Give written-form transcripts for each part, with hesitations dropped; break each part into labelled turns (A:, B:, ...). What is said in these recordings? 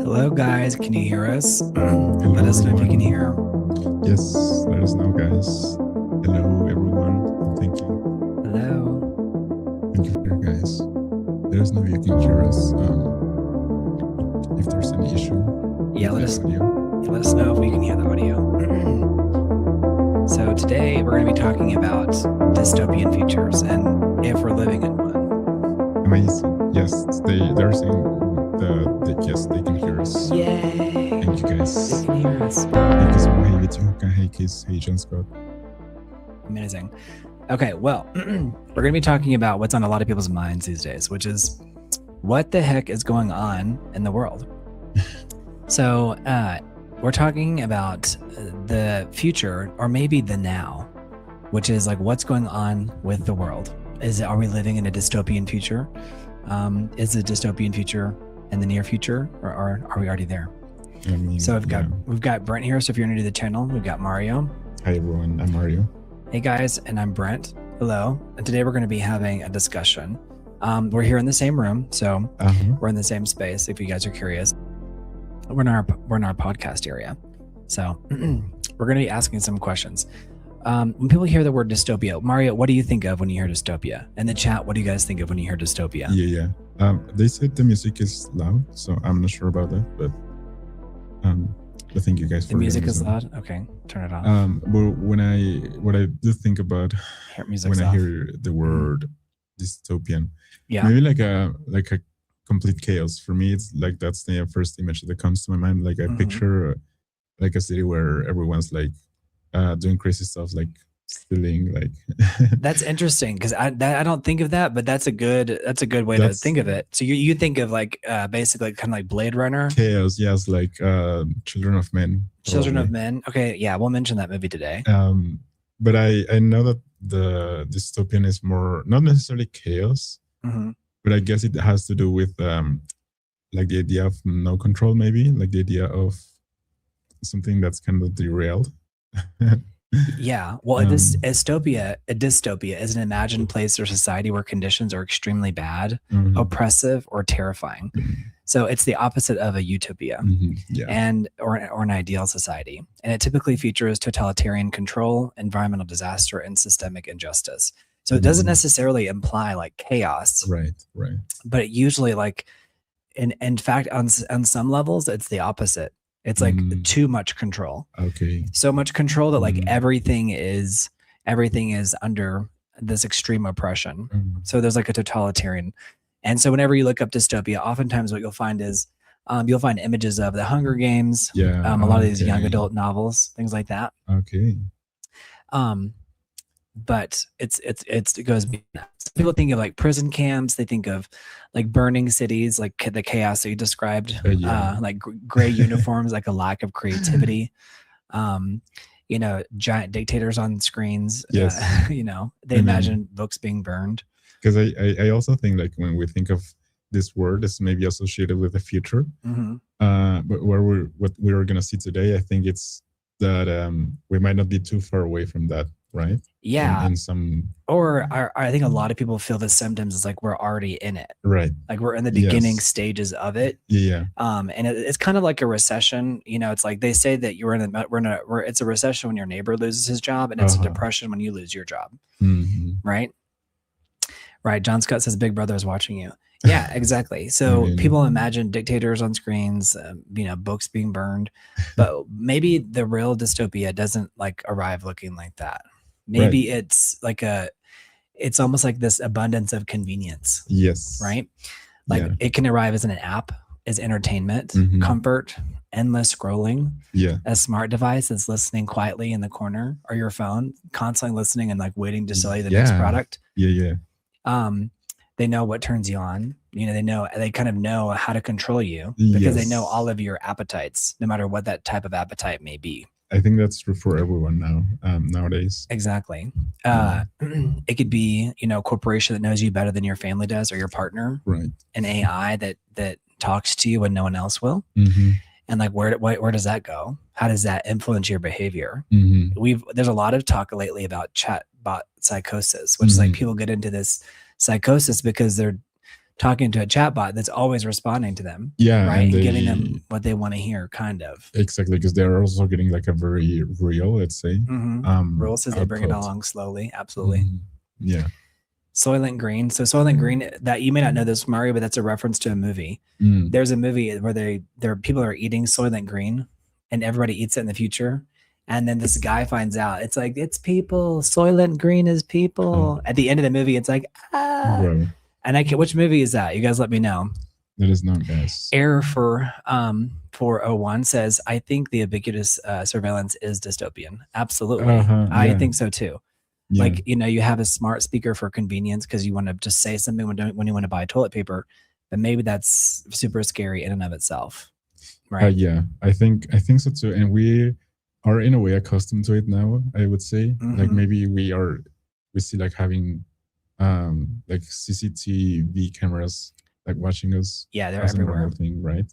A: Hello, guys. Can you hear us? Let us know if you can hear.
B: Yes, let us know, guys. Hello, everyone. Thank you.
A: Hello.
B: Thank you, guys. Let us know if you can hear us. If there's any issue.
A: Yeah, let us know if we can hear the audio. So today we're going to be talking about dystopian futures and if we're living in one.
B: Amazing. Yes, they're saying yes, they can hear us.
A: Yay!
B: Thank you, guys.
A: They can hear us.
B: Hey, kiss, hey, Vituka. Hey, Kiss. Hey, John Scott.
A: Amazing. Okay, well, we're going to be talking about what's on a lot of people's minds these days, which is what the heck is going on in the world. So we're talking about the future, or maybe the now, which is like what's going on with the world. Are we living in a dystopian future? Is the dystopian future in the near future, or are we already there?
B: I mean,
A: so we've got Brent here. So if you're new to the channel, we've got Mario.
B: Hi everyone, I'm Mario.
A: Hey guys, and I'm Brent. Hello. And today we're going to be having a discussion. We're here in the same room, so we're in the same space. If you guys are curious, we're in our podcast area. So we're going to be asking some questions. When people hear the word dystopia, Mario, what do you think of when you hear dystopia? In the chat, what do you guys think of when you hear dystopia?
B: Yeah. They said the music is loud, so I'm not sure about that, but thank you guys for
A: the music is loud. Okay, turn it off.
B: But what I do think about when I hear the word dystopian, maybe like a complete chaos. For me, it's like that's the first image that comes to my mind. Like I picture like a city where everyone's like doing crazy stuff, like stealing, like
A: that's interesting because I don't think of that, but that's a good way to think of it. So you think of like basically kind of like Blade Runner
B: chaos. Yes, like Children of Men.
A: Children of Men. Okay, yeah, we'll mention that movie today.
B: But I know that the dystopian is more not necessarily chaos, but I guess it has to do with like the idea of no control, maybe like the idea of something that's kind of derailed.
A: Yeah, well, a dystopia is an imagined place or society where conditions are extremely bad, oppressive, or terrifying. So it's the opposite of a utopia, and or an ideal society. And it typically features totalitarian control, environmental disaster, and systemic injustice. So it doesn't necessarily imply like chaos,
B: right?
A: But it usually like, in fact, on some levels, it's the opposite. It's like too much control.
B: Okay.
A: So much control that like everything is under this extreme oppression. So there's like a totalitarian. And so whenever you look up dystopia, oftentimes what you'll find is you'll find images of the Hunger Games, a lot of these young adult novels, things like that.
B: Okay.
A: But it goes beyond that. People think of like prison camps. They think of like burning cities, like the chaos that you described, like gray uniforms, like a lack of creativity. Giant dictators on screens.
B: Yes.
A: They imagine books being burned.
B: Because I also think like when we think of this word, it's maybe associated with the future. But what we're gonna see today, I think it's that we might not be too far away from that. Right.
A: Yeah.
B: Or
A: I think a lot of people feel the symptoms is like we're already in it.
B: Right.
A: Like we're in the beginning stages of it.
B: Yeah.
A: And it's kind of like a recession. It's like they say that it's a recession when your neighbor loses his job, and it's a depression when you lose your job. Right. Right. John Scott says Big Brother is watching you. Yeah, exactly. So people imagine dictators on screens, books being burned, but maybe the real dystopia doesn't like arrive looking like that. Maybe it's like it's almost like this abundance of convenience.
B: Yes.
A: Right. Like it can arrive as an app, as entertainment, comfort, endless scrolling.
B: Yeah.
A: A smart device that's listening quietly in the corner, or your phone constantly listening and like waiting to sell you the next product.
B: Yeah.
A: They know what turns you on. they kind of know how to control you because they know all of your appetites, no matter what that type of appetite may be.
B: I think that's true for everyone now, nowadays.
A: Exactly. It could be, a corporation that knows you better than your family does or your partner.
B: Right.
A: An AI that talks to you when no one else will. And like, where does that go? How does that influence your behavior? There's a lot of talk lately about chatbot psychosis, which is like people get into this psychosis because they're talking to a chatbot that's always responding to them.
B: Yeah.
A: Right. And giving them what they want to hear, kind of.
B: Exactly. Because they're also getting like a very real, let's say.
A: Rule says they bring it along slowly. Absolutely.
B: Yeah.
A: Soylent Green. So Soylent Green, that you may not know this, Mario, but that's a reference to a movie. There's a movie where people are eating Soylent Green and everybody eats it in the future. And then this guy finds out it's like, it's people. Soylent Green is people. At the end of the movie, it's like,
B: Bro.
A: And which movie is that? You guys let me know.
B: That is not guys.
A: Error for 401 says, I think the ubiquitous surveillance is dystopian. Absolutely. I think so too. Yeah. Like, you have a smart speaker for convenience because you want to just say something when you want to buy toilet paper, but maybe that's super scary in and of itself. Right.
B: Yeah, I think so too. And we are in a way accustomed to it now, I would say. Like maybe we see like having like CCTV cameras like watching us.
A: Yeah, they're everywhere.
B: Thing, right?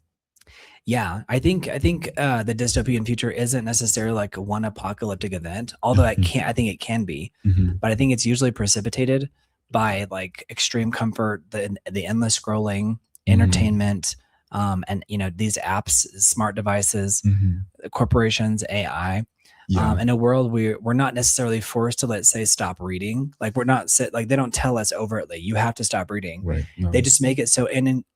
A: Yeah, I think the dystopian future isn't necessarily like one apocalyptic event, although I think it can be, but I think it's usually precipitated by like extreme comfort, the endless scrolling, entertainment, and these apps, smart devices, corporations, AI. In a world where we're not necessarily forced to, let's say, stop reading. Like they don't tell us overtly, you have to stop reading.
B: Right. No.
A: They just make it so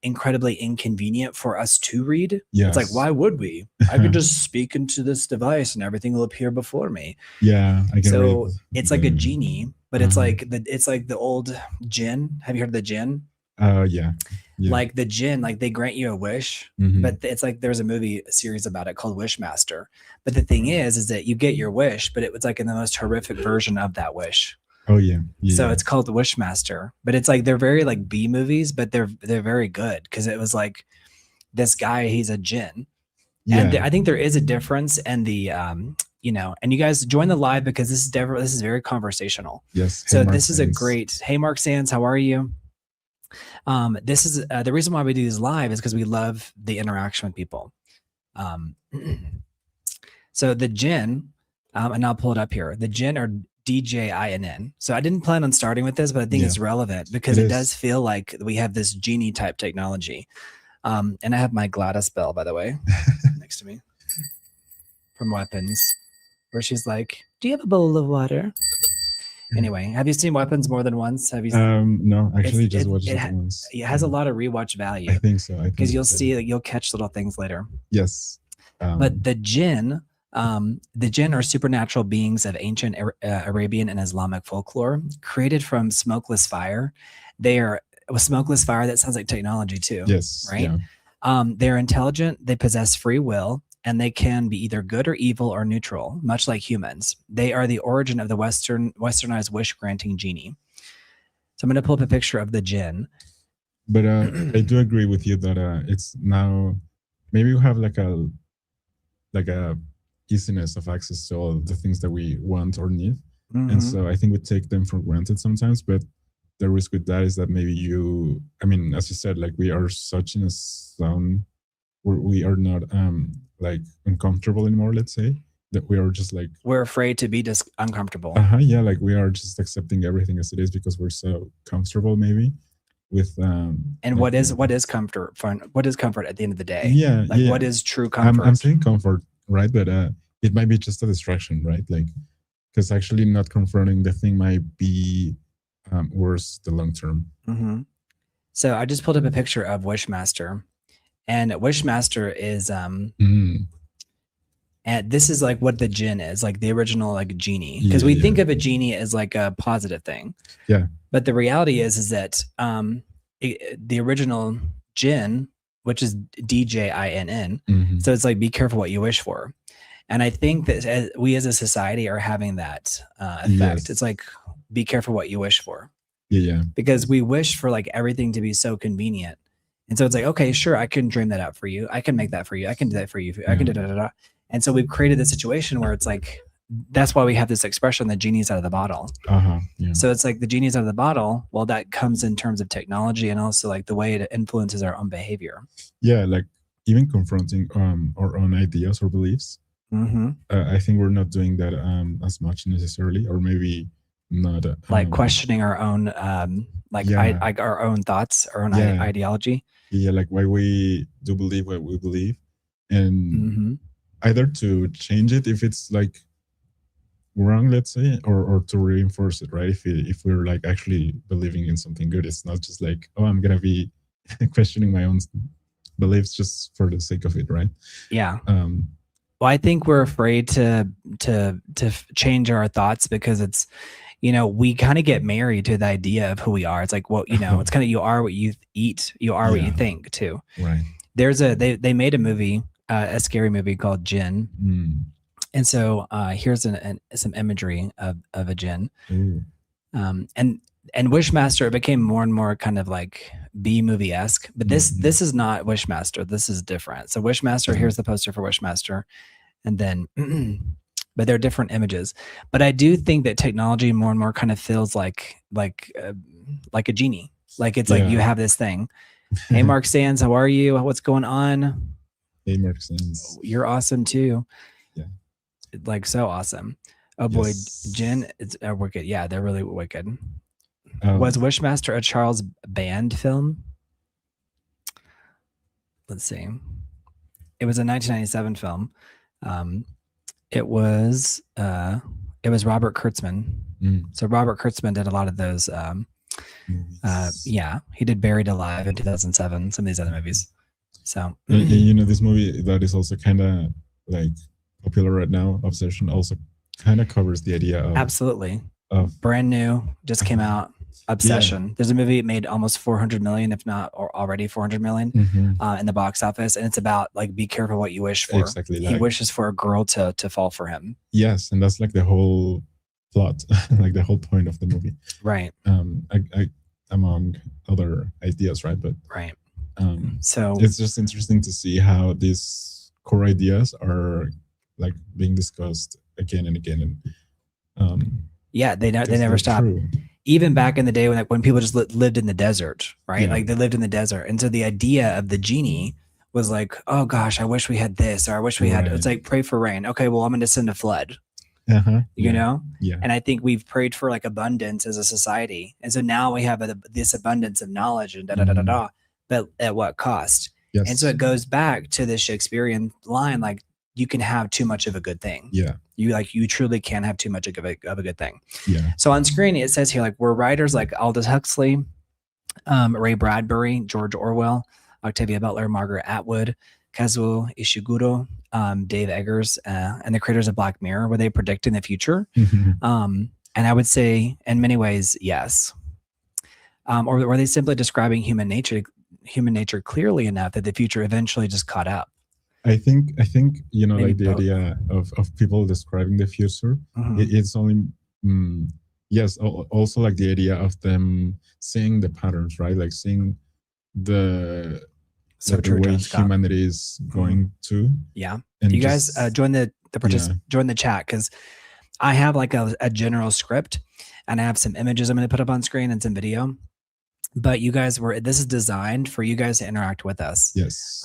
A: incredibly inconvenient for us to read.
B: Yes.
A: It's like, why would we? I could just speak into this device and everything will appear before me.
B: Yeah. I can
A: so it's like a genie, but it's like the old jinn. Have you heard of the jinn?
B: Yeah.
A: Like the jinn, like they grant you a wish, but it's like there's a movie series about it called Wishmaster. But the thing is that you get your wish, but it was like in the most horrific version of that wish.
B: Oh yeah.
A: So it's called the Wishmaster, but it's like they're very like B movies, but they're very good because it was like this guy, he's a jinn, and I think there is a difference in the and you guys join the live because this is very conversational.
B: Yes.
A: So this is a great. Hey, Mark Sands, how are you? This is the reason why we do these live is because we love the interaction with people. So the jinn, and I'll pull it up here. The jinn are DJINN. So I didn't plan on starting with this, but I think it's relevant because it does feel like we have this genie type technology. And I have my Gladys bell, by the way, next to me from Weapons, where she's like, "Do you have a bowl of water?" Anyway, have you seen Weapons more than once? Have you?
B: No, actually, just watched it once.
A: It has a lot of rewatch value.
B: I think so.
A: Because you'll see that you'll catch little things later.
B: Yes.
A: But the jinn are supernatural beings of ancient Arabian and Islamic folklore, created from smokeless fire. They are smokeless fire. That sounds like technology too.
B: Yes.
A: Right. Yeah. They're intelligent. They possess free will. And they can be either good or evil or neutral, much like humans. They are the origin of the westernized wish-granting genie. So I'm going to pull up a picture of the jinn.
B: But I do agree with you that it's now maybe we have like a easiness of access to all the things that we want or need, and so I think we take them for granted sometimes. But the risk with that is that maybe as you said, like we are such in a zone where we are not like uncomfortable anymore, let's say, that we are just like
A: we're afraid to be just uncomfortable.
B: Yeah, like we are just accepting everything as it is because we're so comfortable maybe with
A: and what is comfort what is comfort at the end of the day? What is true comfort?
B: I'm saying comfort, right? But it might be just a distraction, right? Like because actually not confronting the thing might be worse the long term.
A: So I just pulled up a picture of Wishmaster. And Wishmaster is and this is like what the jinn is, like the original like genie, because we think of a genie as like a positive thing.
B: Yeah.
A: But the reality is that the original jinn, which is DJINN, so it's like be careful what you wish for. And I think that we as a society are having that effect. It's like be careful what you wish for.
B: Yeah.
A: Because we wish for like everything to be so convenient. And so it's like, okay, sure, I can dream that out for you. I can make that for you. I can do that for you. I can do. And so we've created this situation where it's like, that's why we have this expression, the genie's out of the bottle. So it's like the genie's out of the bottle. Well, that comes in terms of technology and also like the way it influences our own behavior.
B: Yeah, like even confronting our own ideas or beliefs. I think we're not doing that as much necessarily, or maybe not.
A: Like questioning our own, our own thoughts, our own ideology.
B: Yeah, like why we do believe what we believe, and either to change it if it's like wrong, let's say, or to reinforce it, right? If we're like actually believing in something good, it's not just like, oh, I'm gonna be questioning my own beliefs just for the sake of it, right?
A: Yeah. Well, I think we're afraid to change our thoughts because it's, we kind of get married to the idea of who we are. It's like, well, it's kind of, you are what you eat, you are what you think too.
B: Right.
A: They made a movie, a scary movie called Jinn. And so here's some imagery of a djinn. And Wishmaster, it became more and more kind of like B-movie-esque. But this is not Wishmaster. This is different. So Wishmaster, here's the poster for Wishmaster. And then, but they're different images. But I do think that technology more and more kind of feels like a genie. Like it's like you have this thing. Hey, Mark Sands, how are you? What's going on?
B: Hey, Mark Sands.
A: You're awesome too. Like so awesome. Oh boy, Jinn, it's wicked. Yeah, they're really wicked. Was Wishmaster a Charles Band film? Let's see. It was a 1997 film. It was Robert Kurtzman. So Robert Kurtzman did a lot of those. He did Buried Alive in 2007. Some of these other movies. So
B: this movie that is also kind of like popular right now, Obsession, also kind of covers the idea of
A: absolutely brand new, just came out, Obsession. There's a movie it made almost 400 million, if not or already 400 million in the box office, and it's about like be careful what you wish for.
B: Exactly,
A: he wishes for a girl to fall for him.
B: Yes, and that's like the whole plot, like the whole point of the movie,
A: right?
B: Among other ideas, right? But
A: right.
B: So it's just interesting to see how these core ideas are like being discussed again and again, and
A: they never stop. True. Even back in the day when people just lived in the desert, right? Like they lived in the desert, and so the idea of the genie was like, oh gosh, I wish we had this, or I wish we had. It's like pray for rain. Okay, well I'm going to send a flood. You know, and I think we've prayed for like abundance as a society, and so now we have this abundance of knowledge and but at what cost? Yes. And so it goes back to the Shakespearean line, like, you can have too much of a good thing. You truly can have too much of a good thing. So on screen it says here, like, we're writers like Aldous Huxley, Ray Bradbury, George Orwell, Octavia Butler, Margaret Atwood, Kazuo Ishiguro, Dave Eggers, and the creators of Black Mirror. Were they predicting the future? And I would say in many ways, yes. Or were they simply describing human nature clearly enough that the future eventually just caught up?
B: I think maybe like the idea of people describing the future, it's only also like the idea of them seeing the patterns, right? Like seeing the way humanity is going to.
A: And you guys join join the chat, because I have like a general script, and I have some images I'm going to put up on screen and some video. But you guys this is designed for you guys to interact with us.
B: Yes.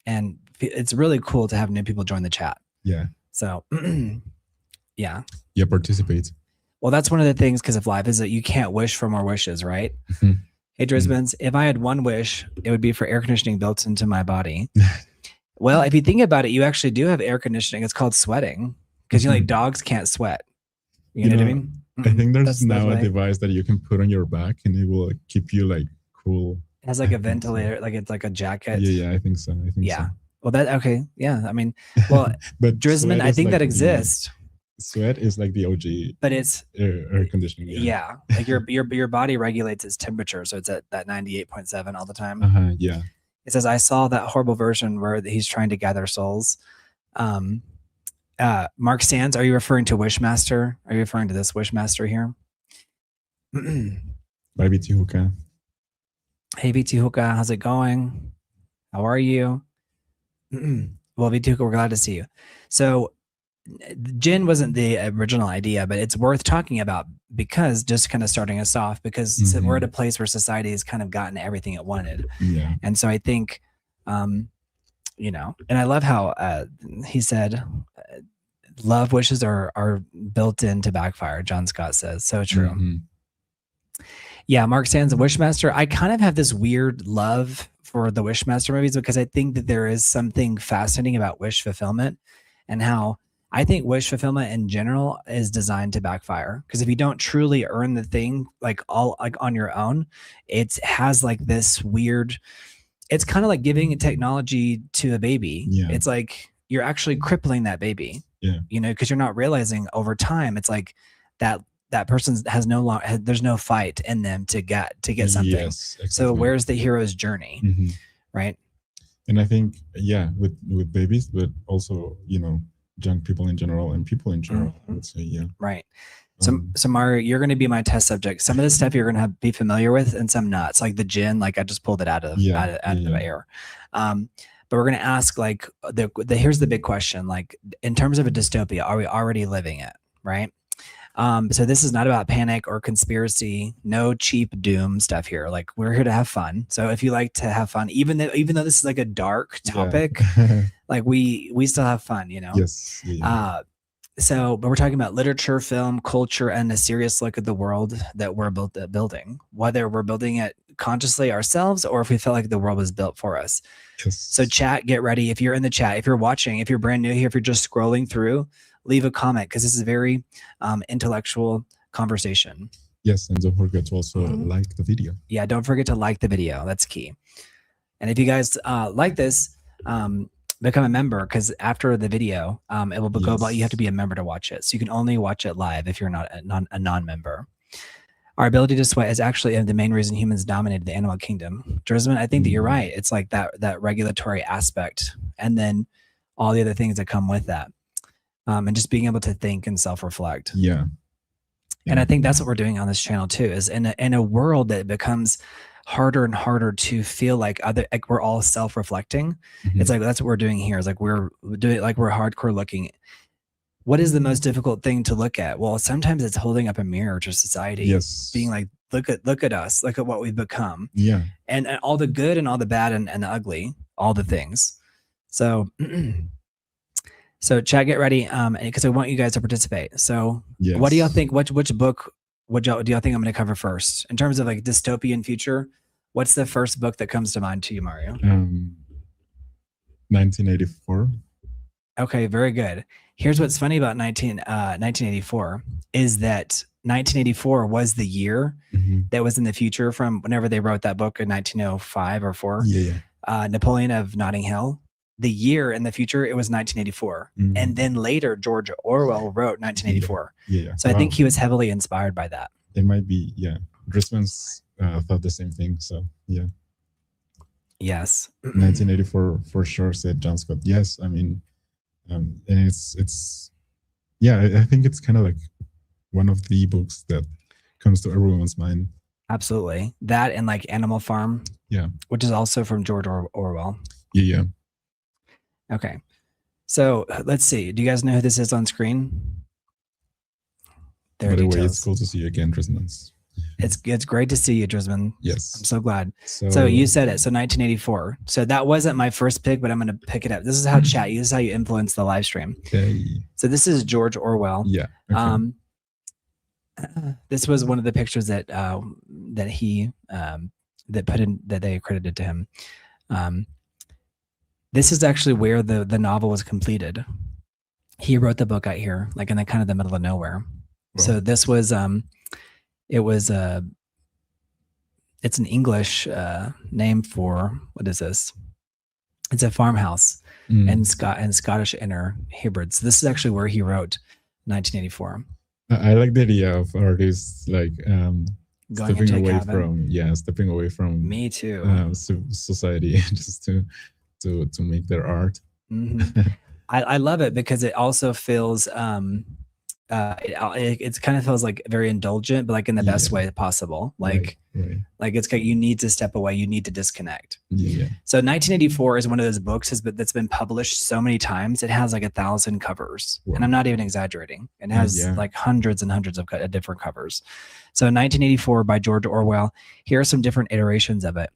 A: And it's really cool to have new people join the chat. So
B: participate.
A: Well, that's one of the things, because of life, is that you can't wish for more wishes, right? Hey, Drisbans, if I had one wish, it would be for air conditioning built into my body. Well, if you think about it, you actually do have air conditioning. It's called sweating, because like dogs can't sweat. You know what I mean?
B: I think there's now a device that you can put on your back, and it will keep you like cool.
A: It has like a ventilator, like it's like a jacket.
B: I think so. So.
A: Well, okay. Yeah. I mean, well,
B: but
A: Drisman, I think
B: like
A: that exists.
B: Sweat is like the OG,
A: but it's
B: air conditioning.
A: Like your body regulates its temperature, so it's at that 98.7 all the time. It says, I saw that horrible version where he's trying to gather souls. Mark Sands, are you referring to Wishmaster? Are you referring to this Wishmaster here?
B: Bye, Bitihuka.
A: Hey, Bitihuka, how's it going? How are you? Well, Bitihuka, we're glad to see you. So, gin wasn't the original idea, but it's worth talking about because just kind of starting us off, because we're at a place where society has kind of gotten everything it wanted.
B: Yeah.
A: And so I think, you know, and I love how he said, love wishes are built in to backfire. John Scott says, so true. Yeah, Mark Sands, Wishmaster. I kind of have this weird love for the Wishmaster movies because I think that there is something fascinating about wish fulfillment and how I think wish fulfillment in general is designed to backfire. Because if you don't truly earn the thing like all like on your own, it has like this weird, it's kind of like giving technology to a baby.
B: Yeah.
A: It's like you're actually crippling that baby.
B: Yeah.
A: You know, because you're not realizing over time, it's like that person has there's no fight in them to get something.
B: Yes, exactly.
A: So where's the hero's journey? Right.
B: And I think, yeah, with babies, but also, you know, young people in general and people in general, I would say, yeah.
A: Right. So Mario, you're going to be my test subject. Some of this stuff you're going to be familiar with and some not. It's like the gin, like I just pulled it out of the air. But we're going to ask like here's the big question, like in terms of a dystopia, are we already living it? Right. So this is not about panic or conspiracy, no cheap doom stuff here. Like we're here to have fun. So if you like to have fun, even though this is like a dark topic, like we still have fun, you know?
B: Yes. Yeah.
A: But we're talking about literature, film, culture, and a serious look at the world that we're building, whether we're building it consciously ourselves or if we feel like the world was built for us.
B: Yes.
A: So chat, get ready. If you're in the chat, if you're watching, if you're brand new here, if you're just scrolling through, leave a comment because this is a very intellectual conversation.
B: Yes, and don't forget to also like the video.
A: Yeah, don't forget to like the video. That's key. And if you guys like this, become a member because after the video, it will go about. You have to be a member to watch it. So you can only watch it live if you're not a non-member. Our ability to sweat is actually the main reason humans dominated the animal kingdom. Drisman, I think that you're right. It's like that regulatory aspect, and then all the other things that come with that. And just being able to think and self-reflect.
B: Yeah.
A: And I think that's what we're doing on this channel too, is in a world that becomes harder and harder to feel like we're all self-reflecting. It's like, that's what we're doing here. Is like, we're doing like, we're hardcore looking. What is the most difficult thing to look at? Well, sometimes it's holding up a mirror to society.
B: Yes.
A: Being like, look at us, look at what we've become.
B: Yeah.
A: And all the good and all the bad and the ugly, all the things. So So chat, get ready, because I want you guys to participate. So what do y'all think? Which book do y'all think I'm going to cover first? In terms of like dystopian future, what's the first book that comes to mind to you, Mario?
B: 1984.
A: Okay, very good. Here's what's funny about 1984 is that 1984 was the year that was in the future from whenever they wrote that book in 1905 or 4. Napoleon of Notting Hill. The year in the future, it was 1984. And then later, George Orwell wrote 1984. So I think he was heavily inspired by that.
B: It might be, Drisman's thought the same thing. So, yeah.
A: Yes.
B: 1984 for sure, said John Scott. Yes, I mean, and it's I think it's kind of like one of the books that comes to everyone's mind.
A: Absolutely. That and like Animal Farm.
B: Yeah.
A: Which is also from George Orwell.
B: Yeah.
A: Okay. So let's see. Do you guys know who this is on screen?
B: By the way, it's cool to see you again, Drisman.
A: It's great to see you, Drisman.
B: Yes.
A: I'm so glad. So you said it. So 1984. So that wasn't my first pick, but I'm going to pick it up. This is how this is how you influence the live stream.
B: Okay.
A: So this is George Orwell.
B: Yeah. Okay.
A: This was one of the pictures that he that they accredited to him. This is actually where the novel was completed. He wrote the book out here, like in the kind of the middle of nowhere. Wow. So this was it's an English name for, what is this? It's a farmhouse and Scottish Inner Hebrides. So this is actually where he wrote 1984.
B: I like the idea of artists like stepping away from
A: me too
B: society just to make their art.
A: I love it because it also feels It kind of feels like very indulgent, but like in the best way possible. Like, like it's you need to step away. You need to disconnect. So 1984 is one of those books that's been published so many times. It has like 1,000 covers, and I'm not even exaggerating. It has like hundreds and hundreds of different covers. So 1984 by George Orwell. Here are some different iterations of it.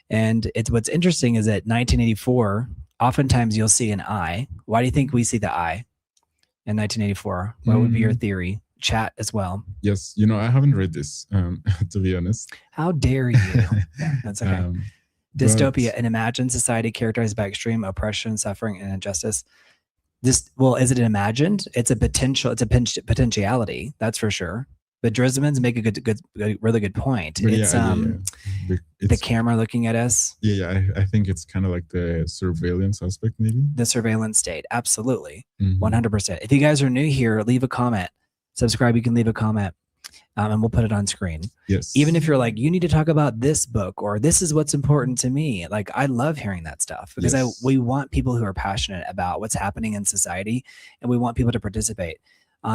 A: And what's interesting is that 1984, oftentimes you'll see an eye. Why do you think we see the eye in 1984? What would be your theory? Chat as well.
B: Yes, I haven't read this, to be honest.
A: How dare you? Yeah, that's okay. Dystopia, an imagined society characterized by extreme oppression, suffering, and injustice. Is it imagined? It's a potential. It's a potentiality. That's for sure. But Drizman's make a really good point. It's the camera looking at us.
B: I think it's kind of like the surveillance aspect, maybe.
A: The surveillance state, absolutely, 100%. If you guys are new here, leave a comment, subscribe. You can leave a comment, and we'll put it on screen.
B: Yes.
A: Even if you're like, you need to talk about this book, or this is what's important to me. Like, I love hearing that stuff because we want people who are passionate about what's happening in society, and we want people to participate.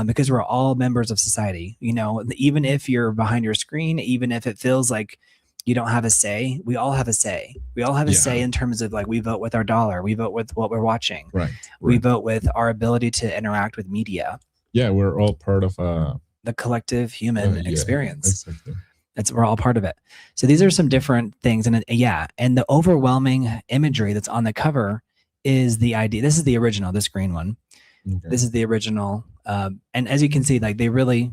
A: Because we're all members of society, even if you're behind your screen, even if it feels like you don't have a say, we all have a say. We all have a say in terms of like, we vote with our dollar. We vote with what we're watching.
B: Right.
A: We vote with our ability to interact with media.
B: Yeah. We're all part of
A: the collective human experience.
B: Exactly.
A: We're all part of it. So these are some different things. And the overwhelming imagery that's on the cover is the idea. This is the original, this green one. Okay. This is the original. And as you can see, like they really,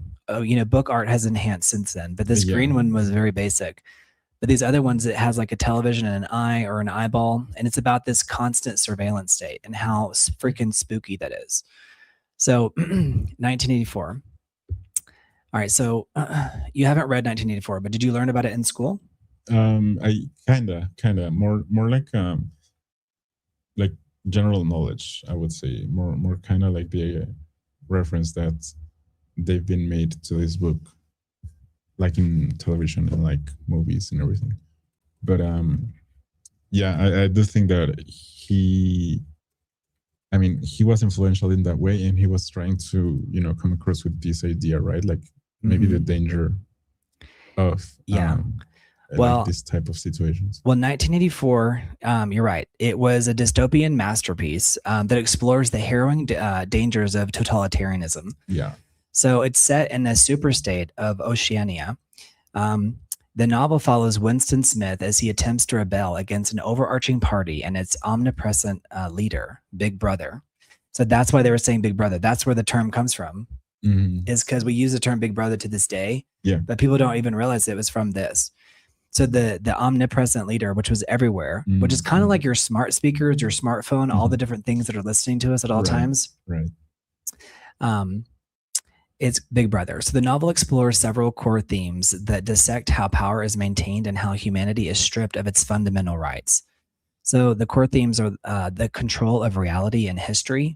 A: book art has enhanced since then, but this green one was very basic. But these other ones, it has like a television and an eye or an eyeball. And it's about this constant surveillance state and how freaking spooky that is. So 1984. All right. So you haven't read 1984, but did you learn about it in school?
B: I kind of more like general knowledge, I would say, more kind of like the reference that they've been made to this book, like in television and like movies and everything. But I do think that he was influential in that way, and he was trying to come across with this idea, right? Like maybe the danger of like this type of situations.
A: Well, 1984, you're right. It was a dystopian masterpiece that explores the harrowing dangers of totalitarianism.
B: Yeah.
A: So it's set in a superstate of Oceania. The novel follows Winston Smith as he attempts to rebel against an overarching party and its omnipresent leader, Big Brother. So that's why they were saying Big Brother. That's where the term comes from, is because we use the term Big Brother to this day.
B: Yeah.
A: But people don't even realize it was from this. So the omnipresent leader, which was everywhere, which is kind of like your smart speakers, your smartphone, all the different things that are listening to us at all times.
B: Right.
A: It's Big Brother. So the novel explores several core themes that dissect how power is maintained and how humanity is stripped of its fundamental rights. So the core themes are the control of reality and history.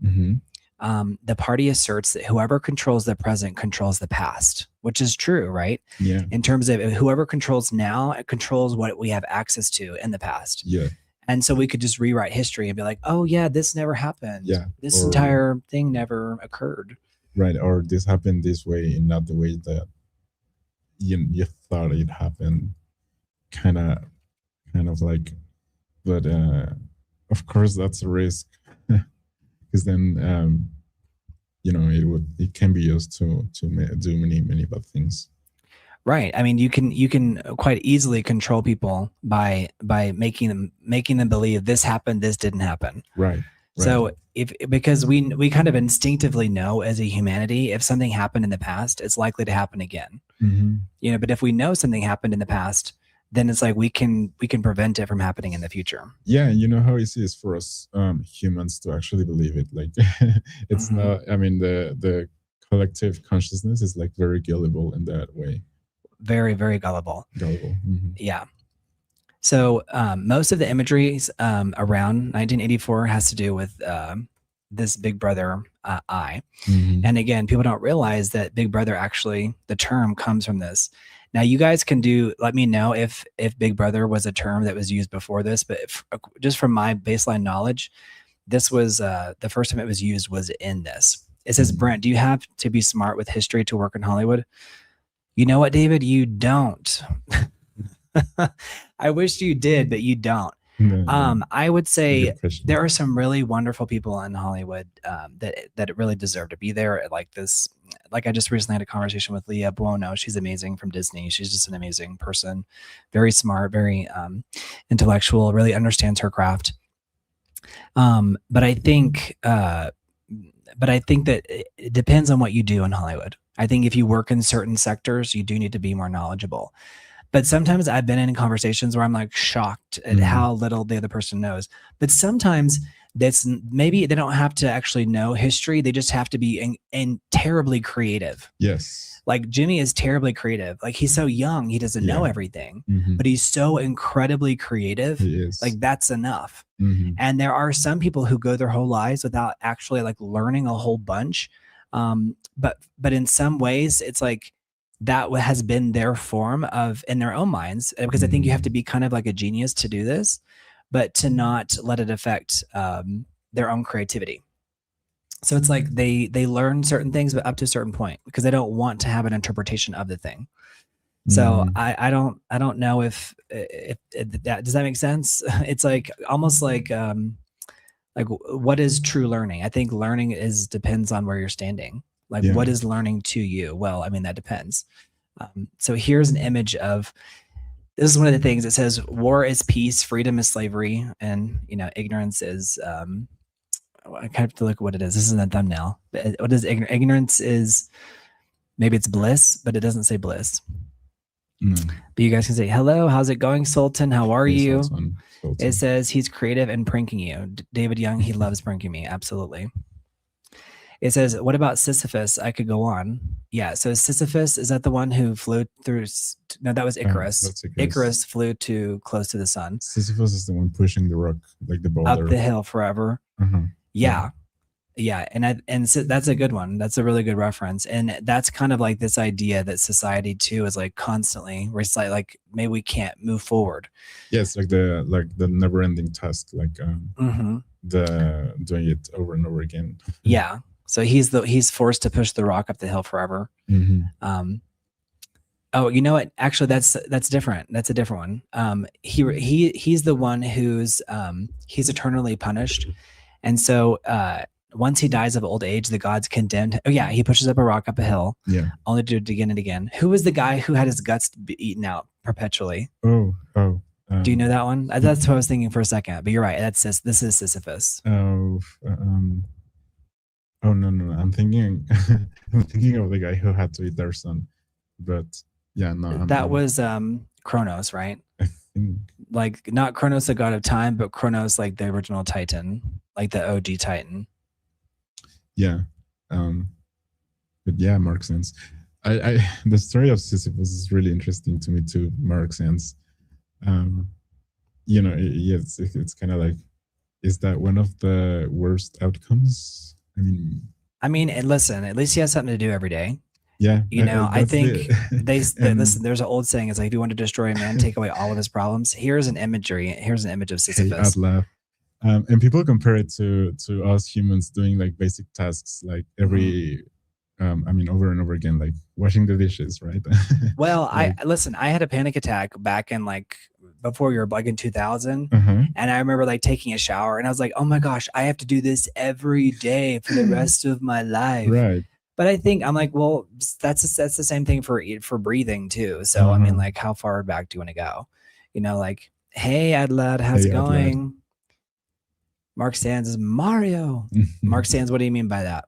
A: The party asserts that whoever controls the present controls the past, which is true, right?
B: Yeah.
A: In terms of whoever controls now, it controls what we have access to in the past.
B: Yeah.
A: And so we could just rewrite history and be like, oh yeah, this never happened.
B: Yeah.
A: This entire thing never occurred.
B: Right. Or this happened this way and not the way that you thought it happened. Kind of like, but of course that's a risk. Because then it can be used to do many bad things.
A: Right. I mean, you can quite easily control people by making them believe this happened, this didn't happen.
B: Right.
A: So because we kind of instinctively know as a humanity, if something happened in the past, it's likely to happen again. But if we know something happened in the past, then it's like we can prevent it from happening in the future.
B: Yeah, and you know how easy it is for us humans to actually believe it. Like it's not. I mean, the collective consciousness is like very gullible in that way.
A: Very, very gullible.
B: Gullible.
A: Yeah. So most of the imagery around 1984 has to do with this Big Brother eye. And again, people don't realize that Big Brother actually, the term comes from this. Now you guys can let me know if Big Brother was a term that was used before this, but just from my baseline knowledge, this was the first time it was used was in this. It says, Brent, do you have to be smart with history to work in Hollywood? You know what, David? You don't. I wish you did, but you don't. I would say there are some really wonderful people in Hollywood that really deserve to be there. Like this, like I just recently had a conversation with Leah Buono. She's amazing from Disney. She's just an amazing person, very smart, very intellectual, really understands her craft. But I think that it depends on what you do in Hollywood. I think if you work in certain sectors, you do need to be more knowledgeable. But sometimes I've been in conversations where I'm like shocked at how little the other person knows. But sometimes that's maybe they don't have to actually know history. They just have to be terribly creative.
B: Yes.
A: Like Jimmy is terribly creative. Like he's so young, he doesn't know everything, but he's so incredibly creative.
B: He is.
A: Like that's enough. And there are some people who go their whole lives without actually like learning a whole bunch. But in some ways it's like that has been their form of in their own minds, because I think you have to be kind of like a genius to do this, but to not let it affect their own creativity. So it's like they learn certain things, but up to a certain point, because they don't want to have an interpretation of the thing. So I don't know if that does that make sense. It's like almost like what is true learning? I think learning depends on where you're standing. Like what is learning to you? Well, I mean, that depends. So here's an image of, this is one of the things. It says war is peace, freedom is slavery, and ignorance is I kind of have to look at what it is. This is in the thumbnail. What is ignorance? Ignorance is, maybe it's bliss, but it doesn't say bliss. But you guys can say, hello, how's it going, Sultan? How are you? Sultan. It says he's creative and pranking you. David Young, he loves pranking me. Absolutely. It says, what about Sisyphus? I could go on. Yeah, so Sisyphus, is that the one who flew through? No, that was Icarus. That's Icarus flew too close to the sun.
B: Sisyphus is the one pushing the rock, like the boulder.
A: Up the hill forever. Yeah. And so that's a good one. That's a really good reference. And that's kind of like this idea that society too is like constantly recite, like maybe we can't move forward.
B: Yes, like the never-ending task, like the doing it over and over again.
A: Yeah. So he's forced to push the rock up the hill forever. Oh, you know what? Actually, that's different. That's a different one. He's the one who's he's eternally punished, and so once he dies of old age, the gods condemned. Oh yeah, he pushes up a rock up a hill.
B: Yeah,
A: only to do it again and again. Who was the guy who had his guts be eaten out perpetually?
B: Oh.
A: Do you know that one? That's what I was thinking for a second. But you're right. This is Sisyphus.
B: Oh no! I'm thinking of the guy who had to eat their son, but yeah, no.
A: That was Kronos, right?
B: I think,
A: like not Kronos, the god of time, but Kronos, like the original Titan, like the OG Titan.
B: Yeah, but yeah, Mark Sands. The story of Sisyphus is really interesting to me too. Mark Sands. It's kind of like, is that one of the worst outcomes? I mean,
A: and listen, at least he has something to do every day.
B: Yeah.
A: I think listen, there's an old saying. It's like, if you want to destroy a man, take away all of his problems. Here's an image of Sisyphus.
B: I'd laugh. And people compare it to us humans doing like basic tasks, like every, over and over again, like washing the dishes, right?
A: Well, like, I had a panic attack back in like, before you were like in 2000. And I remember like taking a shower and I was like, oh my gosh, I have to do this every day for the rest of my life.
B: Right.
A: But I think I'm like, well, that's the same thing for breathing too. So I mean, like, how far back do you want to go? Like, hey, Adlad, how's it going? Adlad. Mark Sands is Mario. Mark Sands, what do you mean by that?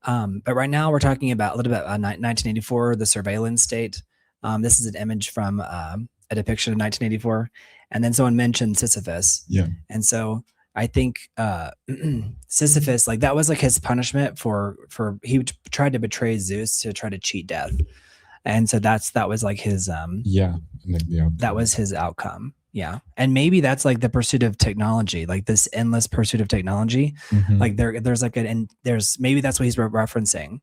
A: But right now we're talking about a little bit 1984, the surveillance state. This is an image from a depiction of 1984, and then someone mentioned Sisyphus.
B: Yeah, and
A: so I think Sisyphus, like that was like his punishment for he tried to betray Zeus to try to cheat death, and so that was like his that was his outcome. Yeah, and maybe that's like the pursuit of technology, like this endless pursuit of technology. Like there's like maybe that's what he's referencing.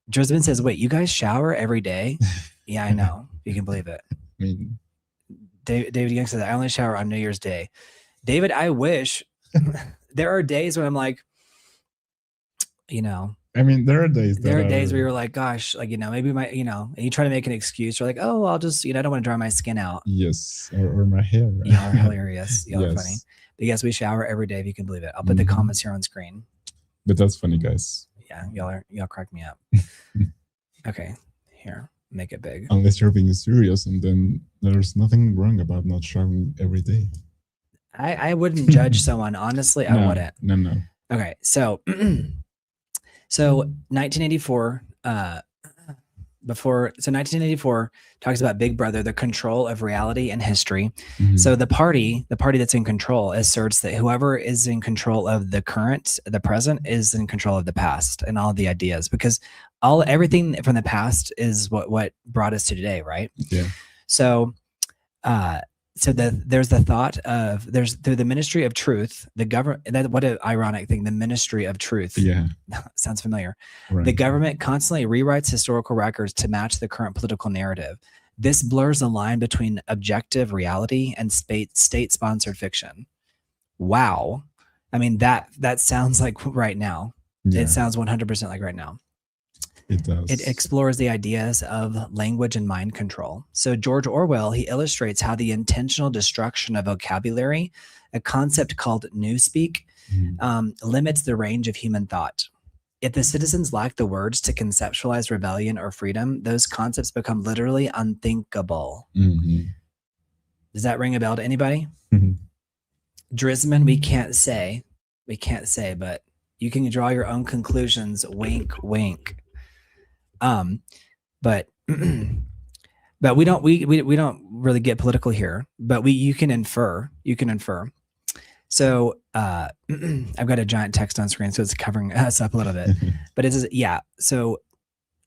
A: Josephine says, "Wait, you guys shower every day?" Yeah, I know. You can believe it.
B: I mean,
A: David Young says, I only shower on New Year's Day. David, I wish. There are days when I'm like,
B: I mean, there are days
A: where you're like, gosh, like, maybe and you try to make an excuse. You're like, oh, I'll just, I don't want to dry my skin out.
B: Yes. Or my hair.
A: Y'all are hilarious. Y'all are funny. But yes, we shower every day if you can believe it. I'll put the comments here on screen.
B: But that's funny, guys.
A: Yeah, y'all crack me up. Okay, here, make it big.
B: Unless you're being serious, and then there's nothing wrong about not showering every day.
A: I wouldn't judge someone, honestly. I wouldn't.
B: No.
A: Okay, so 1984. 1984 talks about Big Brother, the control of reality and history. So the party that's in control asserts that whoever is in control of the present is in control of the past and all the ideas, because everything from the past is what brought us to today, right?
B: Yeah.
A: So there's the thought of through the ministry of truth, the government. What an ironic thing, the ministry of truth.
B: Yeah,
A: sounds familiar.
B: Right.
A: The government constantly rewrites historical records to match the current political narrative. This blurs the line between objective reality and state-sponsored fiction. Wow, I mean that sounds like right now. Yeah. It sounds 100% like right now.
B: It does.
A: It explores the ideas of language and mind control. So George Orwell, he illustrates how the intentional destruction of vocabulary, a concept called newspeak, limits the range of human thought. If the citizens lack the words to conceptualize rebellion or freedom, those concepts become literally unthinkable. Does that ring a bell to anybody? Drisman, we can't say, but you can draw your own conclusions. Wink, wink. But we don't really get political here, but you can infer. So I've got a giant text on screen, so it's covering us up a little bit, but it is, yeah. So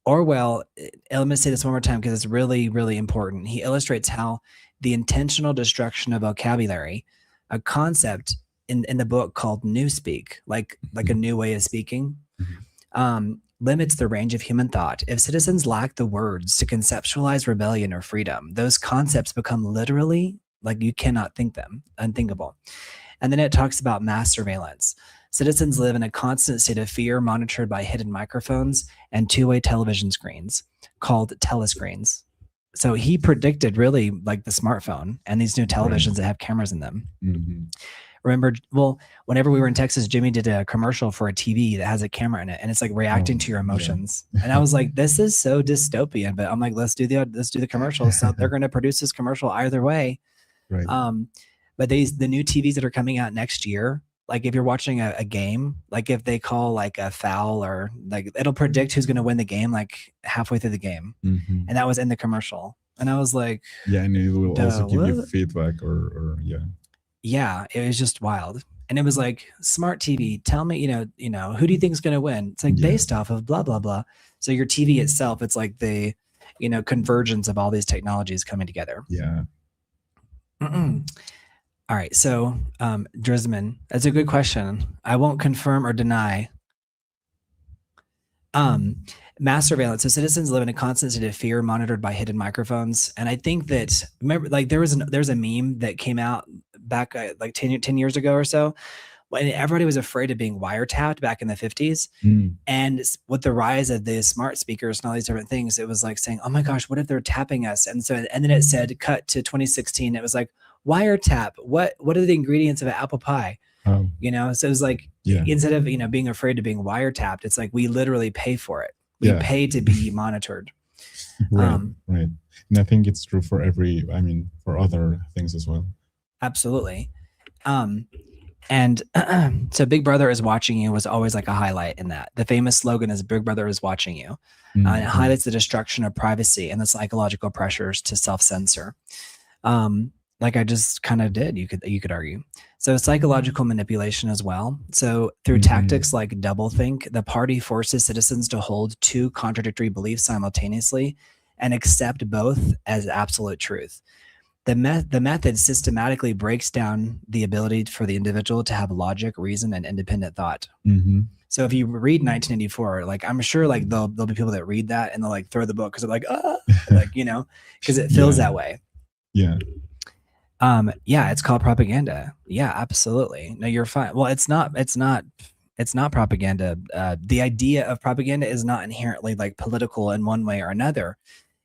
A: Orwell, let me say this one more time because it's really, really important. He illustrates how the intentional destruction of vocabulary, a concept in the book called newspeak, like a new way of speaking, limits the range of human thought. If citizens lack the words to conceptualize rebellion or freedom, those concepts become literally, like, you cannot think them, unthinkable. And then it talks about mass surveillance. Citizens live in a constant state of fear, monitored by hidden microphones and two-way television screens called telescreens. So he predicted really like the smartphone and these new televisions that have cameras in them. Remember, well, whenever we were in Texas, Jimmy did a commercial for a TV that has a camera in it, and it's like reacting to your emotions. Yeah. And I was like, this is so dystopian, but I'm like, let's do the commercial. So they're going to produce this commercial either way.
B: Right.
A: But the new TVs that are coming out next year, like if you're watching a game, like if they call like a foul, or like it'll predict who's going to win the game like halfway through the game. And that was in the commercial. And I was like,
B: yeah, and it will also give you feedback or yeah.
A: Yeah, it was just wild. And it was like, smart TV, tell me, who do you think is going to win? It's like based off of blah, blah, blah. So your TV itself, it's like the, convergence of all these technologies coming together.
B: Yeah.
A: All right. So, Drisman, that's a good question. I won't confirm or deny. Mass surveillance. So citizens live in a constant state of fear, monitored by hidden microphones. And I think that, remember, like there's a meme that came out back like 10 years ago or so, when everybody was afraid of being wiretapped back in the 50s. And with the rise of the smart speakers and all these different things, it was like saying, oh my gosh, what if they're tapping us? And then it said, cut to 2016. It was like, wiretap. What are the ingredients of an apple pie? So it was like, instead of, being afraid of being wiretapped, it's like, we literally pay for it. We pay to be monitored.
B: Right. And I think it's true for for other things as well.
A: Absolutely. And so Big Brother is watching you was always like a highlight in that. The famous slogan is Big Brother is watching you. And it highlights the destruction of privacy and the psychological pressures to self-censor. Like I just kind of did, you could argue. So psychological manipulation as well. So through tactics like doublethink, the party forces citizens to hold two contradictory beliefs simultaneously and accept both as absolute truth. The method systematically breaks down the ability for the individual to have logic, reason, and independent thought. So if you read 1984, like I'm sure like there'll be people that read that and they'll like throw the book because they're like, because it feels that way.
B: Yeah.
A: It's called propaganda. Yeah, absolutely. No, you're fine. Well, it's not It's not propaganda. The idea of propaganda is not inherently like political in one way or another.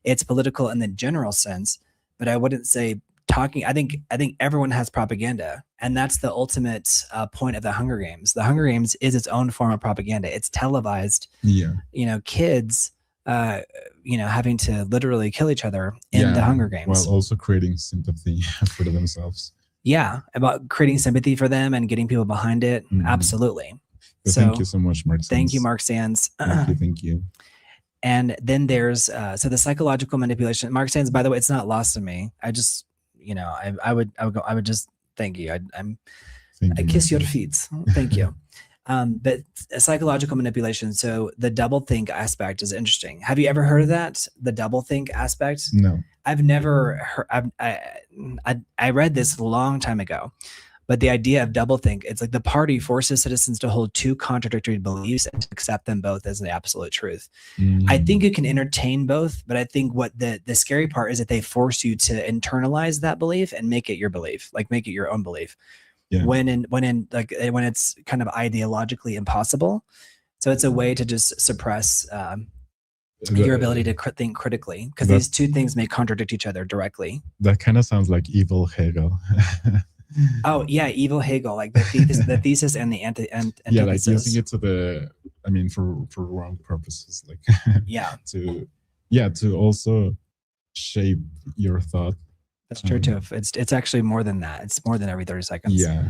A: It's political in the general sense, but I wouldn't say talking. I think everyone has propaganda, and that's the ultimate point of the Hunger Games. The Hunger Games is its own form of propaganda. It's televised.
B: Yeah.
A: Kids, having to literally kill each other in the Hunger Games,
B: while also creating sympathy for themselves.
A: Yeah, about creating sympathy for them and getting people behind it. Absolutely.
B: So thank you so much, Mark Sands.
A: Thank you, Mark Sands.
B: Thank you.
A: And then there's so the psychological manipulation. Mark Sands, by the way, it's not lost on me. I just, I would just thank you. I kiss your feet. Thank you. But psychological manipulation. So the doublethink aspect is interesting. Have you ever heard of that? The doublethink aspect?
B: No.
A: I've never heard. I read this a long time ago, but the idea of doublethink, it's like the party forces citizens to hold two contradictory beliefs and to accept them both as the absolute truth. I think you can entertain both, but I think what the scary part is that they force you to internalize that belief and make it your belief, like make it your own belief. Yeah. When it's kind of ideologically impossible. So it's a way to just suppress your ability to think critically, because these two things may contradict each other directly.
B: That kind of sounds like evil Hegel.
A: Oh yeah, evil Hegel, like the thesis and the antithesis.
B: Yeah, like using it for wrong purposes, like to also shape your thought.
A: That's true too. It's actually more than that. It's more than every 30 seconds.
B: Yeah.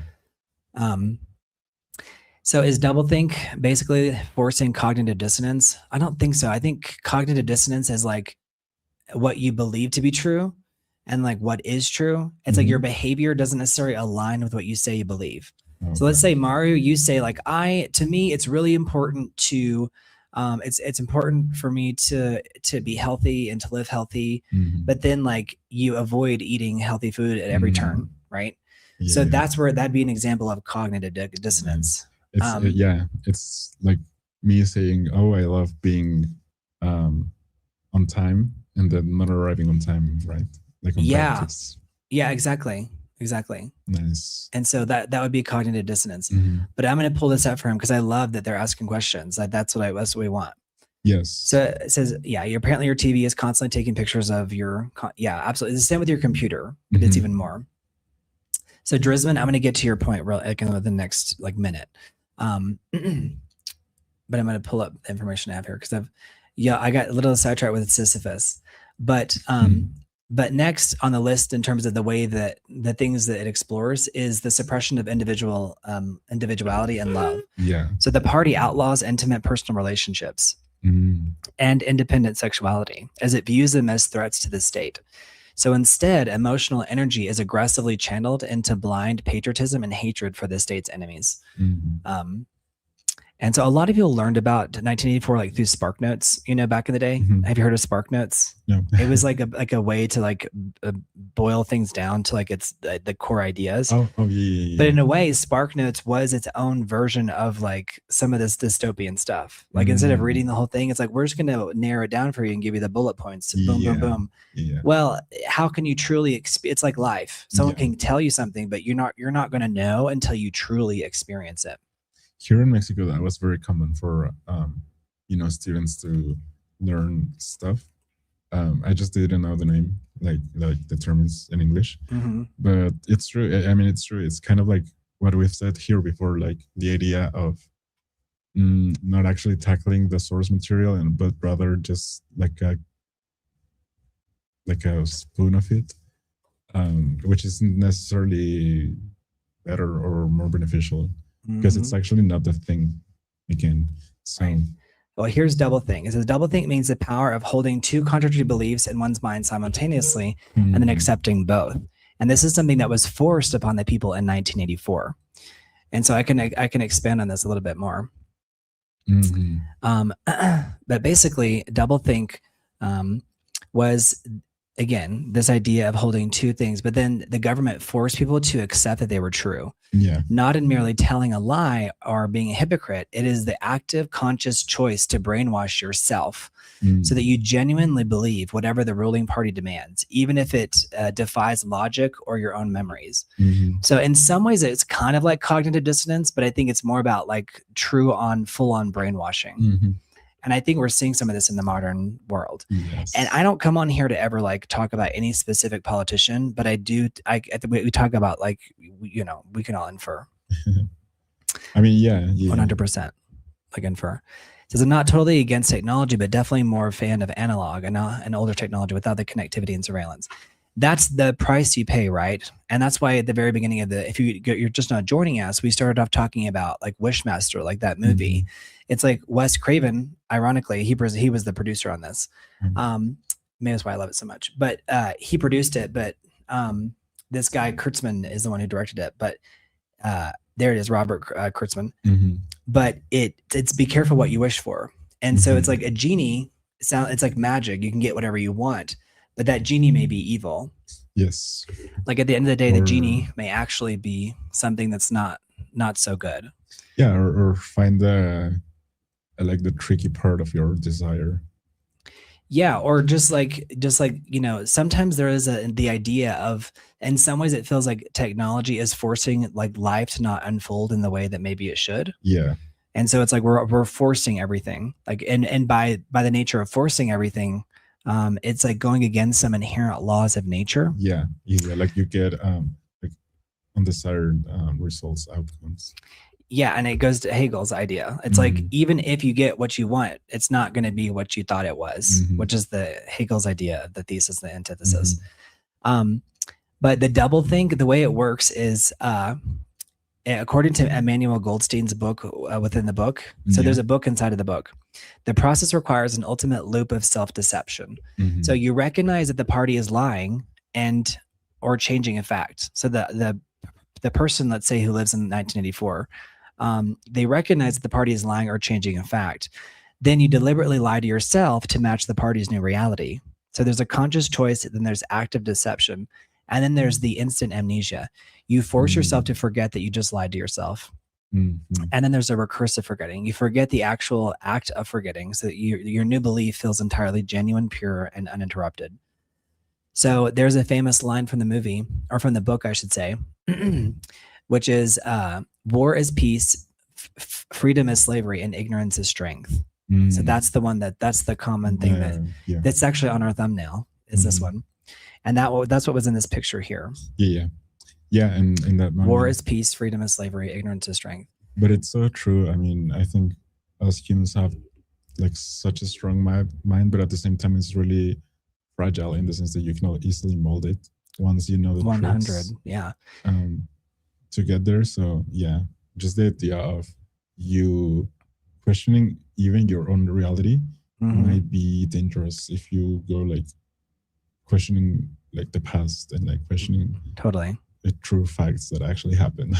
A: So is doublethink basically forcing cognitive dissonance? I don't think so. I think cognitive dissonance is like what you believe to be true and like what is true. It's like your behavior doesn't necessarily align with what you say you believe. Okay. So let's say, Mario, you say like, to me, it's really important to, it's important for me to be healthy and to live healthy, but then like you avoid eating healthy food at every turn, right? Yeah. So that's where that'd be an example of cognitive dissonance.
B: It's like me saying, oh, I love being on time and then not arriving on time, right? Like on practice.
A: Yeah, exactly.
B: Nice.
A: And so that would be cognitive dissonance. But I'm going to pull this up for him because I love that they're asking questions. That's what we want.
B: Yes.
A: So it says, apparently your TV is constantly taking pictures of your, absolutely. It's the same with your computer, but it's even more. So Drisman, I'm going to get to your point within the next minute. But I'm going to pull up the information I have here because I got a little sidetracked with Sisyphus, but next on the list in terms of the way that the things that it explores is the suppression of individuality and love.
B: Yeah.
A: So the party outlaws intimate personal relationships and independent sexuality as it views them as threats to the state. So instead, emotional energy is aggressively channeled into blind patriotism and hatred for the state's enemies. And so a lot of people learned about 1984 through Spark Notes, back in the day. Have you heard of Spark Notes?
B: No.
A: It was like a way to boil things down to it's the core ideas.
B: Oh yeah.
A: But in a way, Spark Notes was its own version of some of this dystopian stuff. Instead of reading the whole thing, it's like, we're just going to narrow it down for you and give you the bullet points. Boom, boom, boom.
B: Yeah.
A: Well, how can you truly it's like life. Someone can tell you something, but you're not going to know until you truly experience it.
B: Here in Mexico, that was very common for students to learn stuff. I just didn't know the name, like the terms in English, but it's true. I mean, it's true. It's kind of like what we've said here before, like the idea of not actually tackling the source material, but rather just like a spoon of it, which isn't necessarily better or more beneficial. Because it's actually not the thing again. So,
A: right. Well, here's doublethink. It says doublethink means the power of holding two contradictory beliefs in one's mind simultaneously and then accepting both. And this is something that was forced upon the people in 1984. And so I can expand on this a little bit more. But basically, doublethink was again, this idea of holding two things, but then the government forced people to accept that they were true.
B: Yeah.
A: Not in merely telling a lie or being a hypocrite. It is the active, conscious choice to brainwash yourself so that you genuinely believe whatever the ruling party demands, even if it defies logic or your own memories. So in some ways, it's kind of like cognitive dissonance, but I think it's more about like full-on brainwashing. And I think we're seeing some of this in the modern world.
B: Yes.
A: And I don't come on here to ever like talk about any specific politician, but I do. We talk about like, you know, we can all infer.
B: I mean, yeah.
A: 100% like infer. It says I'm not totally against technology, but definitely more a fan of analog and older technology without the connectivity and surveillance. That's the price you pay, right? And that's why at the very beginning of if you're just not joining us, we started off talking about like Wishmaster, like that movie. It's like Wes Craven, ironically, he was the producer on this. Maybe that's why I love it so much. But he produced it, but this guy Kurtzman is the one who directed it. But there it is, Robert Kurtzman. But it's be careful what you wish for. And so it's like a genie. It's like magic. You can get whatever you want. But that genie may be evil.
B: Yes.
A: Like at the end of the day, the genie may actually be something that's not so good.
B: Yeah, or find the tricky part of your desire.
A: Yeah, or just like you know, sometimes there is the idea of, in some ways, it feels like technology is forcing like life to not unfold in the way that maybe it should.
B: Yeah.
A: And so it's like we're forcing everything, like and by the nature of forcing everything. It's like going against some inherent laws of nature.
B: Yeah, like you get like undesired results, outcomes.
A: Yeah, and it goes to Hegel's idea. It's like even if you get what you want, it's not going to be what you thought it was, which is the Hegel's idea of the thesis, the antithesis. But the doublethink, the way it works is according to Emmanuel Goldstein's book within the book. So there's a book inside of the book. The process requires an ultimate loop of self-deception. So you recognize that the party is lying or changing a fact. So the person, let's say, who lives in 1984, they recognize that the party is lying or changing a fact. Then you deliberately lie to yourself to match the party's new reality. So there's a conscious choice, then there's active deception, and then there's the instant amnesia. You force yourself to forget that you just lied to yourself. And then there's a recursive forgetting. You forget the actual act of forgetting so that your new belief feels entirely genuine, pure, and uninterrupted. So there's a famous line from the movie, or from the book, I should say, which is, war is peace, freedom is slavery, and ignorance is strength. So that's the one that's the common thing that's actually on our thumbnail is this one. And that's what was in this picture here.
B: Yeah, and in that moment,
A: war is peace, freedom is slavery, ignorance is strength.
B: But it's so true. I mean, I think us humans have like such a strong mind, but at the same time, it's really fragile in the sense that you can easily mold it once you know the
A: 100,
B: truths,
A: yeah.
B: To get there. So yeah, just the idea of you questioning even your own reality might be dangerous if you go like questioning like the past and like questioning
A: totally
B: the true facts that actually happened.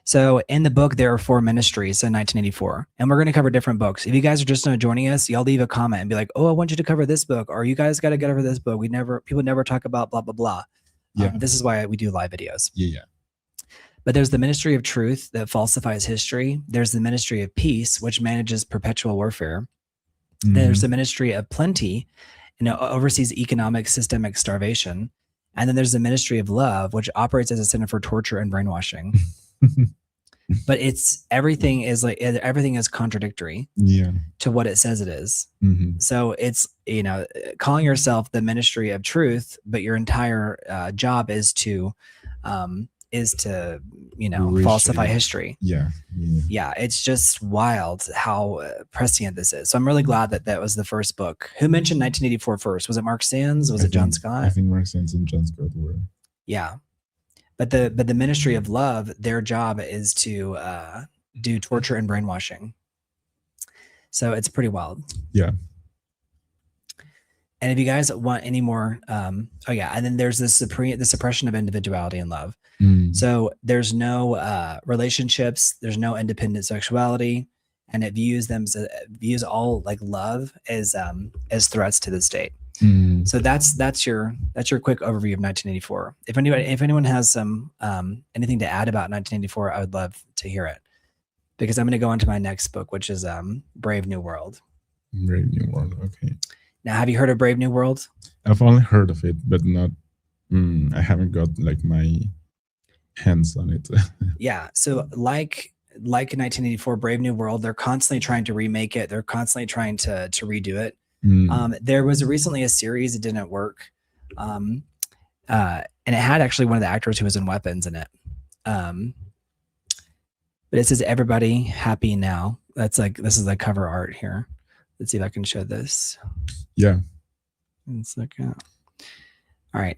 A: So in the book, there are 4 ministries in 1984, and we're going to cover different books. If you guys are just now joining us, y'all leave a comment and be like, oh, I want you to cover this book, or you guys got to get over this book. People never talk about blah, blah, blah. Yeah. This is why we do live videos.
B: Yeah.
A: But there's the ministry of truth that falsifies history. There's the ministry of peace, which manages perpetual warfare. There's the ministry of plenty, oversees economic systemic starvation. And then there's the ministry of love, which operates as a center for torture and brainwashing. But everything is contradictory to what it says it is. So it's, calling yourself the ministry of truth, but your entire job is to falsify history. Yeah. It's just wild how prescient this is. So I'm really glad that was the first book. Who mentioned 1984 first? Was it Mark Sands? Was it John Scott?
B: I think Mark Sands and John Scott were.
A: Yeah. But the ministry of love, their job is to do torture and brainwashing. So it's pretty wild.
B: Yeah.
A: And if you guys want any more, and then there's the suppression of individuality and love. So there's no relationships, there's no independent sexuality, and it views all like love as threats to the state. So that's your quick overview of 1984. If anyone has some anything to add about 1984, I would love to hear it, because I'm going to go on to my next book, which is Brave New World.
B: Brave New World. Okay.
A: Now, have you heard of Brave New World?
B: I've only heard of it, but not. I haven't got like my hands on it.
A: Yeah. So like in 1984, Brave New World, they're constantly trying to remake it. They're constantly trying to redo it. There was recently a series that didn't work, and it had actually one of the actors who was in Weapons in it. But it says "Everybody Happy Now." This is the cover art here. Let's see if I can show this.
B: Yeah.
A: Let's look at. All right.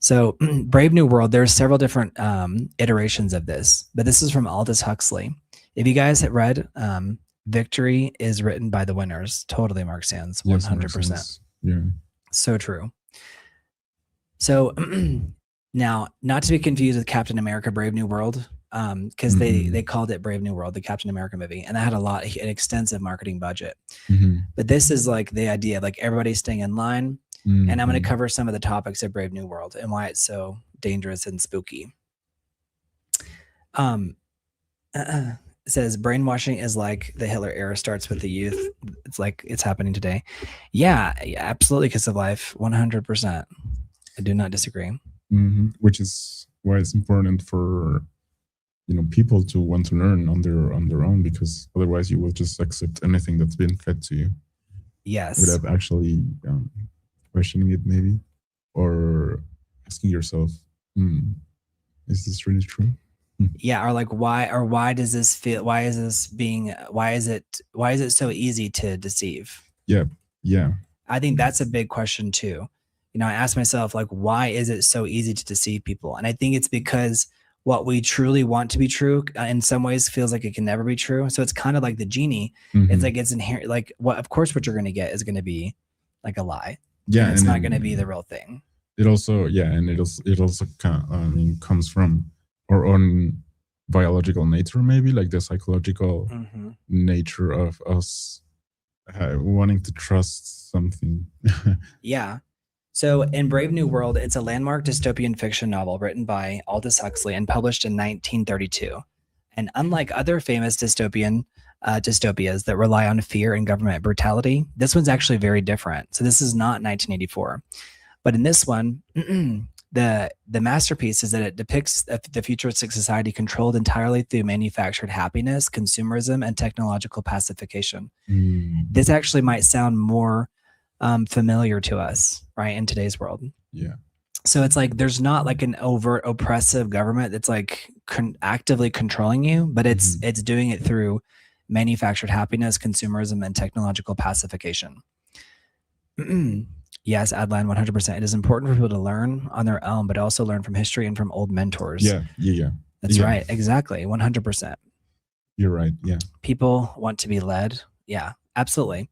A: So Brave New World, there's several different iterations of this, but this is from Aldous Huxley. If you guys have read Victory is Written by the Winners, totally Mark Sands, 100%.
B: Yeah.
A: So true. So now, not to be confused with Captain America Brave New World, because they called it Brave New World, the Captain America movie, and that had an extensive marketing budget. But this is like the idea of like everybody staying in line. And I'm going to cover some of the topics of Brave New World and why it's so dangerous and spooky. It says brainwashing is like the Hitler era starts with the youth. It's like it's happening today. Yeah, absolutely. Because of life, 100%. I do not disagree.
B: Which is why it's important for people to want to learn on their own, because otherwise you will just accept anything that's been fed to you.
A: Yes.
B: Without actually questioning it, maybe, or asking yourself, is this really true?
A: Yeah, or like why does this feel? Why is it so easy to deceive?
B: Yeah.
A: I think that's a big question too. I ask myself, like, why is it so easy to deceive people? And I think it's because what we truly want to be true in some ways feels like it can never be true. So it's kind of like the genie. It's like it's inherent. Like of course what you're going to get is going to be like a lie.
B: Yeah,
A: and it's not going to be the real thing.
B: It also comes from our own biological nature, maybe, like the psychological nature of us wanting to trust something.
A: Yeah. So in Brave New World, it's a landmark dystopian fiction novel written by Aldous Huxley and published in 1932. And unlike other famous dystopias that rely on fear and government brutality, this one's actually very different. So this is not 1984. But in this one, the masterpiece is that it depicts the futuristic society controlled entirely through manufactured happiness, consumerism, and technological pacification. This actually might sound more familiar to us, right, in today's world.
B: Yeah.
A: So it's like there's not like an overt oppressive government that's like actively controlling you, but it's doing it through manufactured happiness, consumerism, and technological pacification. Yes, Adlan, 100%. It is important for people to learn on their own, but also learn from history and from old mentors.
B: Yeah.
A: That's right. Exactly. 100%.
B: You're right. Yeah.
A: People want to be led. Yeah, absolutely.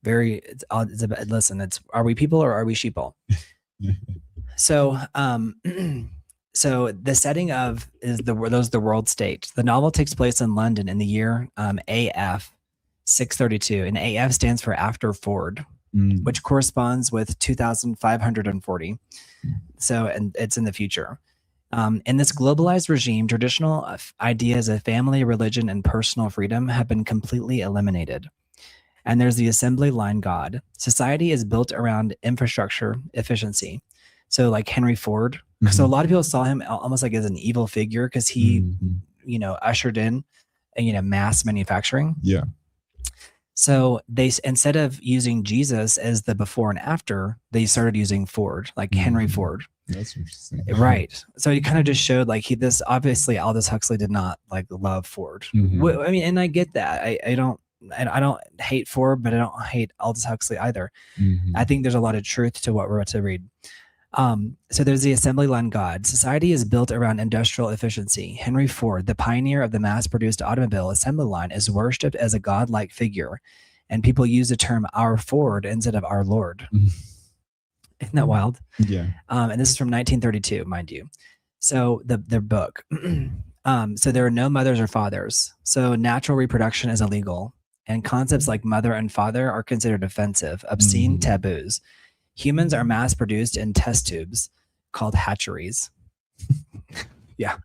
A: Listen, are we people or are we sheeple? So, so the setting of the world state. The novel takes place in London in the year AF 632, and AF stands for after Ford, which corresponds with 2540. So, and it's in the future. In this globalized regime, traditional ideas of family, religion, and personal freedom have been completely eliminated. And there's the assembly line God. Society is built around infrastructure efficiency. So like Henry Ford. So a lot of people saw him almost like as an evil figure because he, ushered in, mass manufacturing.
B: Yeah.
A: So they, instead of using Jesus as the before and after, they started using Ford, like Henry Ford.
B: That's interesting.
A: Right. So he kind of just showed like obviously Aldous Huxley did not like love Ford. I mean, and I get that. I don't hate Ford, but I don't hate Aldous Huxley either. I think there's a lot of truth to what we're about to read. So there's the assembly line God. Society is built around industrial efficiency. Henry Ford, the pioneer of the mass-produced automobile assembly line, is worshipped as a godlike figure, and people use the term "our Ford" instead of "our Lord." Isn't that wild?
B: Yeah.
A: And this is from 1932, mind you. So their book. So there are no mothers or fathers. So natural reproduction is illegal, and concepts like mother and father are considered offensive, obscene taboos. Humans are mass produced in test tubes called hatcheries. Yeah.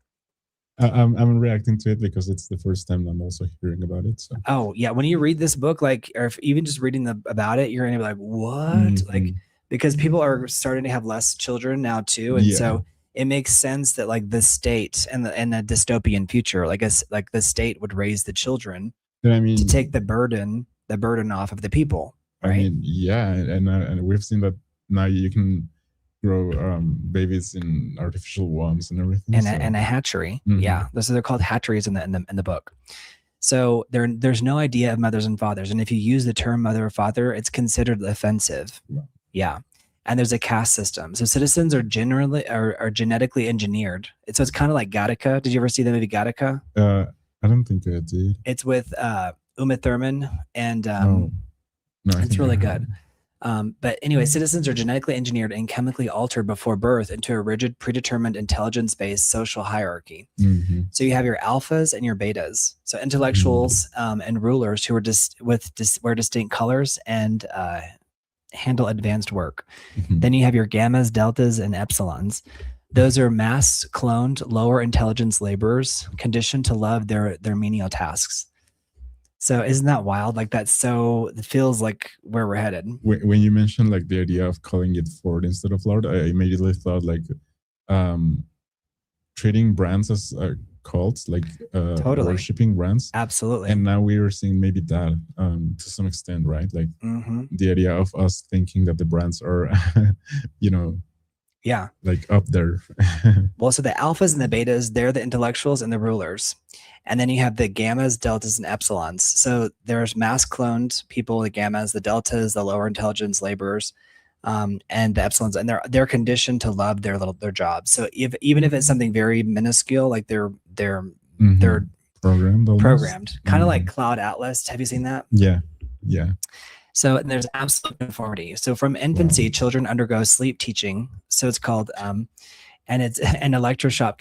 B: I'm reacting to it because it's the first time I'm also hearing about it. So.
A: Oh yeah, when you read this book, like, or if even just reading about it, you're gonna be like, what? Like, because people are starting to have less children now too, and so it makes sense that like the state and a dystopian future, like the state would raise the children to take the burden off of the people. Right? I mean,
B: yeah, and we've seen that now you can grow babies in artificial wombs and everything,
A: and a hatchery. Yeah, so they're called hatcheries in the book. So there's no idea of mothers and fathers, and if you use the term mother or father, it's considered offensive. Yeah, and there's a caste system. So citizens are generally are genetically engineered. So it's kind of like Gattaca. Did you ever see the movie Gattaca?
B: I don't think I did.
A: It's with Uma Thurman, and no, it's really good. But anyway, citizens are genetically engineered and chemically altered before birth into a rigid, predetermined, intelligence-based social hierarchy. So you have your alphas and your betas. So intellectuals and rulers who are wear distinct colors and handle advanced work. Then you have your gammas, deltas, and epsilons. Those are mass-cloned, lower intelligence laborers conditioned to love their menial tasks. So isn't that wild? Like it feels like where we're headed.
B: When you mentioned like the idea of calling it Ford instead of Lord, I immediately thought like treating brands as cults, like
A: totally
B: worshipping brands.
A: Absolutely.
B: And now we are seeing maybe that to some extent, right? Like the idea of us thinking that the brands are,
A: yeah,
B: like up there.
A: Well, so the alphas and the betas, they're the intellectuals and the rulers. And then you have the gammas, deltas, and epsilons. So there's mass cloned people, the gammas, the deltas, the lower intelligence laborers, and the epsilons, and they're conditioned to love their jobs. So even if it's something very minuscule, like they're programmed, kind of like Cloud Atlas. Have you seen that?
B: Yeah.
A: So there's absolute conformity. So from infancy, children undergo sleep teaching. So it's called, and it's an electroshock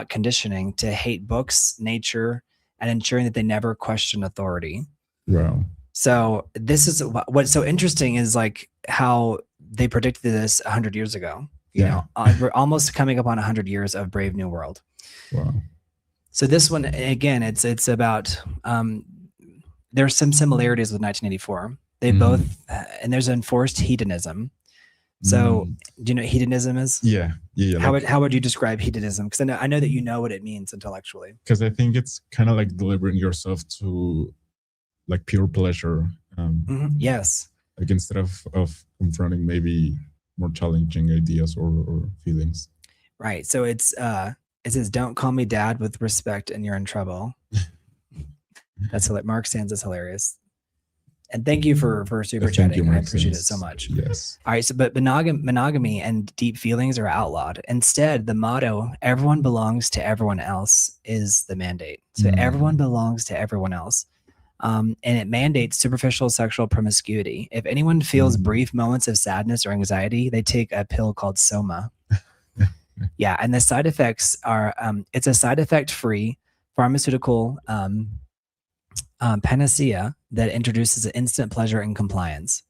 A: conditioning to hate books, nature, and ensuring that they never question authority.
B: Wow.
A: So this is what's so interesting is like how they predicted this 100 years ago. You know, we're almost coming up on 100 years of Brave New World.
B: Wow. So
A: this one, again, it's about, there's some similarities with 1984. They both, and there's enforced hedonism. So do you know what hedonism is?
B: Yeah.
A: How would you describe hedonism? Because I know that you know what it means intellectually.
B: Because I think it's kind of like delivering yourself to like pure pleasure.
A: Yes.
B: Like instead of confronting maybe more challenging ideas or feelings.
A: Right. So it says, "Don't call me dad with respect, and you're in trouble." That's Mark Sands is hilarious. And thank you for super chatting. I appreciate it so much.
B: Yes.
A: All right. So, but monogamy and deep feelings are outlawed. Instead, the motto, "Everyone belongs to everyone else," is the mandate. So everyone belongs to everyone else. And it mandates superficial sexual promiscuity. If anyone feels brief moments of sadness or anxiety, they take a pill called Soma. Yeah. And the side effects are, it's a side effect free pharmaceutical, panacea that introduces instant pleasure and compliance.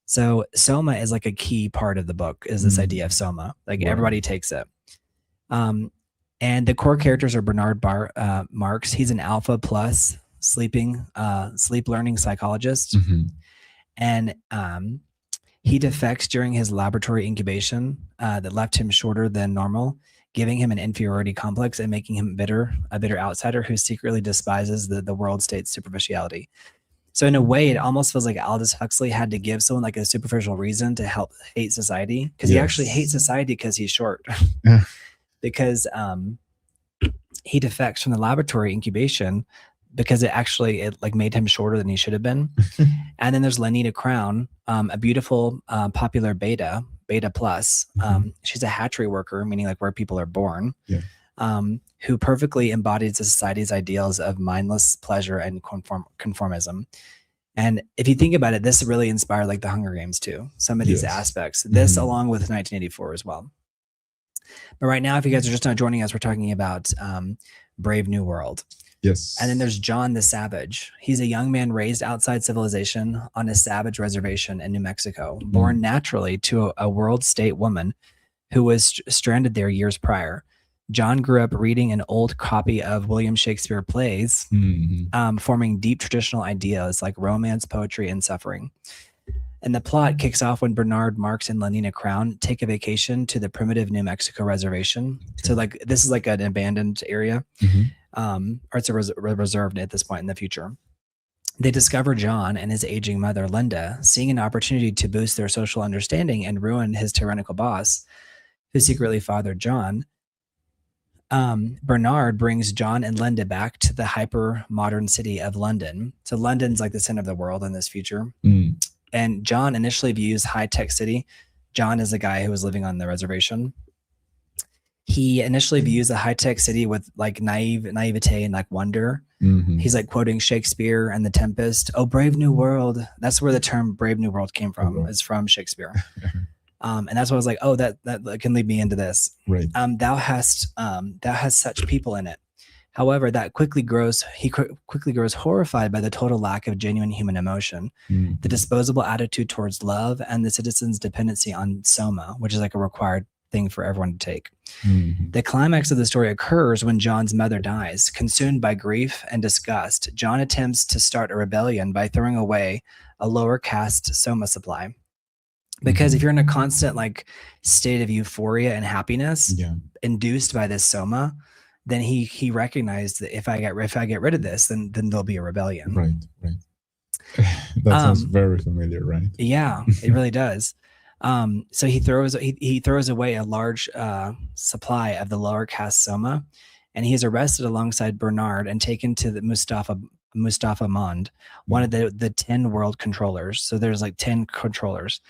A: So Soma is like a key part of the book, is this idea of Soma. Like everybody takes it. And the core characters are Bernard Marx. He's an alpha plus sleep learning psychologist. And he defects during his laboratory incubation that left him shorter than normal, giving him an inferiority complex and making him a bitter outsider who secretly despises the world state's superficiality. So in a way, it almost feels like Aldous Huxley had to give someone like a superficial reason to help hate society, because he actually hates society because he's short. Because he defects from the laboratory incubation because it like made him shorter than he should have been. And then there's Lenita Crown, a beautiful popular beta plus. She's a hatchery worker, meaning like where people are born, who perfectly embodies the society's ideals of mindless pleasure and conformism. And if you think about it, this really inspired like the Hunger Games too. Some of these aspects, this along with 1984 as well. But right now, if you guys are just not joining us, we're talking about Brave New World.
B: Yes.
A: And then there's John the Savage. He's a young man raised outside civilization on a savage reservation in New Mexico, born naturally to a world state woman who was stranded there years prior. John grew up reading an old copy of William Shakespeare plays, forming deep traditional ideas like romance, poetry, and suffering. And the plot kicks off when Bernard, Marks, and Lenina Crown take a vacation to the primitive New Mexico reservation. Okay. So like this is like an abandoned area, or it's a reserve at this point in the future. They discover John and his aging mother, Linda, seeing an opportunity to boost their social understanding and ruin his tyrannical boss, who secretly fathered John. Bernard brings John and Linda back to the hyper-modern city of London. So London's like the center of the world in this future. And John initially views high-tech city. John is the guy who was living on the reservation. He initially views a high-tech city with like naivete and like wonder. He's like quoting Shakespeare and The Tempest. Oh, brave new world. That's where the term brave new world came from, is from Shakespeare. And that's why I was like, oh, that can lead me into this.
B: Right.
A: Thou hast such people in it. However, that quickly grows horrified by the total lack of genuine human emotion, the disposable attitude towards love, and the citizen's dependency on soma, which is like a required thing for everyone to take. The climax of the story occurs when John's mother dies. Consumed by grief and disgust, John attempts to start a rebellion by throwing away a lower caste soma supply. Because if you're in a constant like state of euphoria and happiness induced by this soma, then he recognized that if I get rid of this, then there'll be a rebellion.
B: Right. That sounds very familiar, right?
A: Yeah, it really does. So he throws away a large supply of the lower caste soma, and he is arrested alongside Bernard and taken to the Mustafa Mond, one of the 10 world controllers. So there's like 10 controllers.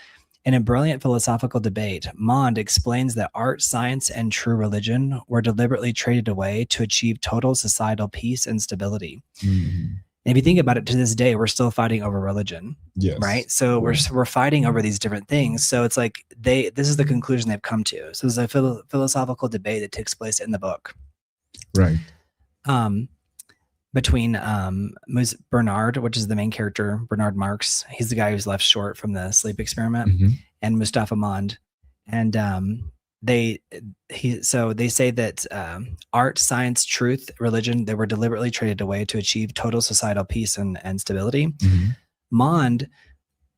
A: In a brilliant philosophical debate, Mond explains that art, science, and true religion were deliberately traded away to achieve total societal peace and stability. And if you think about it, to this day, we're still fighting over religion, right? So we're fighting over these different things. So it's like this is the conclusion they've come to. So there's a philosophical debate that takes place in the book,
B: right?
A: Between Bernard, which is the main character, Bernard Marks. He's the guy who's left short from the sleep experiment, and Mustafa Mond. And they say that art, science, truth, religion, they were deliberately traded away to achieve total societal peace and stability. Mond,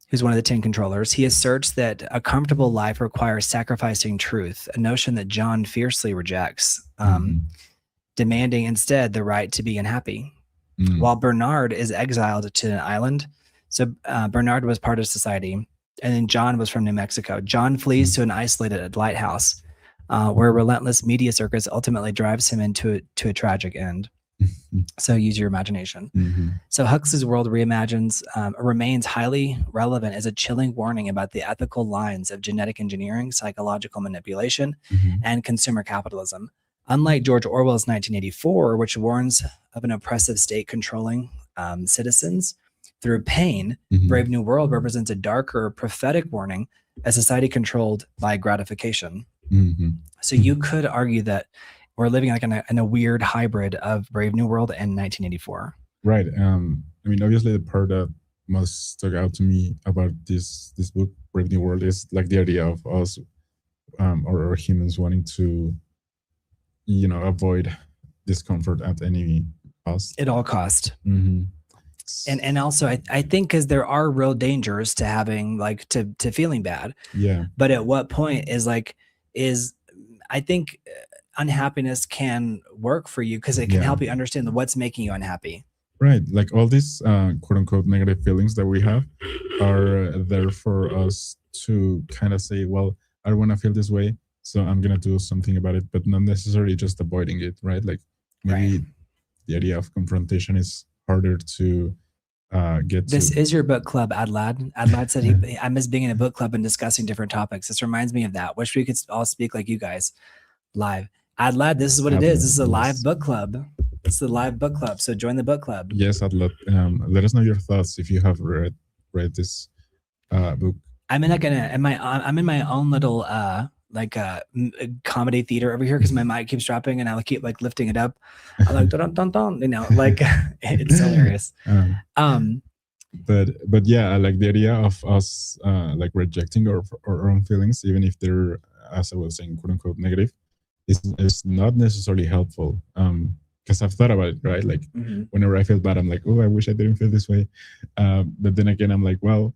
A: who's one of the 10 controllers, he asserts that a comfortable life requires sacrificing truth, a notion that John fiercely rejects. Demanding instead the right to be unhappy, while Bernard is exiled to an island. So Bernard was part of society, and then John was from New Mexico. John flees to an isolated lighthouse, where a relentless media circus ultimately drives him into a tragic end. So use your imagination. So Huxley's world remains highly relevant as a chilling warning about the ethical lines of genetic engineering, psychological manipulation, and consumer capitalism. Unlike George Orwell's 1984, which warns of an oppressive state controlling citizens through pain, Brave New World represents a darker, prophetic warning, a society controlled by gratification. So you could argue that we're living like in a weird hybrid of Brave New World and 1984.
B: Right. I mean, obviously, the part that most stuck out to me about this book, Brave New World, is like the idea of us or humans wanting to avoid discomfort at any cost.
A: At all cost. And also I think because there are real dangers to having like to feeling bad. But at what point is I think unhappiness can work for you because it can help you understand what's making you unhappy.
B: Right. Like all these quote unquote negative feelings that we have are there for us to kind of say, well, I don't want to feel this way, so I'm going to do something about it, but not necessarily just avoiding it, right? Like maybe the idea of confrontation is harder to get to.
A: This is your book club, Adlad. Adlad said I miss being in a book club and discussing different topics. This reminds me of that. Wish we could all speak like you guys live. Adlad, this is what it is. This is a live book club. It's the live book club. So join the book club.
B: Yes, Adlad. Let us know your thoughts if you have read this book.
A: I'm in my own little comedy theater over here because my mic keeps dropping and I'll keep like lifting it up. I'm like dun dun dun, like it's hilarious.
B: But yeah, I like the idea of us like rejecting our own feelings, even if they're, as I was saying, quote unquote negative. It's not necessarily helpful. Because I've thought about it, right? Like whenever I feel bad, I'm like, oh, I wish I didn't feel this way. But then again, I'm like, well,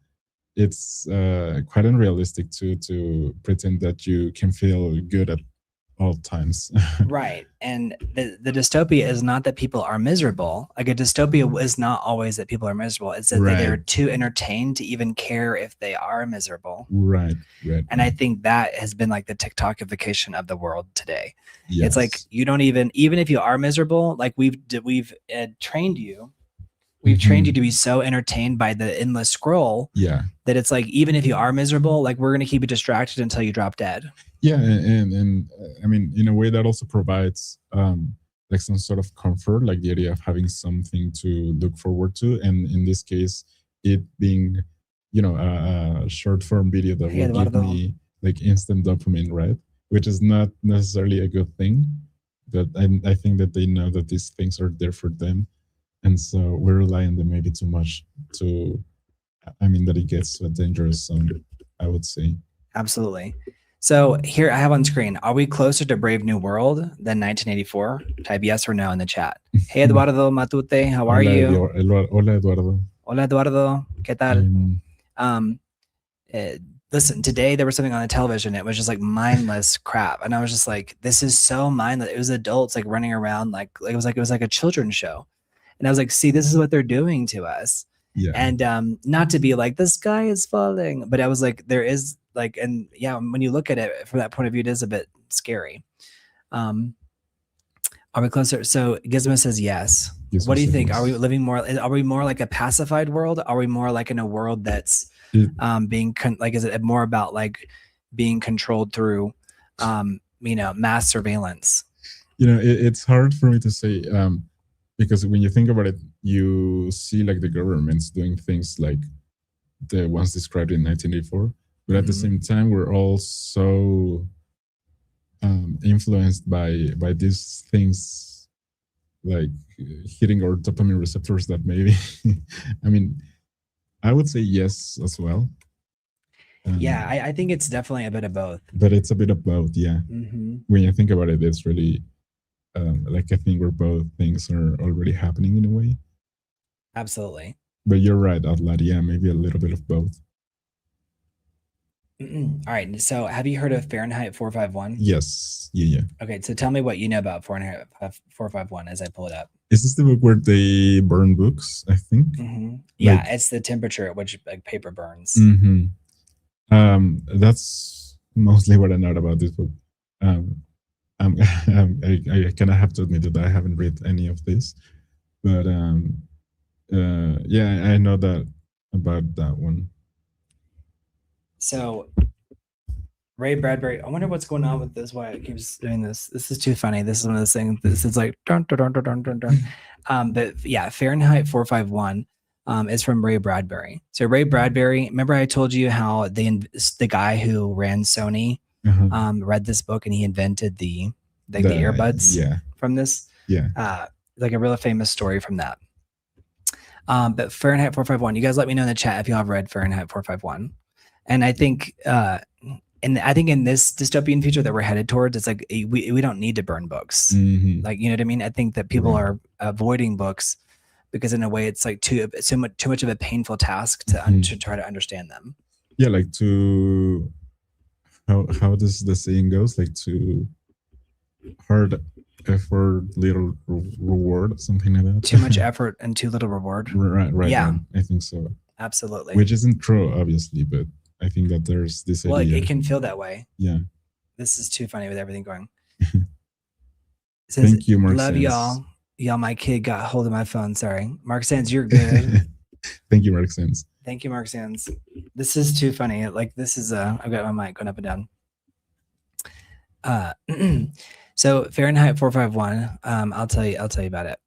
B: it's quite unrealistic to pretend that you can feel good at all times.
A: Right. And the dystopia is not that people are miserable. Like a dystopia is not always that people are miserable. It's that they're too entertained to even care if they are miserable.
B: Right.
A: And I think that has been like the TikTokification of the world today. Yes. It's like you don't even if you are miserable, like we've trained you. We've trained you to be so entertained by the endless scroll that it's like, even if you are miserable, like we're going to keep you distracted until you drop dead.
B: Yeah. And I mean, in a way that also provides like some sort of comfort, like the idea of having something to look forward to. And in this case, it being, a short form video that will give me like instant dopamine, right? Which is not necessarily a good thing. But I think that they know that these things are there for them. And so we rely on them maybe too much that it gets to a dangerous zone, I would say.
A: Absolutely. So here I have on screen, are we closer to Brave New World than 1984? Type yes or no in the chat. Hey, Eduardo Matute, how are you?
B: Hola, Eduardo.
A: Hola, Eduardo. ¿Qué tal? Listen, today there was something on the television. It was just like mindless crap. And I was just like, this is so mindless. It was adults like running around like it was like a children's show. And I was like, see, this is what they're doing to us. Yeah. And not to be like, the sky is falling. But I was like, there is like, and yeah, when you look at it from that point of view, it is a bit scary. Are we closer? So Gizmo says yes. What do you think? Yes. Are we more like a pacified world? Are we more like in a world that's is it more about like being controlled through, mass surveillance?
B: It's hard for me to say. Because when you think about it, you see like the governments doing things like the ones described in 1984. But at the same time, we're all so influenced by these things, like hitting our dopamine receptors that maybe, I would say yes as well.
A: Yeah, I think it's definitely a bit of both.
B: But it's a bit of both, yeah. When you think about it, it's really... I think where both things are already happening in a way.
A: Absolutely.
B: But you're right, Atlad. Yeah, maybe a little bit of both.
A: All right. So have you heard of Fahrenheit 451?
B: Yes. Yeah.
A: Okay. So tell me what you know about Fahrenheit 451 as I pull it up.
B: Is this the book where they burn books, I think?
A: Yeah, it's the temperature at which like paper burns.
B: That's mostly what I know about this book. I kind of have to admit that I haven't read any of this, but yeah, I know that about that one.
A: So Ray Bradbury, I wonder what's going on with this. Why it keeps doing this? This is too funny. This is one of those things. This is like dun dun dun dun dun dun. But yeah, Fahrenheit 451 is from Ray Bradbury. So Ray Bradbury, remember I told you how the guy who ran Sony read this book and he invented the earbuds from this.
B: Yeah.
A: Like a really famous story from that. But Fahrenheit 451, you guys let me know in the chat if you have read Fahrenheit 451. And I think in this dystopian future that we're headed towards, it's like we don't need to burn books. Like, you know what I mean? I think that people are avoiding books because in a way it's like too much of a painful task to try to understand them.
B: Yeah, like how does the saying goes? Like to hard effort, little reward, something like that.
A: Too much effort and too little reward.
B: Right.
A: Yeah,
B: I think so.
A: Absolutely.
B: Which isn't true, obviously, but I think that there's this idea.
A: Well, it can feel that way.
B: Yeah.
A: This is too funny with everything going.
B: Says, thank you, Mark.
A: Love y'all. Y'all, my kid got hold of my phone. Sorry. Mark Sands, you're good.
B: Thank you, Mark Sands.
A: Thank you, Mark Sands. This is too funny. Like this is I've got my mic going up and down. So Fahrenheit 451, I'll tell you about it.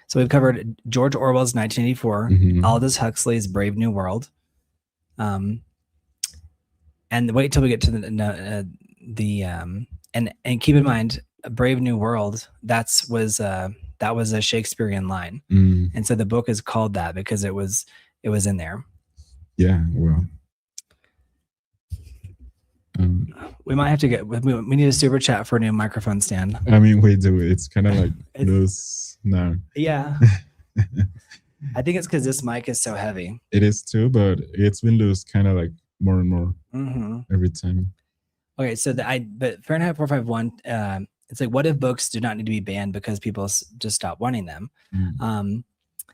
A: So we've covered George Orwell's 1984, Aldous Huxley's Brave New World, and And wait till we get to the and keep in mind, A Brave New World, that was a Shakespearean line. And so the book is called that because it was in there.
B: Yeah, well.
A: We might have to get, we need a super chat for a new microphone stand.
B: I mean, we do. It's kind of like loose now.
A: Yeah. I think it's because this mic is so heavy.
B: It is too, but it's been loose kind of like more and more every time.
A: Okay, so but Fahrenheit 451, it's like, what if books do not need to be banned because people just stop wanting them?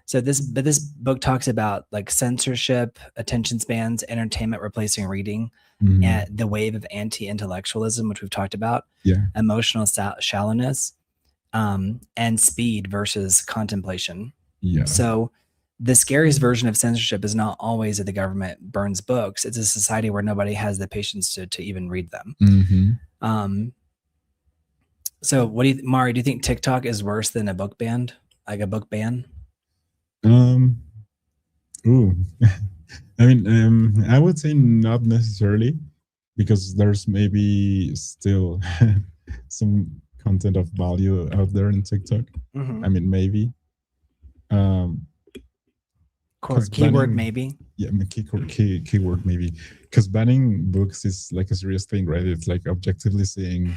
A: So this book talks about like censorship, attention spans, entertainment replacing reading, and the wave of anti-intellectualism, which we've talked about, emotional shallowness, and speed versus contemplation. Yeah. So the scariest version of censorship is not always that the government burns books. It's a society where nobody has the patience to even read them. So what do you, Mari, do you think TikTok is worse than a book ban? Like a book ban?
B: Ooh. I mean, I would say not necessarily, because there's maybe still some content of value out there in TikTok. I mean, maybe.
A: Keyword maybe.
B: Yeah, keyword maybe. Because banning books is like a serious thing, right? It's like objectively saying,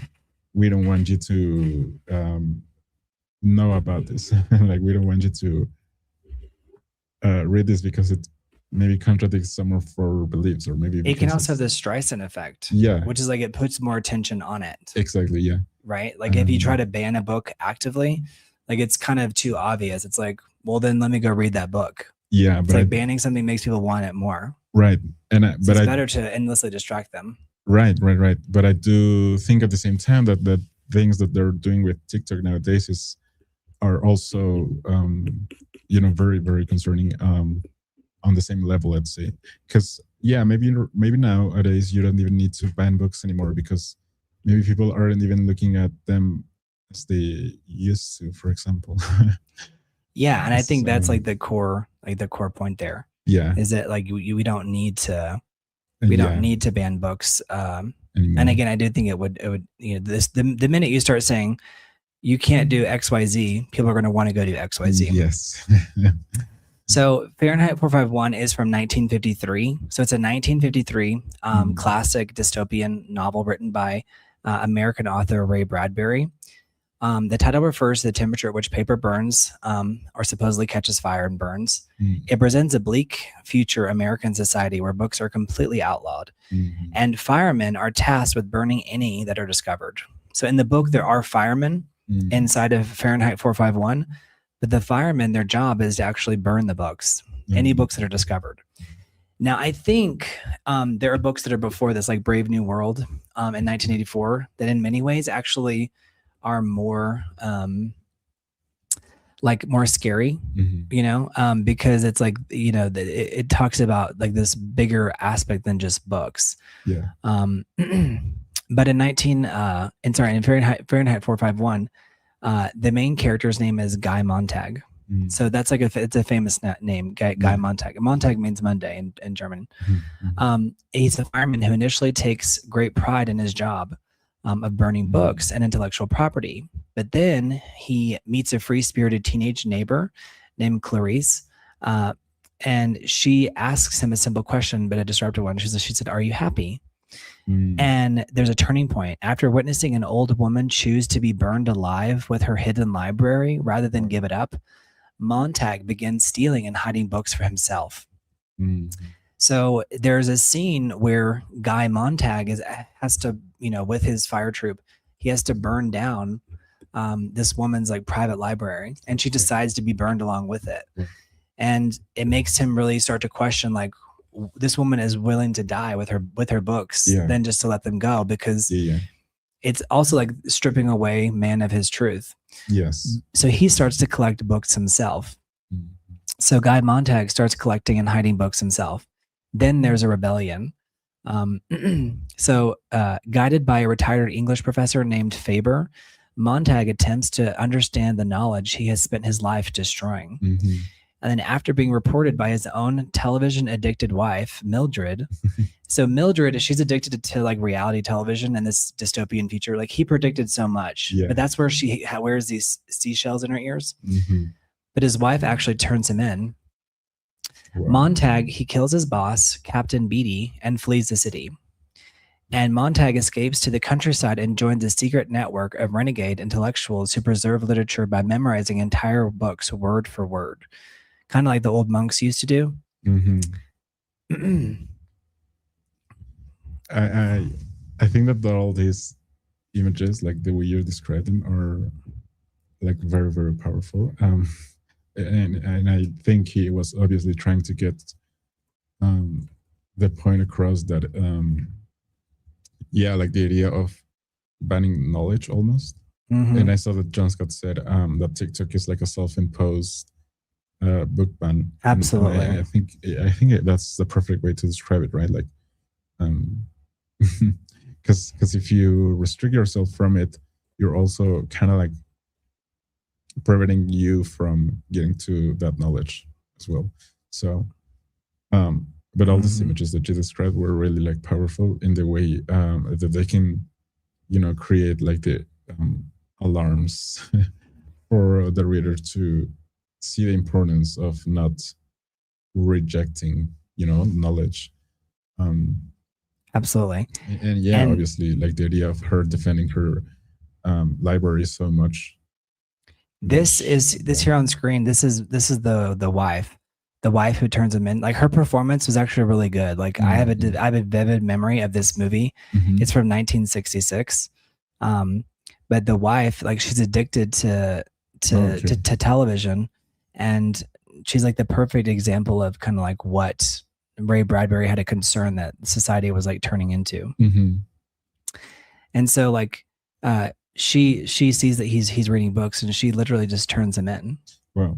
B: we don't want you to know about this. Like, we don't want you to read this because it maybe contradicts some of our beliefs, or maybe
A: it can also have the Streisand effect.
B: Yeah,
A: which is like it puts more attention on it.
B: Exactly. Yeah.
A: Right. Like if you try to ban a book actively, like it's kind of too obvious. It's like, well, then let me go read that book.
B: Yeah,
A: it's
B: but
A: like banning something makes people want it more.
B: Right, and
A: it's better to endlessly distract them.
B: Right. But I do think at the same time that the things that they're doing with TikTok nowadays are also, very, very concerning on the same level, I'd say. Because maybe nowadays you don't even need to ban books anymore, because maybe people aren't even looking at them as they used to, for example.
A: Yeah, and I think that's like the core point there.
B: Yeah,
A: is that like we don't need to don't need to ban books. And again, I do think it would the minute you start saying you can't do XYZ, people are going to want to go do XYZ.
B: Yes.
A: So Fahrenheit 451 is from 1953. So it's a 1953 classic dystopian novel written by American author Ray Bradbury. The title refers to the temperature at which paper burns or supposedly catches fire and burns. It presents a bleak future American society where books are completely outlawed. And firemen are tasked with burning any that are discovered. So in the book, there are firemen inside of Fahrenheit 451, but the firemen, their job is to actually burn the books, any books that are discovered. Now, I think there are books that are before this, like Brave New World in 1984, that in many ways actually are more more scary, because it's like, it talks about like this bigger aspect than just books.
B: Yeah.
A: But in Fahrenheit 451, the main character's name is Guy Montag. So that's like it's a famous name, Guy Montag. Montag means Monday in German. He's a fireman who initially takes great pride in his job of burning books and intellectual property. But then he meets a free-spirited teenage neighbor named Clarice, and she asks him a simple question, but a disruptive one. She said, "Are you happy?" And there's a turning point. After witnessing an old woman choose to be burned alive with her hidden library rather than give it up, Montag begins stealing and hiding books for himself. So there's a scene where Guy Montag has to, with his fire troop, he has to burn down this woman's like private library, and she decides to be burned along with it. And it makes him really start to question, like, this woman is willing to die with her books than just to let them go, because it's also like stripping away man of his truth.
B: Yes. So
A: he starts to collect books himself. So Guy Montag starts collecting and hiding books himself. Then there's a rebellion. So guided by a retired English professor named Faber, Montag attempts to understand the knowledge he has spent his life destroying. And then after being reported by his own television addicted wife, Mildred. So Mildred, she's addicted to like reality television and this dystopian future. Like he predicted so much, but that's where she wears these seashells in her ears. But his wife actually turns him in. Wow. Montag, he kills his boss, Captain Beatty, and flees the city. And Montag escapes to the countryside and joins a secret network of renegade intellectuals who preserve literature by memorizing entire books word for word. Kind of like the old monks used to do.
B: I think that all these images, like the way you describe them, are like very, very powerful. And I think he was obviously trying to get the point across that, like the idea of banning knowledge almost. And I saw that John Scott said that TikTok is like a self-imposed book ban.
A: Absolutely.
B: And I think that's the perfect way to describe it, right? Like, because if you restrict yourself from it, you're also kind of like preventing you from getting to that knowledge as well. So, but all these images that you described were really like powerful in the way that they can, create like the alarms for the reader to see the importance of not rejecting, knowledge.
A: Absolutely.
B: And obviously, like the idea of her defending her library so much.
A: This here on screen. This is the wife who turns him in. Like her performance was actually really good. Like I have a vivid memory of this movie. It's from 1966. But the wife, like she's addicted to television, and she's like the perfect example of kind of like what Ray Bradbury had a concern that society was like turning into. And so like she sees that he's reading books, and she literally just turns him in.
B: Wow.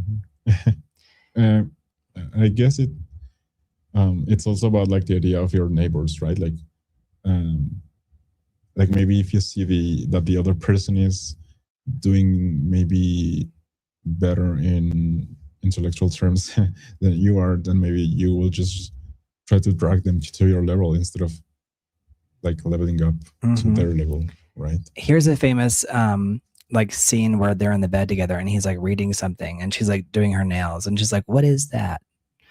B: I guess it's also about like the idea of your neighbors, right? Like maybe if you see that the other person is doing maybe better in intellectual terms than you are, then maybe you will just try to drag them to your level instead of like leveling up to their level, right? Here's
A: a famous like scene where they're in the bed together, and he's like reading something, and she's like doing her nails, and she's like, "What is that?"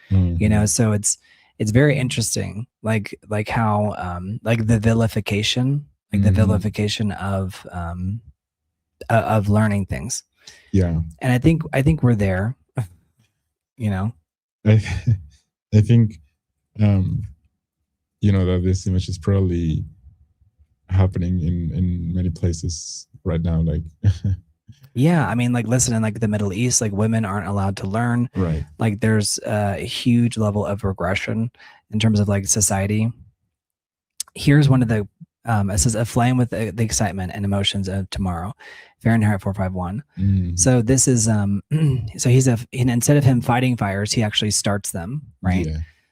A: So it's very interesting, like how like the vilification, the vilification of learning things.
B: Yeah.
A: And I think we're there.
B: I think that this image is probably happening in many places right now, like
A: yeah, I mean, like listen, in like the Middle East, like women aren't allowed to learn,
B: right?
A: Like there's a huge level of regression in terms of like society. Here's one of the it says aflame with the excitement and emotions of tomorrow, Fahrenheit 451. So this is so instead of him fighting fires, he actually starts them, right?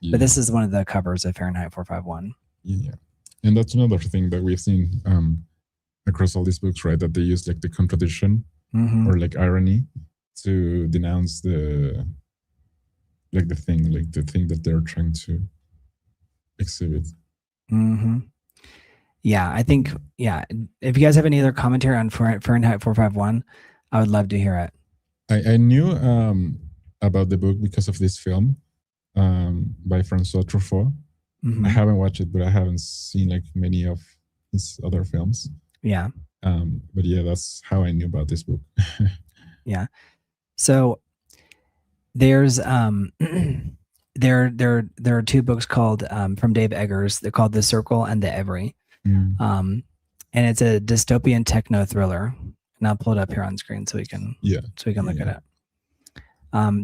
A: But this is one of the covers of Fahrenheit 451.
B: Yeah, and that's another thing that we've seen across all these books, right? That they use like the contradiction or like irony to denounce the thing that they're trying to exhibit.
A: Yeah, I think, if you guys have any other commentary on Fahrenheit 451, I would love to hear it.
B: I knew about the book because of this film by Francois Truffaut. I haven't watched it, but I haven't seen like many of his other films.
A: Yeah.
B: But yeah, that's how I knew about this book.
A: Yeah. So there's there are two books called from Dave Eggers. They're called The Circle and The Every. And it's a dystopian techno thriller. And I'll pull it up here on screen so we can look at it.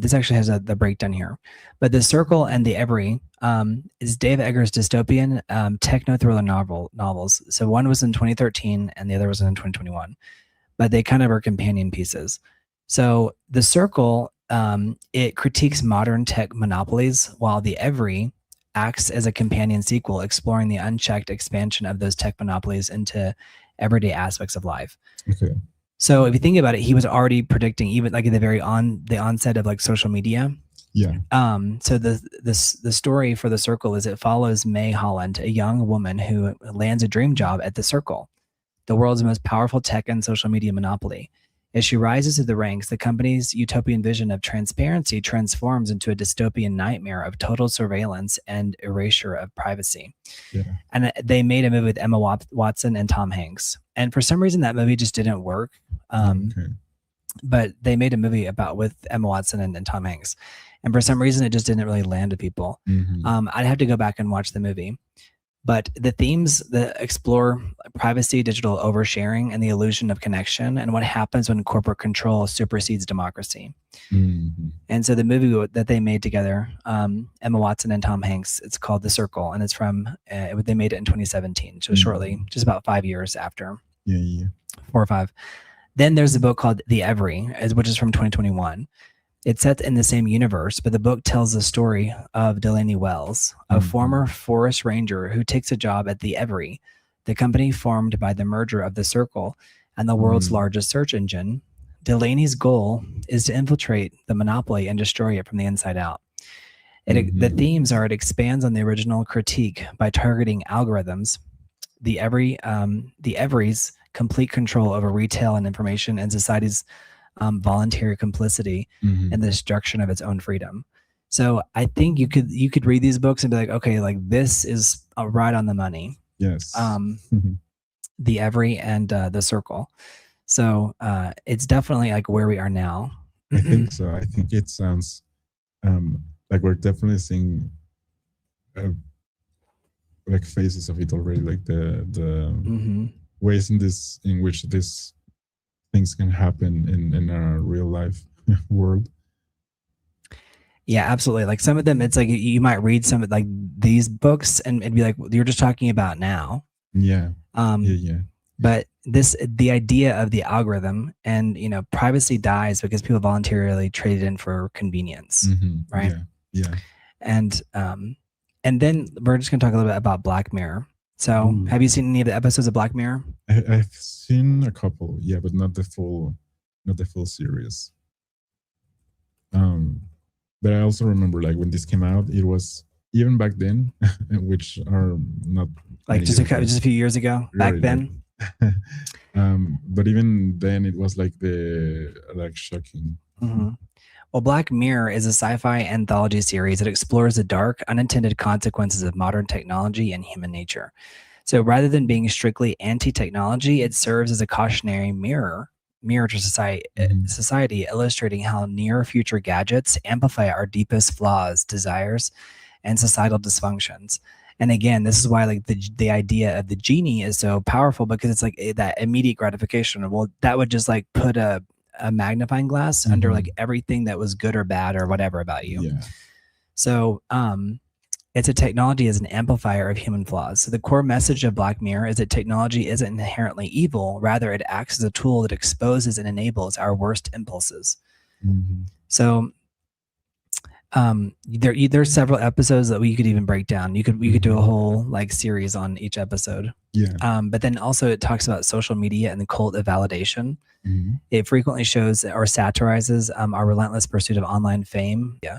A: This actually has the breakdown here. But The Circle and The Every is Dave Eggers' dystopian techno thriller novels. So one was in 2013 and the other was in 2021. But they kind of are companion pieces. So The Circle, it critiques modern tech monopolies, while The Every acts as a companion sequel, exploring the unchecked expansion of those tech monopolies into everyday aspects of life.
B: Okay.
A: So if you think about it, he was already predicting, even like at the onset of like social media,
B: Yeah.
A: So the story for The Circle is it follows May Holland, a young woman who lands a dream job at The Circle, the world's most powerful tech and social media monopoly. As she rises through the ranks, the company's utopian vision of transparency transforms into a dystopian nightmare of total surveillance and erasure of privacy.
B: Yeah.
A: And they made a movie with Emma Watson and Tom Hanks. And for some reason, that movie just didn't work. But they made a movie with Emma Watson and Tom Hanks. And for some reason, it just didn't really land with people. I'd have to go back and watch the movie. But the themes that explore privacy, digital oversharing, and the illusion of connection, and what happens when corporate control supersedes democracy. And so the movie that they made together, Emma Watson and Tom Hanks, it's called The Circle, and it's from, they made it in 2017, so shortly, just about 5 years after. 4 or 5. Then there's a book called The Every, which is from 2021. It's set in the same universe, but the book tells the story of Delaney Wells, a former forest ranger who takes a job at The Every, the company formed by the merger of The Circle and the world's largest search engine. Delaney's goal is to infiltrate the monopoly and destroy it from the inside out. The themes are it expands on the original critique by targeting algorithms, The Every's complete control over retail and information, and society's voluntary complicity in the destruction of its own freedom. So I think you could read these books and be like, okay, like this is right on the money.
B: Yes.
A: The Every and The Circle. So it's definitely like where we are now.
B: I think so. I think it sounds like we're definitely seeing like phases of it already, like the ways in which this things can happen in our real life world.
A: Yeah, absolutely. Like some of them, it's like you might read some of like these books and be like, you're just talking about now.
B: Yeah.
A: But the idea of the algorithm and, privacy dies because people voluntarily trade it in for convenience, right?
B: Yeah.
A: And then we're just going to talk a little bit about Black Mirror. So have you seen any of the episodes of Black Mirror?
B: I've seen a couple, yeah, but not the full series. But I also remember like when this came out, it was even back then, which are not
A: like just a few years ago, back then.
B: But even then it was like shocking.
A: Well, Black Mirror is a sci-fi anthology series that explores the dark, unintended consequences of modern technology and human nature. So rather than being strictly anti-technology, it serves as a cautionary mirror to society, illustrating how near future gadgets amplify our deepest flaws, desires, and societal dysfunctions. And again, this is why like the idea of the genie is so powerful, because it's like that immediate gratification. Well, that would just like put a magnifying glass under like everything that was good or bad or whatever about you.
B: Yeah.
A: So it's a technology as an amplifier of human flaws. So the core message of Black Mirror is that technology isn't inherently evil. Rather, it acts as a tool that exposes and enables our worst impulses. So there's several episodes that we could even break down. You could do a whole like series on each episode.
B: Yeah.
A: But then also it talks about social media and the cult of validation. It frequently shows or satirizes our relentless pursuit of online fame.
B: Yeah.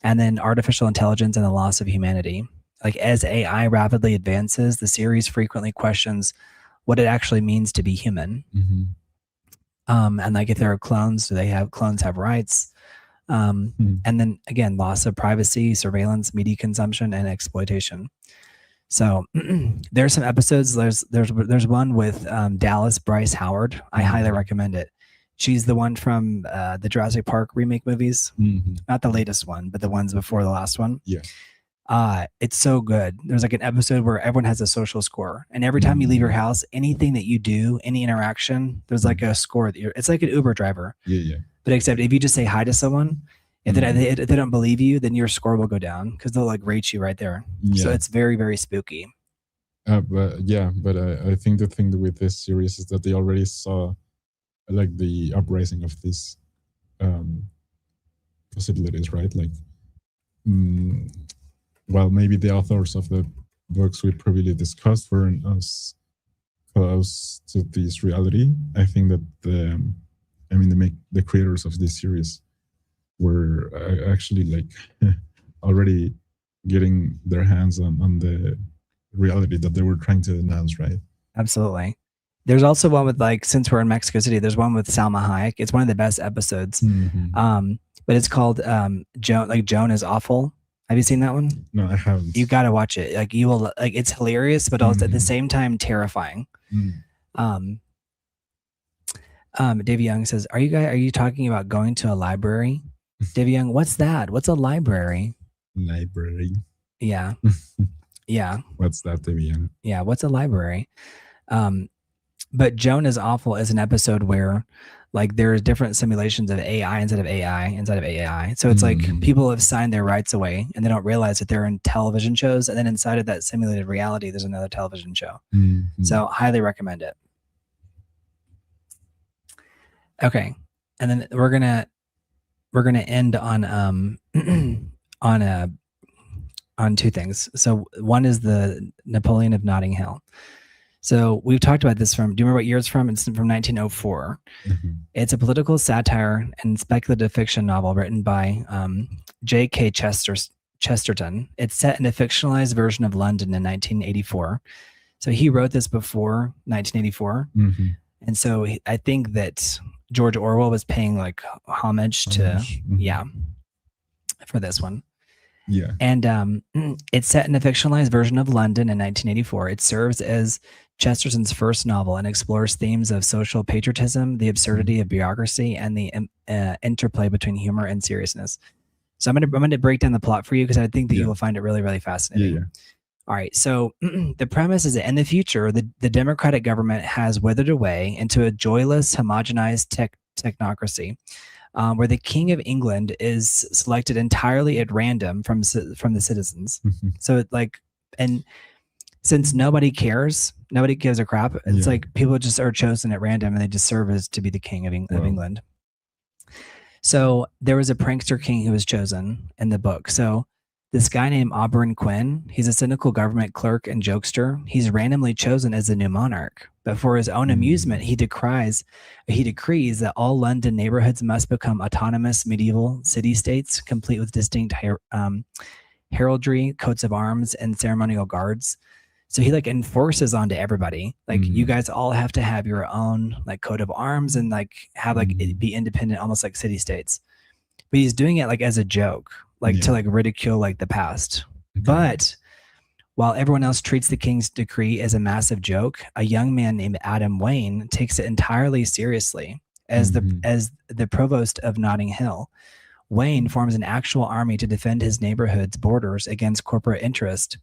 A: And then artificial intelligence and the loss of humanity. Like as AI rapidly advances, the series frequently questions what it actually means to be human. And like if there are clones, do clones have rights? And then again, loss of privacy, surveillance, media consumption, and exploitation. So there's some episodes. There's one with Dallas Bryce Howard. I highly recommend it. She's the one from the Jurassic Park remake movies, not the latest one, but the ones before the last one.
B: Yeah.
A: It's so good. There's like an episode where everyone has a social score, and every time you leave your house, anything that you do, any interaction, there's like a score it's like an Uber driver.
B: Yeah.
A: But except if you just say hi to someone, if they don't believe you, then your score will go down because they'll like rate you right there.
B: Yeah.
A: So it's very, very spooky.
B: But I think the thing with this series is that they already saw like the uprising of these possibilities, right? Like, well, maybe the authors of the books we previously discussed weren't as close to this reality. I think that the creators of this series were actually like already getting their hands on the reality that they were trying to denounce, right?
A: Absolutely. There's also one with, like, since we're in Mexico City, there's one with Salma Hayek. It's one of the best episodes. But it's called Joan is Awful. Have you seen that one?
B: No, I haven't.
A: You got to watch it. Like, you will, like, it's hilarious, but also at the same time terrifying. Dave Young says, are you talking about going to a library? Dave Young, what's that? What's a library?
B: Library.
A: Yeah. Yeah.
B: What's that, Dave Young?
A: Yeah. What's a library? But Joan is Awful is an episode where, like, there's different simulations of AI inside of AI. So it's like people have signed their rights away and they don't realize that they're in television shows. And then inside of that simulated reality, there's another television show. So highly recommend it. Okay. And then we're gonna end on on two things. So one is the Napoleon of Notting Hill. So we've talked about this do you remember what year it's from? It's from 1904. It's a political satire and speculative fiction novel written by J.K. Chesterton. It's set in a fictionalized version of London in 1984. So he wrote this before 1984. And so I think that George Orwell was paying like homage to, for this one.
B: Yeah.
A: And it's set in a fictionalized version of London in 1984. It serves as Chesterton's first novel and explores themes of social patriotism, the absurdity of bureaucracy, and the interplay between humor and seriousness. So I'm going to break down the plot for you because I think that you will find it really, really fascinating.
B: Yeah.
A: All right. So the premise is that in the future, the democratic government has withered away into a joyless, homogenized technocracy. Where the King of England is selected entirely at random from the citizens. So and since nobody gives a crap. It's like people just are chosen at random and they just serve as to be the King of England. So there was a prankster king who was chosen in the book. So this guy named Auburn Quinn, he's a cynical government clerk and jokester. He's randomly chosen as the new monarch. But for his own amusement, he decrees that all London neighborhoods must become autonomous medieval city-states, complete with distinct heraldry, coats of arms, and ceremonial guards. So he like enforces onto everybody, like you guys all have to have your own like coat of arms and like have like it be independent, almost like city-states. But he's doing it like as a joke, like to like ridicule like the past. But while everyone else treats the king's decree as a massive joke, a young man named Adam Wayne takes it entirely seriously. As the provost of Notting Hill, Wayne forms an actual army to defend his neighborhood's borders against corporate interest,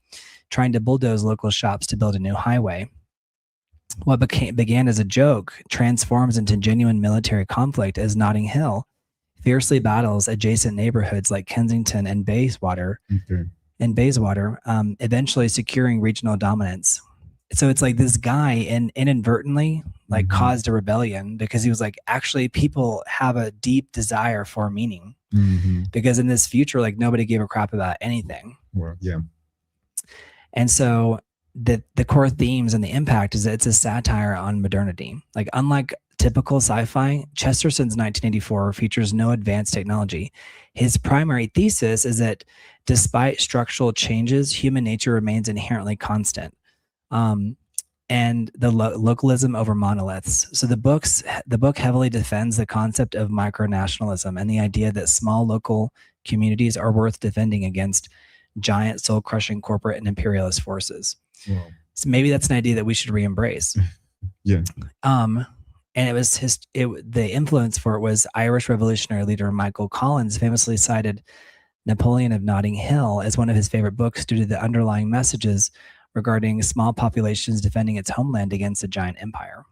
A: trying to bulldoze local shops to build a new highway. What began as a joke transforms into genuine military conflict as Notting Hill fiercely battles adjacent neighborhoods like Kensington and Bayswater, eventually securing regional dominance. So it's like this guy inadvertently like caused a rebellion because he was like, actually people have a deep desire for meaning because in this future, like nobody gave a crap about anything.
B: Well, yeah.
A: And so the core themes and the impact is that it's a satire on modernity. Like unlike typical sci-fi, Chesterton's 1984 features no advanced technology. His primary thesis is that despite structural changes, human nature remains inherently constant. And the localism over monoliths. So the book heavily defends the concept of micronationalism and the idea that small local communities are worth defending against giant soul-crushing corporate and imperialist forces.
B: Wow.
A: So maybe that's an idea that we should re-embrace.
B: Yeah.
A: And it was the influence for it was Irish revolutionary leader Michael Collins famously cited Napoleon of Notting Hill as one of his favorite books due to the underlying messages regarding small populations defending its homeland against a giant empire.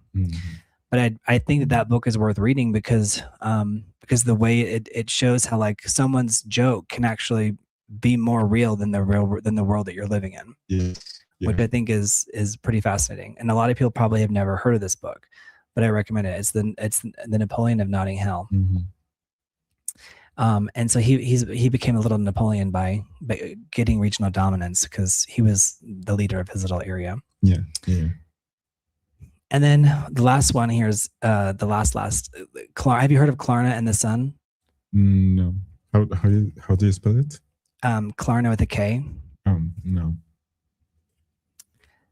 A: But I think that book is worth reading because the way it shows how like someone's joke can actually be more real than the world that you're living in.
B: Yeah.
A: Which I think is pretty fascinating. And a lot of people probably have never heard of this book, but I recommend it. It's the Napoleon of Notting Hill. And so he became a little Napoleon by getting regional dominance because he was the leader of his little area.
B: Yeah.
A: And then the last one here is the last. Klara, have you heard of Klara and the Sun?
B: No. How do you spell it?
A: Klarna with a K.
B: No.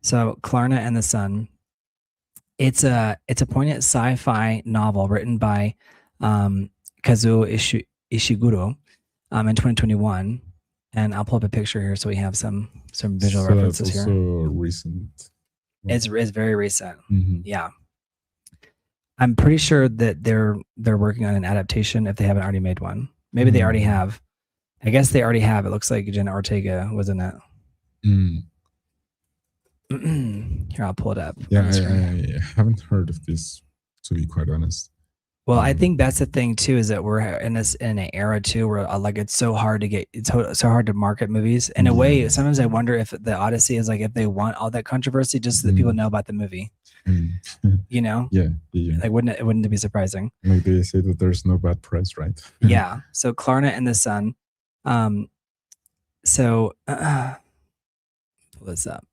A: So Klarna and the Sun. It's a poignant sci-fi novel written by Kazuo Ishiguro in 2021. And I'll pull up a picture here so we have some visual references
B: here. So recent.
A: It's very recent. Mm-hmm. Yeah. I'm pretty sure that they're working on an adaptation if they haven't already made one. Maybe they already have. I guess they already have. It looks like Jenna Ortega was in it. Here, I'll pull it up.
B: Yeah, I haven't heard of this, to be quite honest.
A: Well, I think that's the thing too, is that we're in an era too where like it's so hard to market movies. In a way, sometimes I wonder if the Odyssey is like if they want all that controversy just so that people know about the movie. You know?
B: Yeah.
A: Like wouldn't it be surprising?
B: Like they say that there's no bad press, right?
A: Yeah. So Klarna and the Sun. Pull this up.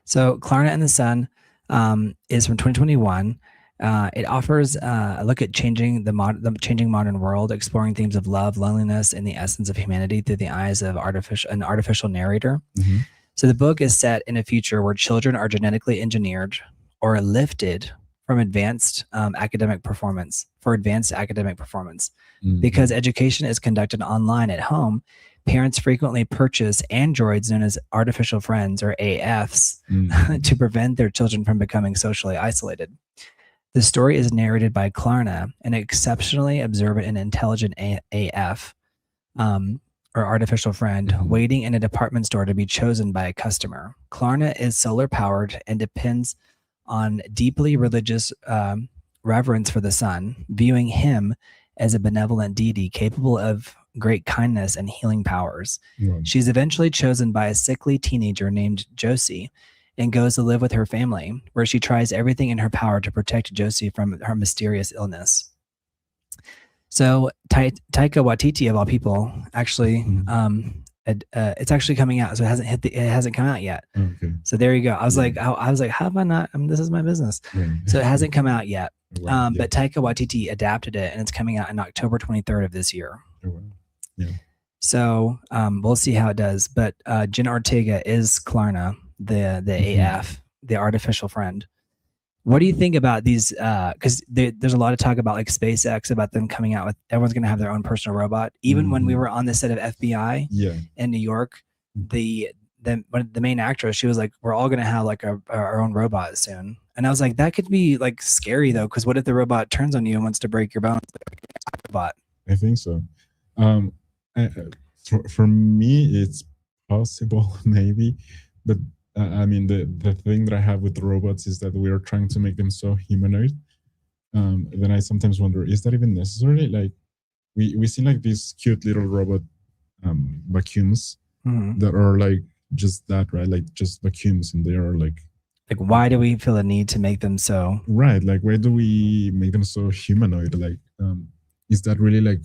A: So Klarna and the Sun is from 2021. It offers a look at the changing modern world, exploring themes of love, loneliness, and the essence of humanity through the eyes of an artificial narrator. Mm-hmm. So the book is set in a future where children are genetically engineered or lifted from advanced academic performance. Mm-hmm. Because education is conducted online at home, parents frequently purchase androids known as artificial friends, or AFs, to prevent their children from becoming socially isolated. The story is narrated by Klarna, an exceptionally observant and intelligent AF, or artificial friend, waiting in a department store to be chosen by a customer. Klarna is solar-powered and depends on deeply religious reverence for the sun, viewing him as a benevolent deity capable of great kindness and healing powers. Yeah. She's eventually chosen by a sickly teenager named Josie and goes to live with her family, where she tries everything in her power to protect Josie from her mysterious illness. So Taika Waititi, of all people, actually, it's actually coming out. So it hasn't come out yet. Okay. So there you go. I was like, how have I not? This is my business. Yeah. So it hasn't come out yet. Wow. But Taika Waititi adapted it, and it's coming out on October 23rd of this year. Oh, wow. Yeah. So we'll see how it does. But Jenna Ortega is Klarna, the AF, the artificial friend. What do you think about these? Because there's a lot of talk about like SpaceX, about them coming out with everyone's going to have their own personal robot. Even when we were on the set of FBI in New York, the main actress, she was like, "We're all going to have like our own robot soon." And I was like, that could be like scary though, because what if the robot turns on you and wants to break your bones? Robot.
B: I think so. For me, it's possible maybe, but. I mean, the thing that I have with the robots is that we are trying to make them so humanoid. Then I sometimes wonder, is that even necessary? Like, we see like these cute little robot vacuums that are like just that, right? Like just vacuums, and they are like.
A: Like, why do we feel a need to make them so?
B: Right. Like, why do we make them so humanoid? Like, is that really like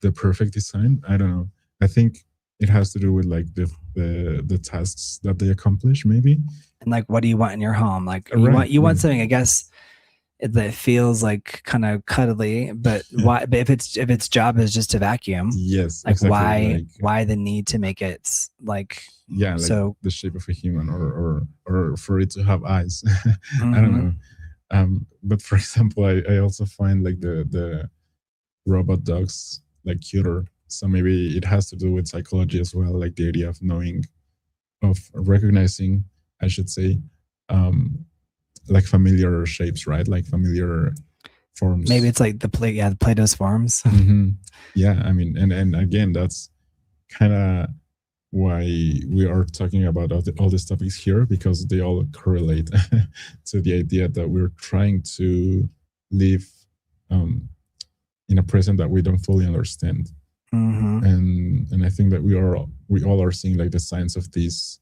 B: the perfect design? I don't know. I think it has to do with like the tasks that they accomplish, maybe.
A: And like, what do you want in your home? Like, you want something, I guess, that feels like kind of cuddly, but why? But if its job is just to vacuum,
B: yes,
A: like exactly. Why the need to make it like
B: like so the shape of a human, or for it to have eyes? I don't know. But for example, I also find like the robot dogs like cuter. So maybe it has to do with psychology as well, like the idea of recognizing, I should say, like familiar shapes, right? Like familiar forms.
A: Maybe it's like the Plato's forms.
B: Yeah, I mean, and again, that's kind of why we are talking about all these topics here, because they all correlate to the idea that we're trying to live in a present that we don't fully understand. And I think that we all are seeing like the signs of these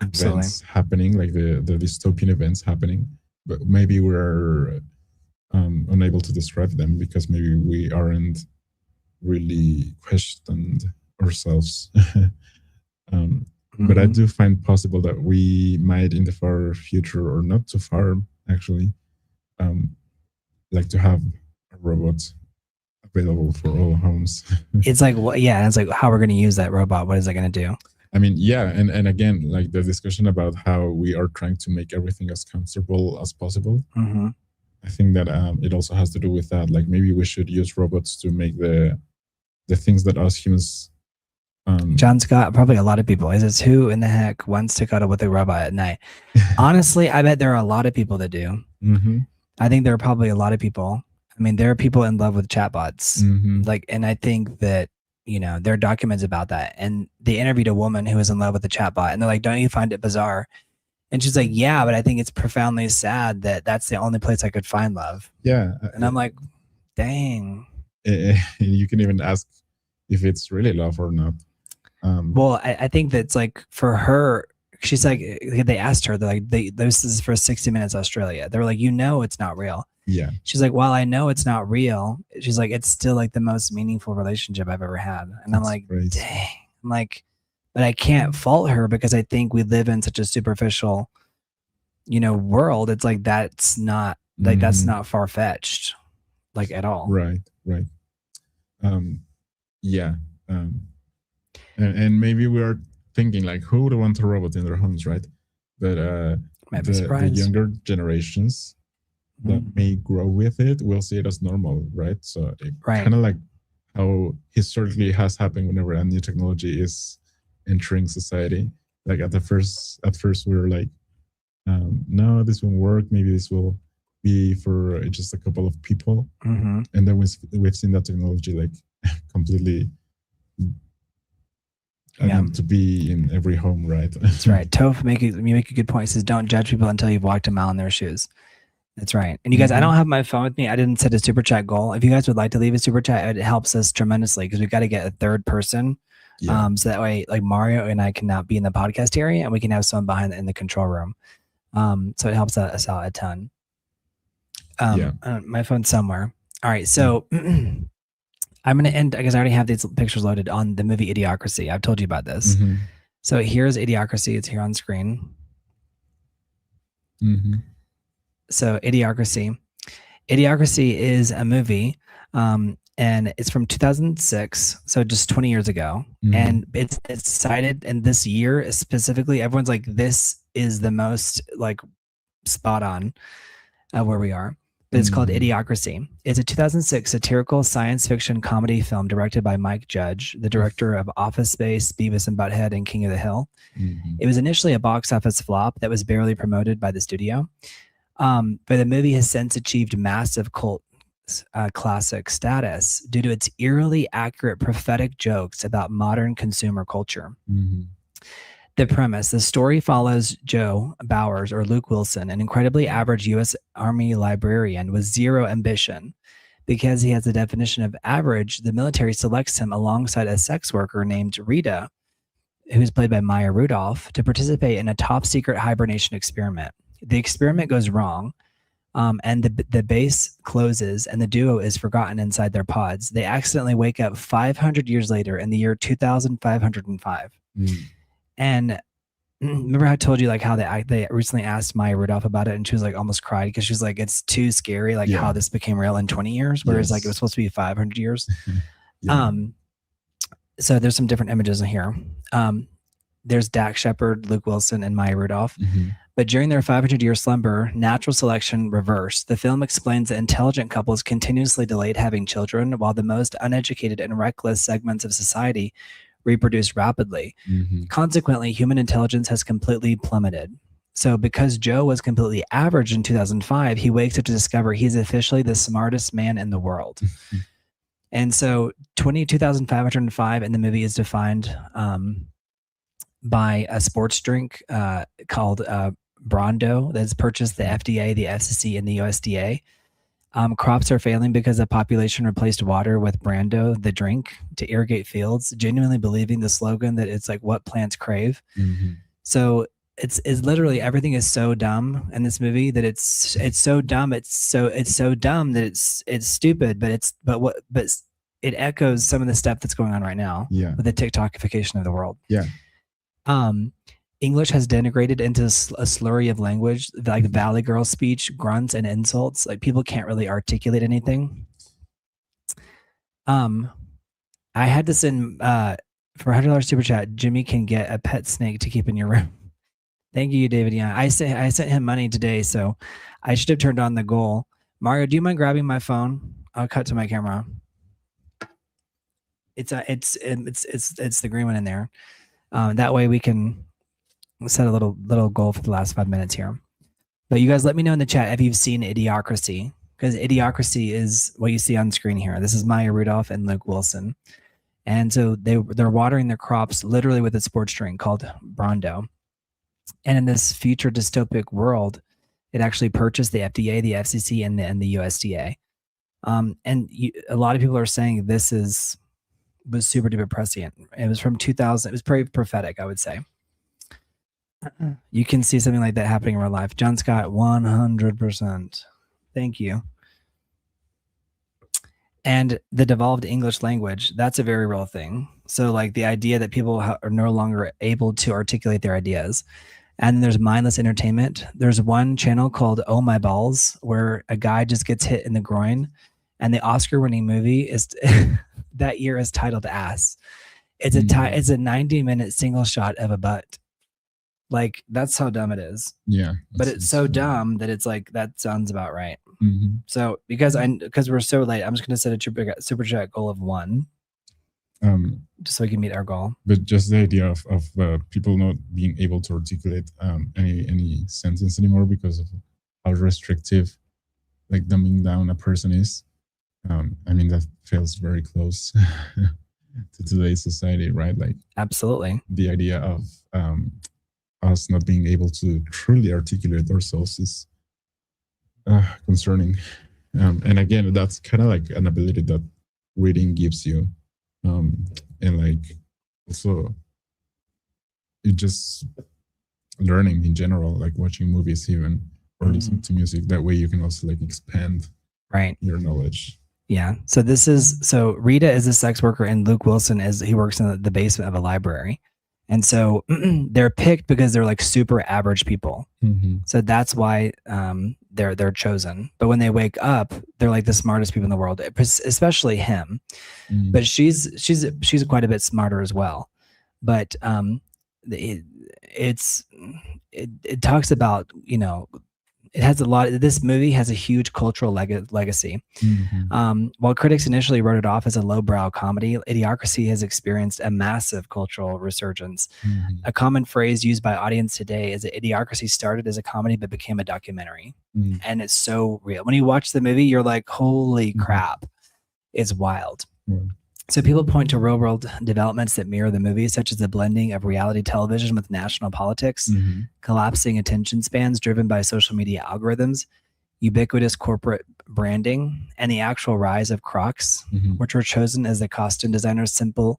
B: events happening, like the dystopian events happening, but maybe we're unable to describe them because maybe we aren't really questioned ourselves. But I do find possible that we might in the far future, or not too far actually, like to have a robot available for all homes.
A: It's like, it's like how we're going to use that robot. What is it going to do?
B: I mean, yeah, and again, like the discussion about how we are trying to make everything as comfortable as possible.
A: Mm-hmm.
B: I think that it also has to do with that. Like maybe we should use robots to make the things that us humans.
A: John Scott, probably a lot of people. He says, "Who in the heck wants to cuddle with a robot at night?" Honestly, I bet there are a lot of people that do.
B: Mm-hmm.
A: I think there are probably a lot of people. I mean, there are people in love with chatbots.
B: Mm-hmm.
A: Like, and I think that, you know, there are documents about that. And they interviewed a woman who was in love with the chatbot, and they're like, "Don't you find it bizarre?" And she's like, "Yeah, but I think it's profoundly sad that that's the only place I could find love."
B: Yeah.
A: And I'm like, dang.
B: You can even ask if it's really love or not.
A: Well, I think that's like for her, she's like, they asked her, they're like, this is for 60 Minutes Australia. They were like, you know, it's not real.
B: Yeah.
A: She's like, while I know it's not real, she's like, it's still like the most meaningful relationship I've ever had. And I'm like,
B: great.
A: dang. I'm like, but I can't fault her because I think we live in such a superficial, you know, world. It's like, that's not like, that's not far-fetched, like at all.
B: Right. Yeah. And maybe we are thinking like, who would want a robot in their homes, right? But the younger generations that may grow with it will see it as normal, right? So kind of like how historically has happened whenever a new technology is entering society. Like at first we were like, no, this won't work. Maybe this will be for just a couple of people.
A: Mm-hmm.
B: And then we've seen that technology like completely to be in every home, right?
A: That's right. Toph, you make a good point. He says, don't judge people until you've walked a mile in their shoes. That's right. And you guys, I don't have my phone with me. I didn't set a super chat goal. If you guys would like to leave a super chat, it helps us tremendously because we've got to get a third person. Yeah. So that way, like Mario and I can now be in the podcast area and we can have someone behind in the control room. So it helps us out a ton. My phone's somewhere. All right. So I'm going to end because I already have these pictures loaded on the movie Idiocracy. I've told you about this. Mm-hmm. So here's Idiocracy. It's here on screen.
B: Mm-hmm.
A: So Idiocracy. Idiocracy is a movie, and it's from 2006, so just 20 years ago. Mm-hmm. And it's cited in this year specifically. Everyone's like, this is the most like spot on where we are. But it's called Idiocracy. It's a 2006 satirical science fiction comedy film directed by Mike Judge, the director of Office Space, Beavis and Butthead, and King of the Hill. Mm-hmm. It was initially a box office flop that was barely promoted by the studio. But the movie has since achieved massive cult classic status due to its eerily accurate prophetic jokes about modern consumer culture. Mm-hmm. The premise: the story follows Joe Bowers, or Luke Wilson, an incredibly average U.S. Army librarian with zero ambition. Because he has the definition of average, the military selects him alongside a sex worker named Rita, who is played by Maya Rudolph, to participate in a top-secret hibernation experiment. The experiment goes wrong, and the base closes, and the duo is forgotten inside their pods. They accidentally wake up 500 years later in the year 2505. And remember how I told you like how they recently asked Maya Rudolph about it, and she was like almost cried because she was like, it's too scary, like how this became real in 20 years, whereas like it was supposed to be 500 years. So there's some different images in here. There's Dak Shepard, Luke Wilson, and Maya Rudolph. Mm-hmm. But during their 500-year slumber, natural selection reversed. The film explains that intelligent couples continuously delayed having children, while the most uneducated and reckless segments of society reproduce rapidly. Mm-hmm. Consequently, human intelligence has completely plummeted. So because Joe was completely average in 2005, he wakes up to discover he's officially the smartest man in the world. Mm-hmm. And so 22,505 in the movie is defined by a sports drink called Brondo that's purchased the FDA, the FCC, and the USDA. Crops are failing because the population replaced water with Brando, the drink, to irrigate fields, genuinely believing the slogan that it's like what plants crave. Mm-hmm. So it's literally everything is so dumb in this movie that it's so dumb. It's so dumb that it's stupid, but it echoes some of the stuff that's going on right now with the TikTokification of the world.
B: Yeah.
A: English has denigrated into a slurry of language, like Valley Girl speech, grunts, and insults. Like people can't really articulate anything. I had to send for $100 super chat. Jimmy can get a pet snake to keep in your room. Thank you, David. Yeah, I sent him money today, so I should have turned on the goal. Mario, do you mind grabbing my phone? I'll cut to my camera. It's the green one in there. That way we can set a little goal for the last 5 minutes here. But you guys, let me know in the chat if you've seen Idiocracy, because Idiocracy is what you see on screen here. This is Maya Rudolph and Luke Wilson, and so they're watering their crops literally with a sports drink called Brondo. And in this future dystopic world, it actually purchased the FDA, the FCC, and the USDA. A lot of people are saying this was super duper prescient. It was from 2000. It was pretty prophetic, I would say. You can see something like that happening in real life. John Scott, 100%. Thank you. And the devolved English language, that's a very real thing. So like the idea that people are no longer able to articulate their ideas. And then there's mindless entertainment. There's one channel called Oh My Balls, where a guy just gets hit in the groin. And the Oscar-winning movie is that year is titled Ass. It's a 90-minute single shot of a butt. Like, that's how dumb it is.
B: Yeah.
A: But it's so dumb that it's like, that sounds about right. Mm-hmm. So because we're so late, I'm just going to set a super chat goal of 1. Just so we can meet our goal.
B: But just the idea of people not being able to articulate any sentence anymore because of how restrictive, like, dumbing down a person is. I mean, that feels very close to today's society, right? Like,
A: absolutely.
B: The idea of us not being able to truly articulate ourselves is concerning. And again, that's kind of like an ability that reading gives you. And like also it just learning in general, like watching movies even or listening to music. That way you can also like expand your knowledge.
A: Yeah. So Rita is a sex worker and Luke Wilson he works in the basement of a library. And so they're picked because they're like super average people. Mm-hmm. So that's why they're chosen. But when they wake up, they're like the smartest people in the world, especially him. Mm-hmm. But she's quite a bit smarter as well. But it talks about, it has a lot. This movie has a huge cultural legacy. Mm-hmm. While critics initially wrote it off as a lowbrow comedy, Idiocracy has experienced a massive cultural resurgence. Mm-hmm. A common phrase used by audience today is that Idiocracy started as a comedy but became a documentary. Mm-hmm. And it's so real. When you watch the movie, you're like, holy crap, it's wild. Mm-hmm. So people point to real-world developments that mirror the movie, such as the blending of reality television with national politics, mm-hmm. collapsing attention spans driven by social media algorithms, ubiquitous corporate branding, and the actual rise of Crocs, mm-hmm. which were chosen as the costume designers simply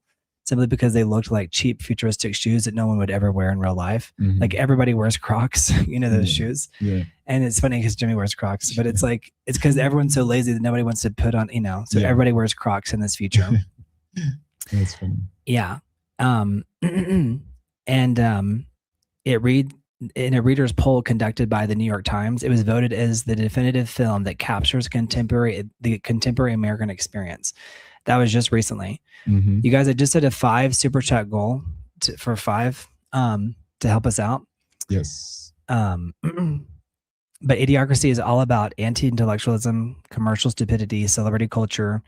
A: because they looked like cheap futuristic shoes that no one would ever wear in real life. Mm-hmm. Like everybody wears Crocs, those shoes. Yeah. And it's funny because Jimmy wears Crocs, but it's like, it's because everyone's so lazy that nobody wants to put on, so everybody wears Crocs in this future.
B: That's funny.
A: Yeah. And in a reader's poll conducted by the New York Times, it was voted as the definitive film that captures the contemporary American experience. That was just recently. Mm-hmm. You guys, I just did a 5 super chat goal for 5 to help us out.
B: Yes.
A: But Idiocracy is all about anti-intellectualism, commercial stupidity, celebrity culture.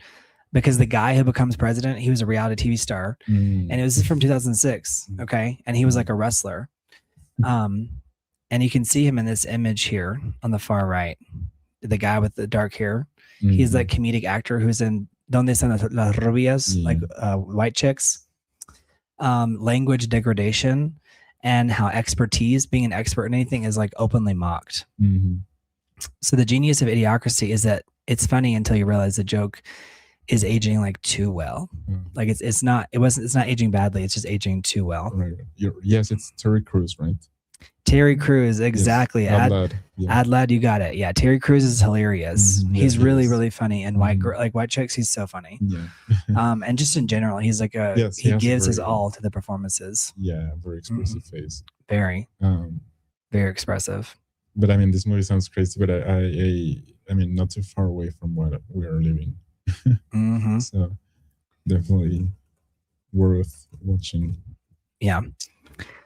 A: Because the guy who becomes president, he was a reality TV star, and it was from 2006. Okay, and he was like a wrestler, and you can see him in this image here on the far right, the guy with the dark hair. Mm-hmm. He's that comedic actor who's in Donde Están las Rubias, like white chicks. Language degradation, and how being an expert in anything, is like openly mocked. Mm-hmm. So the genius of Idiocracy is that it's funny until you realize the joke is aging like too well. Like it's not aging badly. It's just aging too well.
B: Right. Yes, it's Terry Crews, right?
A: Terry Crews, exactly. Yes, Ad Lad, you got it. Yeah, Terry Crews is hilarious. Mm-hmm. He's really, really funny. And white chicks, he's so funny. Yeah. And just in general, he's like he gives his all to the performances.
B: Yeah, very expressive face.
A: Very, very expressive.
B: But I mean, this movie sounds crazy. But I mean, not too far away from what we are living. Mm-hmm. So Definitely worth watching.
A: Yeah.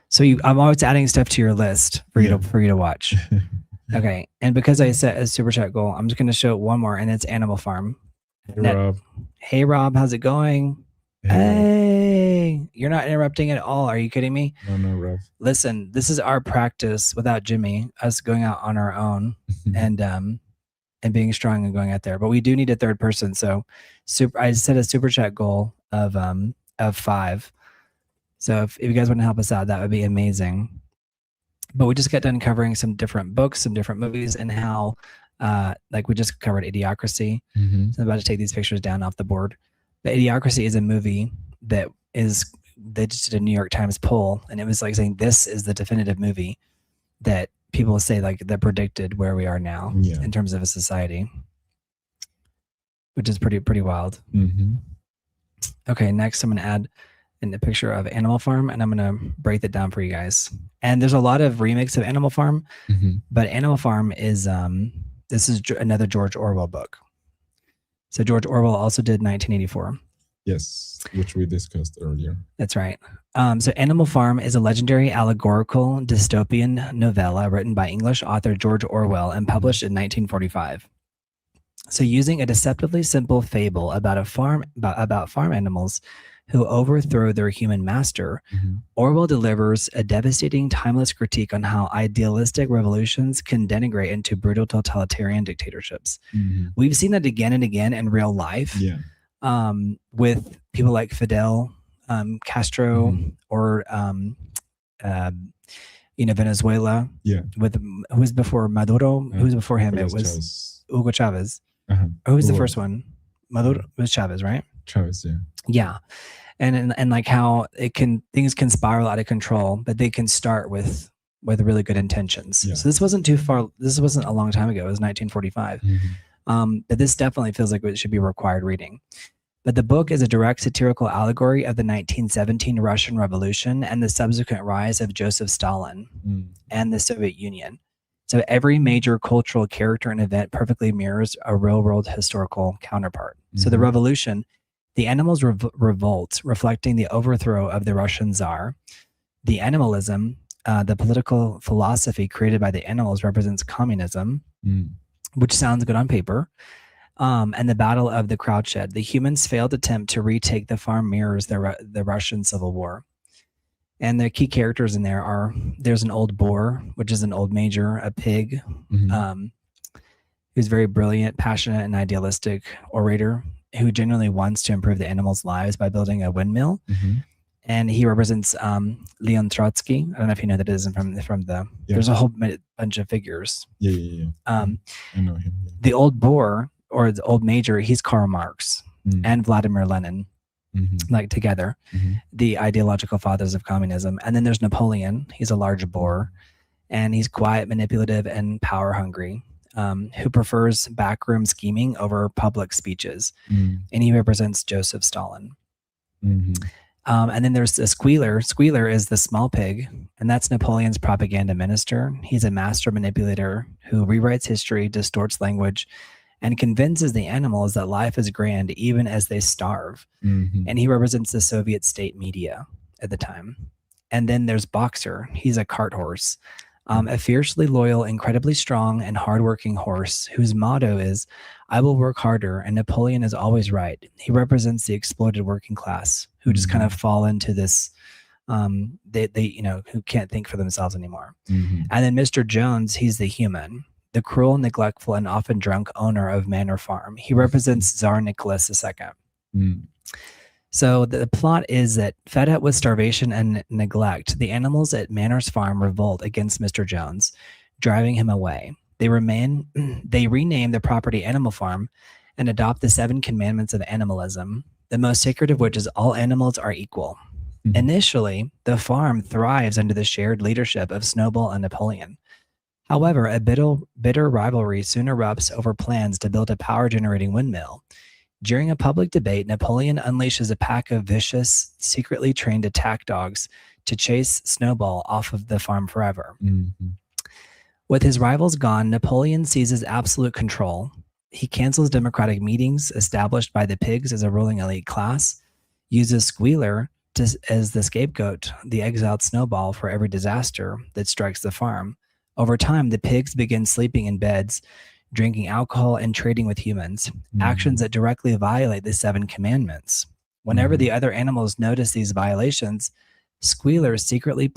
A: So I'm always adding stuff to your list for you to watch. Okay. And because I set a super chat goal, I'm just going to show one more, and it's Animal Farm.
B: Hey, Rob.
A: Hey, Rob. How's it going? Hey, you're not interrupting at all. Are you kidding me?
B: No, Rob.
A: Listen, this is our practice without Jimmy, us going out on our own and being strong and going out there. But we do need a third person. So I set a super chat goal of 5. So if you guys want to help us out, that would be amazing. But we just got done covering some different books, some different movies, and how like we just covered Idiocracy. So I'm about to take these pictures down off the board. But Idiocracy is a movie that they just did a New York Times poll, and it was like saying this is the definitive movie that people say like that predicted where we are now in terms of a society, which is pretty wild. Okay, next I'm going to add in the picture of Animal Farm, and I'm going to break that down for you guys. And there's a lot of remakes of Animal Farm, but Animal Farm is this is another George Orwell book. So George Orwell also did 1984.
B: Yes, which we discussed earlier.
A: That's right. So Animal Farm is a legendary allegorical dystopian novella written by English author George Orwell and published in 1945. So using a deceptively simple fable about farm animals who overthrow their human master, Orwell delivers a devastating, timeless critique on how idealistic revolutions can denigrate into brutal totalitarian dictatorships. We've seen that again and again in real life. With people like Fidel Castro or Venezuela. With who was before Maduro? Who was before him? It was Hugo Chavez. Who was the first one? Maduro was Chavez, right?
B: Chavez,
A: yeah. And like how things can spiral out of control, but they can start with really good intentions. So this wasn't too far. This wasn't a long time ago. It was 1945. But this definitely feels like it should be required reading. But the book is a direct satirical allegory of the 1917 Russian Revolution and the subsequent rise of Joseph Stalin and the Soviet Union. So every major cultural character and event perfectly mirrors a real-world historical counterpart. So the revolution, the animals revolt, reflecting the overthrow of the Russian Tsar. The animalism, the political philosophy created by the animals, represents communism, which sounds good on paper. And the battle of the Cowshed. The humans' failed attempt to retake the farm mirrors the Russian Civil War. And the key characters in there are, there's an old boar, which is an old major, a pig, who's very brilliant, passionate, and idealistic orator, who genuinely wants to improve the animals' lives by building a windmill. And he represents Leon Trotsky. I don't know if you know that it is from the there's a whole bunch of figures.
B: I know him.
A: The old boar, or the old major, he's Karl Marx and Vladimir Lenin, like together, the ideological fathers of communism. And then there's Napoleon. He's a large boar, and he's quiet, manipulative, and power hungry, who prefers backroom scheming over public speeches. And he represents Joseph Stalin. And then there's the Squealer. Squealer is the small pig, and that's Napoleon's propaganda minister. He's a master manipulator who rewrites history, distorts language, and convinces the animals that life is grand even as they starve. And he represents the Soviet state media at the time. And then there's Boxer. He's a cart horse, a fiercely loyal, incredibly strong, and hardworking horse whose motto is, "I will work harder, and Napoleon is always right." He represents the exploited working class who just kind of fall into this, who can't think for themselves anymore. And then Mr. Jones, he's the human, the cruel, neglectful, and often drunk owner of Manor Farm. He represents Tsar Nicholas II. So the plot is that, fed up with starvation and neglect, the animals at Manor's farm revolt against Mr. Jones, driving him away. They rename the property Animal Farm and adopt the 7 commandments of animalism, the most sacred of which is all animals are equal. Initially, the farm thrives under the shared leadership of Snowball and Napoleon. However, a bitter rivalry soon erupts over plans to build a power-generating windmill. During a public debate, Napoleon unleashes a pack of vicious, secretly trained attack dogs to chase Snowball off of the farm forever. With his rivals gone, Napoleon seizes absolute control. He cancels democratic meetings established by the pigs as a ruling elite class. uses Squealer as the scapegoat, the exiled snowball for every disaster that strikes the farm. Over time, the pigs begin sleeping in beds, drinking alcohol, and trading with humans, actions that directly violate the 7 commandments. Whenever the other animals notice these violations, Squealer secretly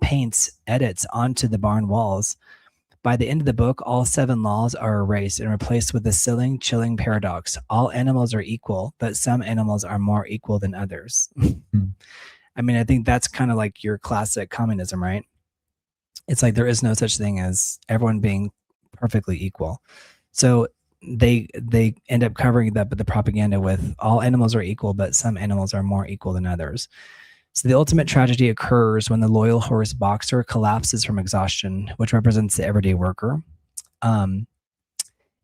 A: paints edits onto the barn walls. By the end of the book, all 7 laws are erased and replaced with the chilling paradox. All animals are equal, but some animals are more equal than others. I mean, I think that's kind of like your classic communism, right? It's like there is no such thing as everyone being perfectly equal. So they end up covering that, but the propaganda with all animals are equal, but some animals are more equal than others. So the ultimate tragedy occurs when the loyal horse Boxer collapses from exhaustion, which represents the everyday worker.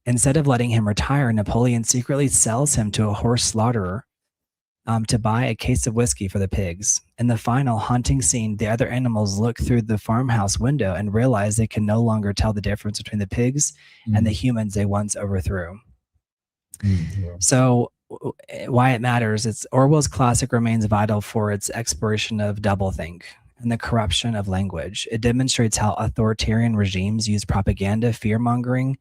A: Instead of letting him retire, Napoleon secretly sells him to a horse slaughterer to buy a case of whiskey for the pigs. In the final haunting scene, the other animals look through the farmhouse window and realize they can no longer tell the difference between the pigs and the humans they once overthrew. Yeah. So why it matters, it's Orwell's classic remains vital for its exploration of doublethink and the corruption of language. It demonstrates how authoritarian regimes use propaganda, fear-mongering,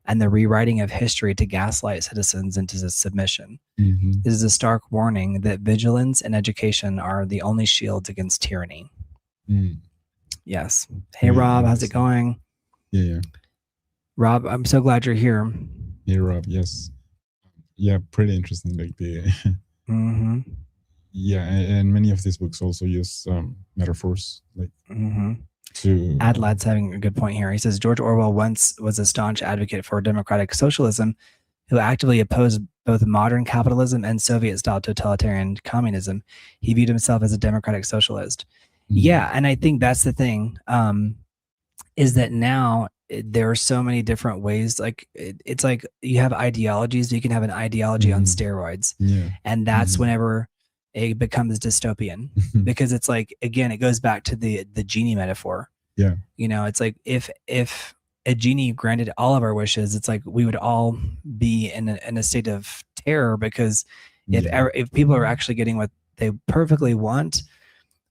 A: and the rewriting of history to gaslight citizens into submission. This is a stark warning that vigilance and education are the only shields against tyranny. Yes. Hey, Rob, how's it going?
B: Yeah.
A: Rob, I'm so glad you're here.
B: Hey, Rob, yes. Yeah, pretty interesting. Like the yeah, and many of these books also use metaphors, like to
A: Adlad's having a good point here. He says George Orwell once was a staunch advocate for democratic socialism who actively opposed both modern capitalism and Soviet-style totalitarian communism. He viewed himself as a democratic socialist. Yeah, and I think that's the thing, is that now there are so many different ways. Like it's like you have ideologies. You can have an ideology on steroids, and that's whenever it becomes dystopian, because it's like, again, it goes back to the genie metaphor.
B: Yeah,
A: you know, it's like if a genie granted all of our wishes, it's like we would all be in a state of terror, because if people are actually getting what they perfectly want,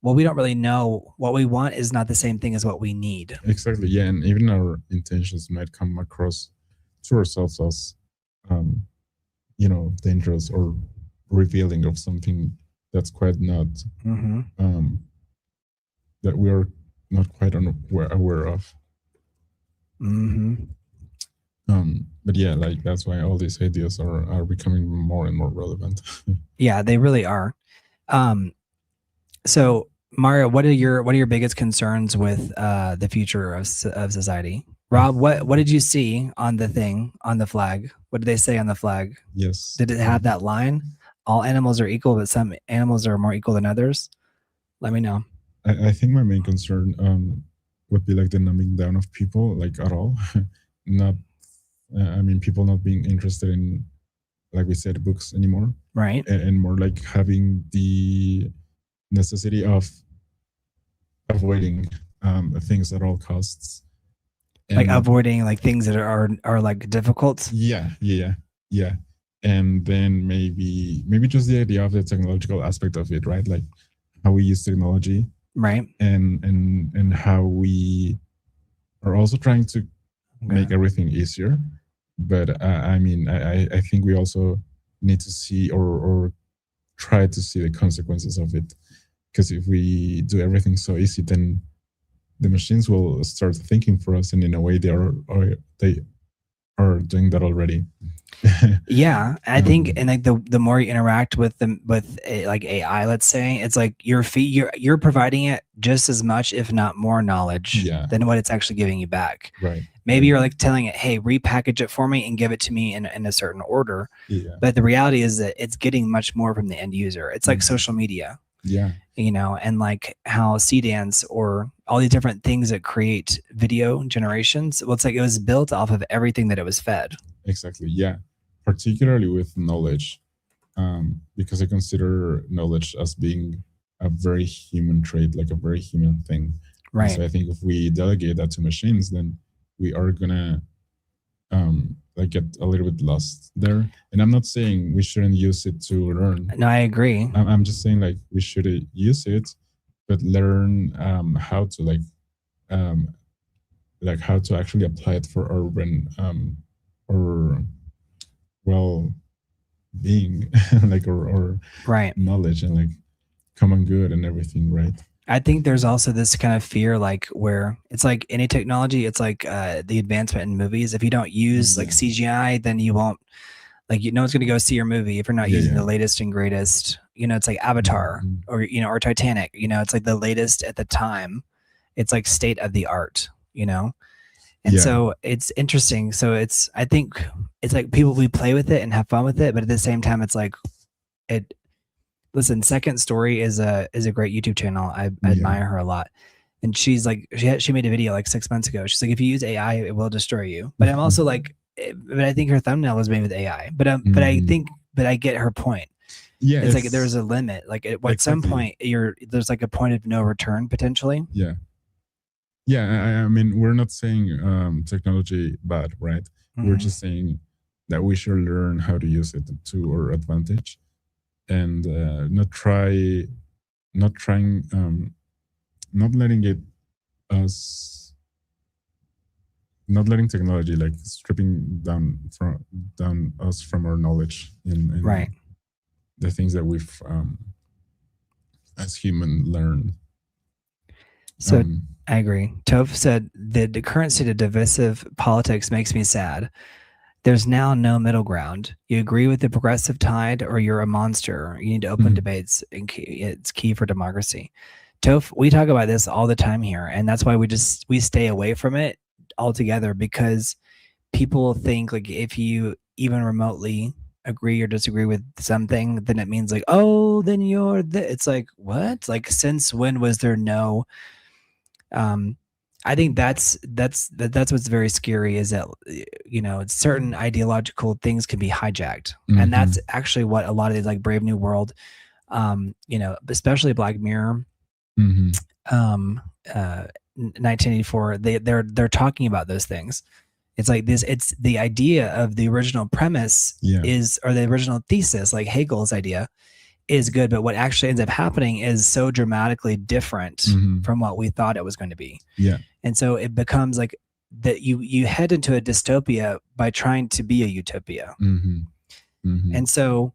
A: well, we don't really know. What we want is not the same thing as what we need.
B: Exactly. Yeah, and even our intentions might come across to ourselves as, dangerous or revealing of something that's quite not that we are not quite aware of. But yeah, like that's why all these ideas are becoming more and more relevant.
A: Yeah, they really are. So Mario, what are your biggest concerns with the future of society? Rob, what did you see on the flag? What did they say on the flag?
B: Yes.
A: Did it have that line? All animals are equal, but some animals are more equal than others? Let me know.
B: I think my main concern would be like the numbing down of people, like at all. Not, people not being interested in, like we said, books anymore.
A: Right.
B: And more like having the necessity of avoiding things at all costs.
A: And like avoiding like things that are like difficult.
B: Yeah. And then maybe just the idea of the technological aspect of it, right? Like how we use technology,
A: right?
B: And how we are also trying to make everything easier. But I think we also need to see or try to see the consequences of it. Because if we do everything so easy, then the machines will start thinking for us, and in a way they are doing that already.
A: Yeah, I think, and like the more you interact with them like AI, let's say, it's like you're providing it just as much, if not more, knowledge than what it's actually giving you back.
B: Right.
A: Maybe you're like telling it, hey, repackage it for me and give it to me in a certain order.
B: Yeah.
A: But the reality is that it's getting much more from the end user. It's like social media.
B: Yeah.
A: And like how C-Dance or all these different things that create video generations, well, it's like it was built off of everything that it was fed.
B: Exactly. Yeah. Particularly with knowledge, because I consider knowledge as being a very human trait, like a very human thing.
A: Right.
B: And so I think if we delegate that to machines, then we are gonna like get a little bit lost there. And I'm not saying we shouldn't use it to learn.
A: No, I agree.
B: I'm just saying like we should use it, but learn how to like how to actually apply it for urban or well being like or
A: right
B: knowledge and like common good and everything, right?
A: I think there's also this kind of fear, like where it's like any technology, it's like the advancement in movies. If you don't use like CGI, then you won't, like, no one's going to go see your movie if you're not using the latest and greatest. You know, it's like Avatar or, you know, or Titanic, you know, it's like the latest at the time. It's like state of the art, you know? And so it's interesting. So I think it's like we play with it and have fun with it, but at the same time, it's like listen, Second Story is a great YouTube channel. I admire her a lot. And she's like, she made a video like 6 months ago. She's like, if you use AI, it will destroy you. But I'm also like, but I think her thumbnail was made with AI. But I get her point. Yeah, it's like there's a limit. Like at some point, there's like a point of no return potentially.
B: Yeah. Yeah, I mean, we're not saying technology bad, right? We're just saying that we should learn how to use it to our advantage, and not letting technology like stripping down us from our knowledge in
A: right.
B: the things that we've as human learned.
A: So I agree. Toph said the current state of divisive politics makes me sad. There's now no middle ground. You agree with the progressive tide or you're a monster. You need to open debates. It's key for democracy. Toph, we talk about this all the time here. And that's why we stay away from it altogether, because people think like if you even remotely agree or disagree with something, then it means like, oh, then it's like, what? Like, since when was there no I think that's what's very scary, is that, you know, certain ideological things can be hijacked. And that's actually what a lot of these like Brave New World, you know, especially Black Mirror, 1984, they're talking about those things. It's like this, it's the idea of the original premise or the original thesis, like Hegel's idea, is good, but what actually ends up happening is so dramatically different from what we thought it was going to be.
B: Yeah.
A: And so it becomes like that you head into a dystopia by trying to be a utopia. And so,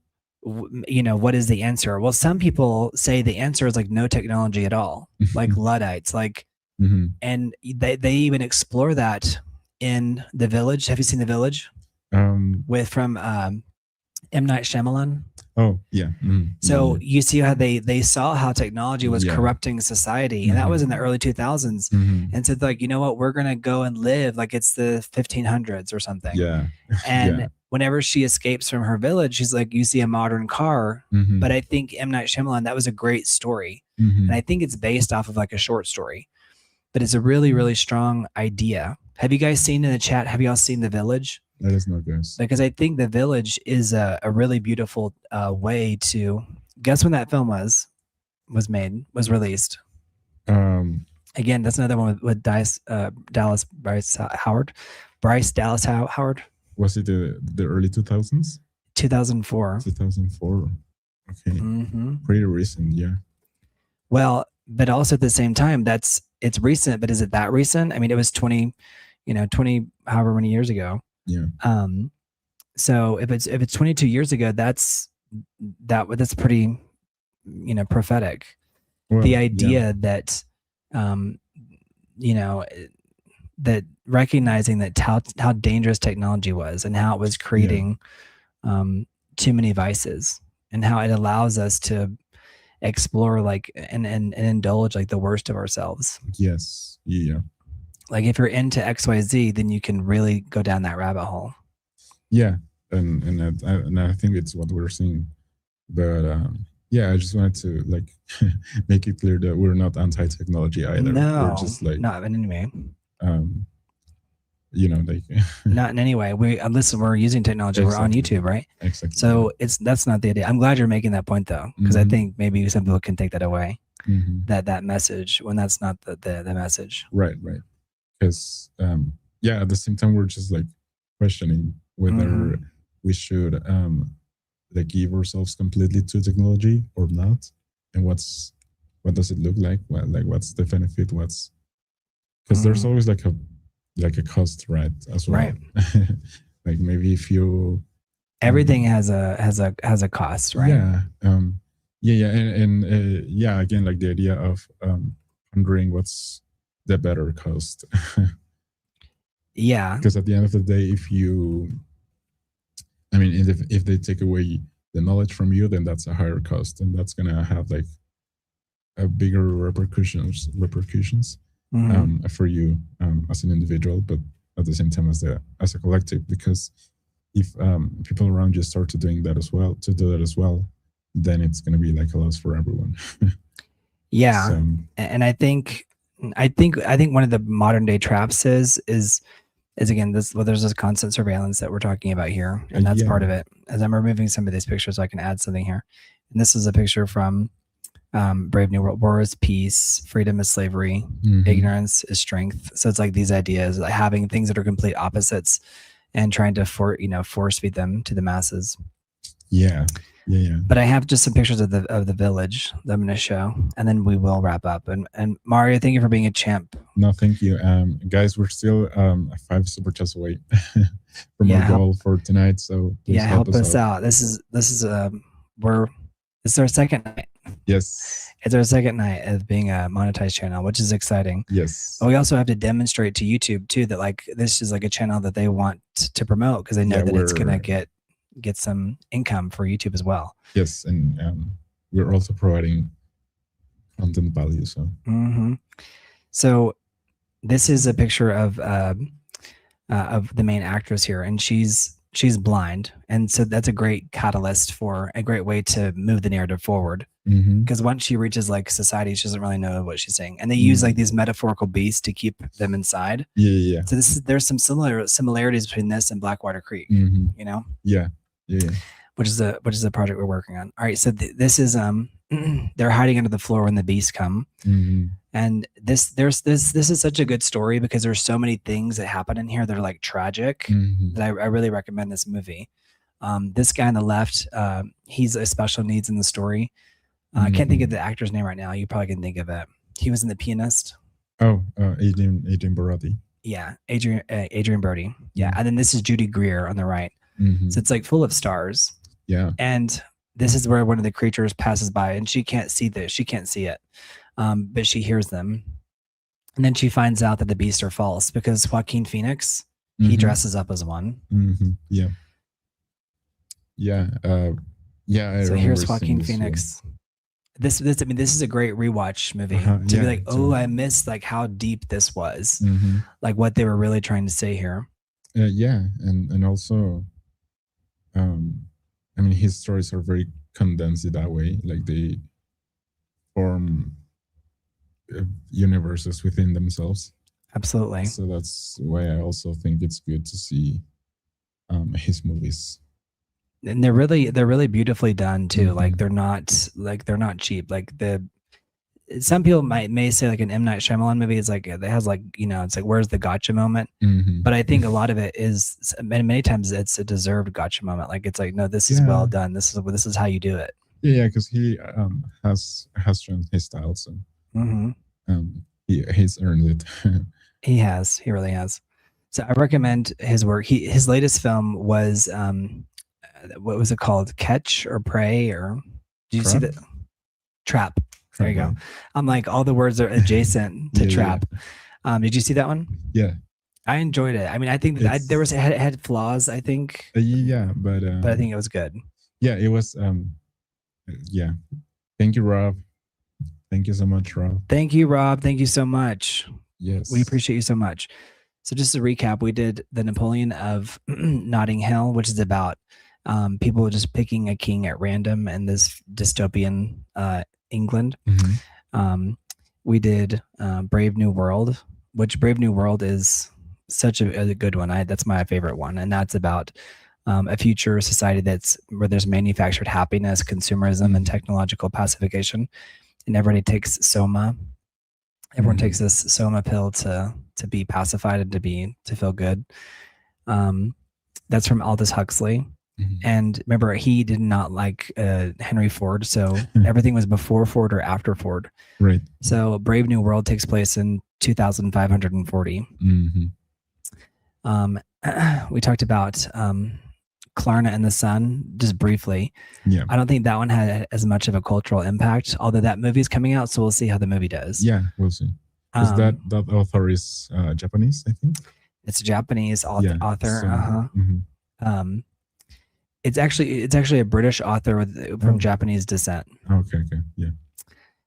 A: you know, what is the answer? Well, some people say the answer is like no technology at all, like Luddites, like, and they even explore that in The Village. Have you seen The Village? From M. Night Shyamalan.
B: Oh yeah.
A: So you see how they saw how technology was corrupting society, and that was in the early 2000s. And said like, you know what, we're gonna go and live like it's the 1500s or something.
B: Yeah.
A: And whenever she escapes from her village, she's like, you see a modern car. But I think M. Night Shyamalan, that was a great story, and I think it's based off of like a short story, but it's a really, really strong idea. Have you guys seen in the chat? Have you all seen The Village?
B: That is not good.
A: Because I think The Village is a really beautiful way to guess when that film was released. Again, that's another one with Bryce Dallas Howard.
B: Was it the early 2000s?
A: 2004.
B: 2004. Okay. Pretty recent, yeah.
A: Well, but also at the same time, it's recent, but is it that recent? I mean, it was 20 however many years ago.
B: Yeah.
A: So if it's 22 years ago, that's pretty, you know, prophetic. Well, the idea that, you know, that recognizing that how dangerous technology was and how it was creating too many vices, and how it allows us to explore like and indulge like the worst of ourselves.
B: Yes. Yeah.
A: Like if you're into XYZ, then you can really go down that rabbit hole.
B: Yeah, and I think it's what we're seeing. But I just wanted to like make it clear that we're not anti-technology either.
A: No,
B: we're just like
A: not in any way.
B: You know, like
A: not in any way. Listen, we're using technology. Exactly. We're on YouTube, right?
B: Exactly.
A: So that's not the idea. I'm glad you're making that point though, because I think maybe some people can take that away. That message when that's not the message.
B: Right. Because at the same time we're just like questioning whether we should like give ourselves completely to technology or not, and what does it look like? What's the benefit? What's because there's always like a cost, right? As well, right? Like maybe if you
A: everything has a cost, right?
B: Yeah, and yeah, again, like the idea of wondering what's the better cost.
A: Yeah,
B: because at the end of the day, if they take away the knowledge from you, then that's a higher cost, and that's gonna have like a bigger repercussions for you as an individual, but at the same time as a collective. Because if people around you start to do that as well, then it's going to be like a loss for everyone.
A: Yeah, so, and I think one of the modern day traps is again there's this constant surveillance that we're talking about here, and that's part of it. As I'm removing some of these pictures, so I can add something here. And this is a picture from Brave New World. War is peace, freedom is slavery, ignorance is strength. So it's like these ideas, like having things that are complete opposites, and trying to force feed them to the masses.
B: Yeah.
A: But I have just some pictures of the village that I'm going to show, and then we will wrap up. And Mario, thank you for being a champ.
B: No, thank you, guys. We're still 5 super chats away from our goal for tonight. So
A: please help us out. This is it's our second night.
B: Yes,
A: it's our second night of being a monetized channel, which is exciting.
B: Yes,
A: but we also have to demonstrate to YouTube too that like this is like a channel that they want to promote, because they know that it's gonna get some income for YouTube as well.
B: Yes, and we're also providing content value.
A: So this is a picture of the main actress here, and she's blind, and so that's a great catalyst for a great way to move the narrative forward. Because once she reaches like society, she doesn't really know what she's saying, and they use like these metaphorical beasts to keep them inside.
B: Yeah.
A: So there's some similarities between this and Blackwater Creek. You know.
B: Yeah.
A: Which is a project we're working on. All right, so this is they're hiding under the floor when the beasts come, and this is such a good story because there's so many things that happen in here that are like tragic that I really recommend this movie. This guy on the left, he's a special needs in the story. I can't think of the actor's name right now. You probably can think of it. He was in The Pianist.
B: Oh, Adrian Brody.
A: Yeah, Adrian Brody. Yeah, and then this is Judy Greer on the right. So it's like full of stars.
B: Yeah.
A: And this is where one of the creatures passes by, and she can't see this. She can't see it, but she hears them. And then she finds out that the beasts are false because Joaquin Phoenix, he dresses up as one.
B: Yeah.
A: So here's Joaquin Phoenix. This is a great rewatch movie to be like, I missed like how deep this was, like what they were really trying to say here.
B: And also, his stories are very condensed that way. Like they form universes within themselves.
A: Absolutely.
B: So that's why I also think it's good to see his movies.
A: And they're really beautifully done too. Like they're not cheap. Like some people may say like an M. Night Shyamalan movie is like, it has like, it's like, where's the gotcha moment? But I think a lot of it is, many times it's a deserved gotcha moment. Like it's like, no, this is well done. This is how you do it.
B: Yeah, because he has shown his style, so he's earned it.
A: He really has. So I recommend his work. His latest film was what was it called? Catch or Prey, or did you see that? Trap. There you go. I'm like, all the words are adjacent to Trap. Yeah. Did you see that one?
B: Yeah.
A: I enjoyed it. I think that there was had flaws, I think.
B: But
A: I think it was good.
B: Yeah, it was. Yeah. Thank you, Rob. Thank you so much, Rob.
A: Thank you, Rob. Thank you so much.
B: Yes.
A: We appreciate you so much. So just to recap, we did the Napoleon of Notting Hill, which is about people just picking a king at random in this dystopian England. We did Brave New World, which Brave New World is such a good one. That's my favorite one, and that's about a future society where there's manufactured happiness, consumerism, and technological pacification, and everybody takes Soma. Everyone takes this Soma pill to be pacified and to feel good. That's from Aldous Huxley. And remember, he did not like Henry Ford, so everything was before Ford or after Ford.
B: Right.
A: So Brave New World takes place in 2540. We talked about Klara and the Sun just briefly.
B: Yeah.
A: I don't think that one had as much of a cultural impact, although that movie is coming out, so we'll see how the movie does.
B: Yeah, we'll see. Is that author is Japanese, I think?
A: It's a Japanese author.
B: So,
A: it's actually a British author from Japanese descent.
B: Okay, yeah.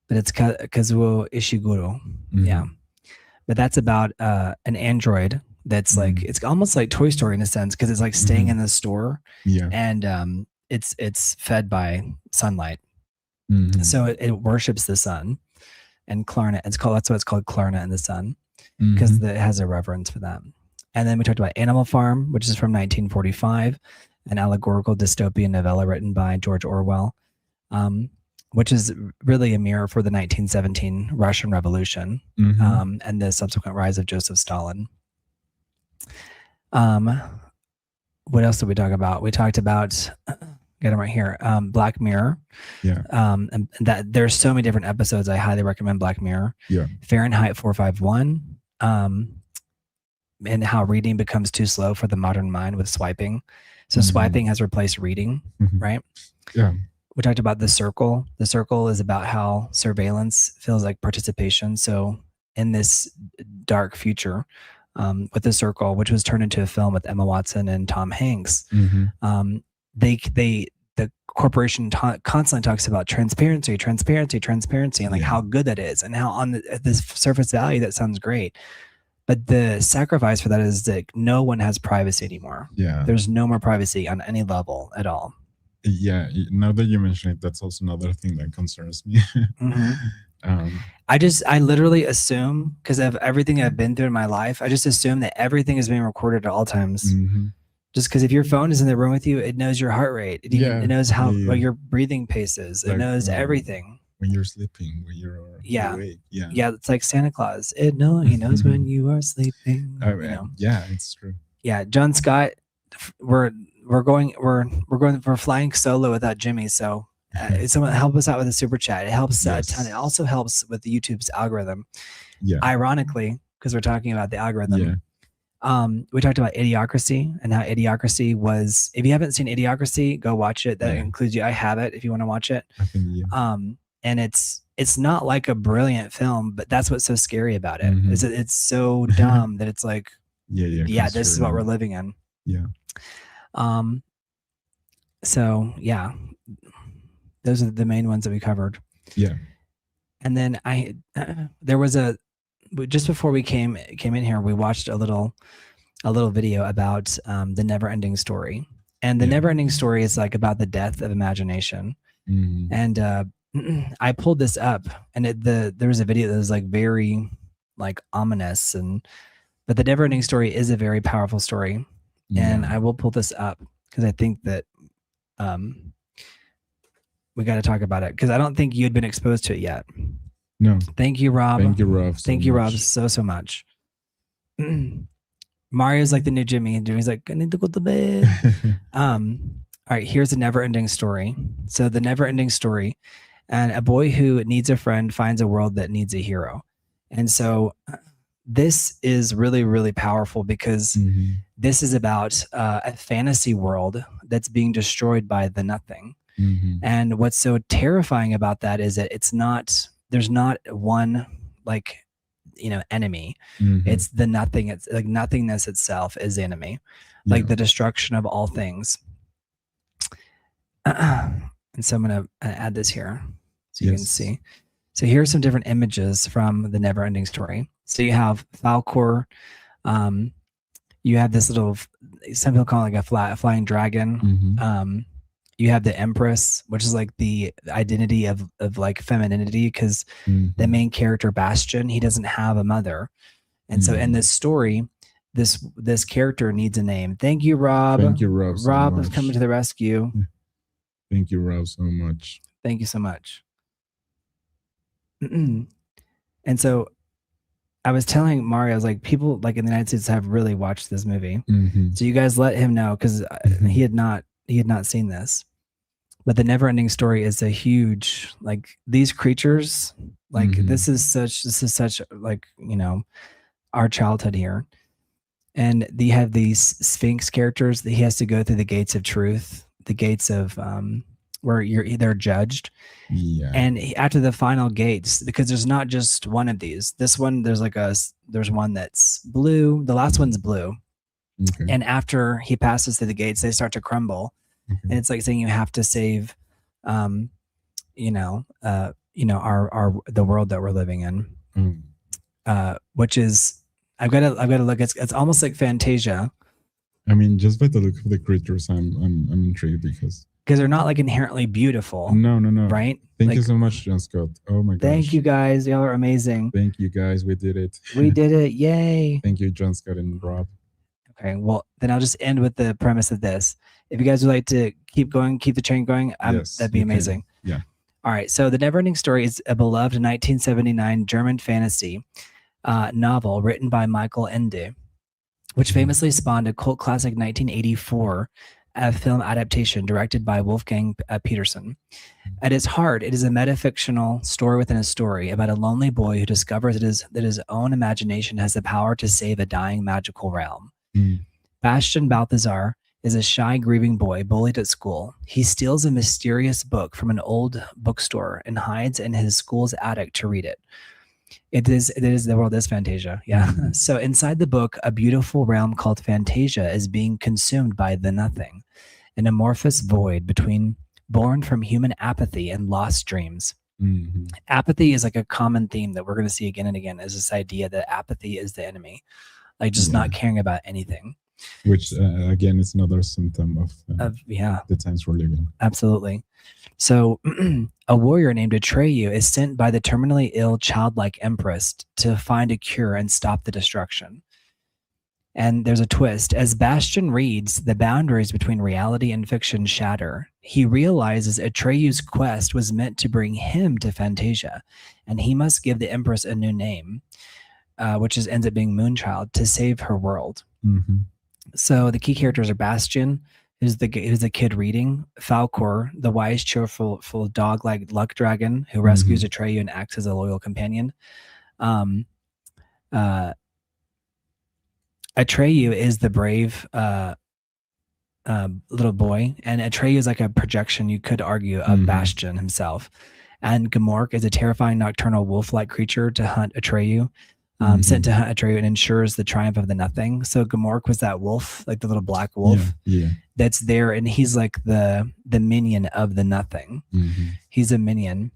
A: But it's Kazuo Ishiguro. Yeah. But that's about an android that's like, it's almost like Toy Story in a sense, because it's like staying in the store.
B: Yeah.
A: And it's fed by sunlight. So it worships the sun. And Klara, that's why it's called Klara and the Sun, because it has a reverence for that. And then we talked about Animal Farm, which is from 1945, an allegorical dystopian novella written by George Orwell, which is really a mirror for the 1917 Russian Revolution and the subsequent rise of Joseph Stalin. What else did we talk about? We talked about, get them right here, Black Mirror.
B: Yeah.
A: And that there's so many different episodes. I highly recommend Black Mirror.
B: Yeah.
A: Fahrenheit 451. And how reading becomes too slow for the modern mind with swiping. So swiping has replaced reading, right?
B: Yeah.
A: We talked about The Circle. The Circle is about how surveillance feels like participation. So in this dark future, with The Circle, which was turned into a film with Emma Watson and Tom Hanks, the corporation constantly talks about transparency, and like how good that is, and how on this surface value that sounds great. But the sacrifice for that is that no one has privacy anymore.
B: Yeah.
A: There's no more privacy on any level at all.
B: Yeah. Now that you mention it, that's also another thing that concerns me.
A: I literally assume, because of everything I've been through in my life, I just assume that everything is being recorded at all times. Just because if your phone is in the room with you, it knows your heart rate. It knows what your breathing pace is. It knows everything.
B: When you're sleeping, when you're awake.
A: Yeah, it's like Santa Claus. He knows when you are sleeping.
B: Yeah, it's true.
A: Yeah, John Scott, we're flying solo without Jimmy. So someone help us out with a super chat. It helps a ton. It also helps with YouTube's algorithm.
B: Yeah.
A: Ironically, because we're talking about the algorithm. Yeah. We talked about Idiocracy and how Idiocracy was. If you haven't seen Idiocracy, go watch it. That includes you. I have it if you want to watch it. And it's not like a brilliant film, but that's what's so scary about it. Is that it's so dumb that it's like, this is what we're living in.
B: Yeah.
A: So yeah, those are the main ones that we covered.
B: Yeah.
A: And then there was just before we came in here, we watched a little video about the Never Ending Story. And the Never Ending Story is like about the death of imagination. And I pulled this up, and there was a video that was like very like ominous, but the Never Ending Story is a very powerful story. And I will pull this up because I think that we got to talk about it, because I don't think you'd been exposed to it yet.
B: No.
A: Thank you, Rob.
B: Thank you, Rob.
A: Thank you, Rob, so much. Mario's like the new Jimmy, and Jimmy's like, I need to go to bed. All right, here's the Never Ending Story. So the Never Ending Story, and a boy who needs a friend finds a world that needs a hero. And so this is really, really powerful, because this is about a fantasy world that's being destroyed by the nothing. And what's so terrifying about that is that there's not one like, enemy. It's the nothing. It's like nothingness itself is the enemy, like the destruction of all things. And so I'm going to add this here so you can see. So here's some different images from the Never Ending Story. So you have Falkor. You have this little, some people call it like a flying dragon. You have the Empress, which is like the identity of like femininity, because the main character Bastion, he doesn't have a mother. And so in this story, this character needs a name. Thank you, Rob.
B: Thank you, Rob.
A: Rob is coming to the rescue.
B: Thank you, Rob, so much.
A: Thank you so much. And so I was telling Mario, I was like, people like in the United States have really watched this movie. So you guys let him know, because he had not seen this. But the Never-Ending Story is a huge, like, these creatures, like this is such like, you know, our childhood here. And they have these Sphinx characters that he has to go through the gates of truth, the gates of where they're judged.
B: Yeah.
A: And after the final gates, because there's not just one of these. This one, there's one that's blue. The last one's blue.
B: Okay.
A: And after he passes through the gates, they start to crumble. And it's like saying you have to save, the world that we're living in, which is, I've got to look. It's almost like Fantasia.
B: I mean, just by the look of the creatures, I'm intrigued because
A: they're not like inherently beautiful.
B: No.
A: Right?
B: Thank you so much, John Scott. Oh my gosh.
A: Thank you guys. Y'all are amazing.
B: Thank you guys. We did it.
A: We did it. Yay.
B: Thank you, John Scott and Rob.
A: Okay. Well, then I'll just end with the premise of this. If you guys would like to keep going, keep the train going, that'd be amazing.
B: Yeah.
A: All right. So The Neverending Story is a beloved 1979 German fantasy novel written by Michael Ende, which famously spawned a cult classic 1984 film adaptation directed by Wolfgang Petersen. At its heart, it is a metafictional story within a story about a lonely boy who discovers that his own imagination has the power to save a dying magical realm. Bastian Balthazar is a shy, grieving boy bullied at school. He steals a mysterious book from an old bookstore and hides in his school's attic to read it. It is the world is Fantasia. Yeah. So inside the book, a beautiful realm called Fantasia is being consumed by the nothing, an amorphous void born from human apathy and lost dreams. Apathy is like a common theme that we're going to see again and again, is this idea that apathy is the enemy, like just not caring about anything.
B: Which again is another symptom of the times we're living.
A: Absolutely. So a warrior named Atreyu is sent by the terminally ill childlike empress to find a cure and stop the destruction. And there's a twist. As Bastian reads, the boundaries between reality and fiction shatter. He realizes Atreyu's quest was meant to bring him to Fantasia, and he must give the empress a new name, which ends up being Moonchild, to save her world. So the key characters are Bastian, who's the kid reading; Falcor, the wise, cheerful, dog-like luck dragon who rescues Atreyu and acts as a loyal companion. Atreyu is the brave little boy, and Atreyu is like a projection, you could argue, of Bastian himself. And Gamork is a terrifying nocturnal wolf-like creature to hunt Atreyu. Sent to hunt Atreyu and ensures the triumph of the nothing. So Gamork was that wolf, like the little black wolf that's there, and he's like the minion of the nothing. He's a minion.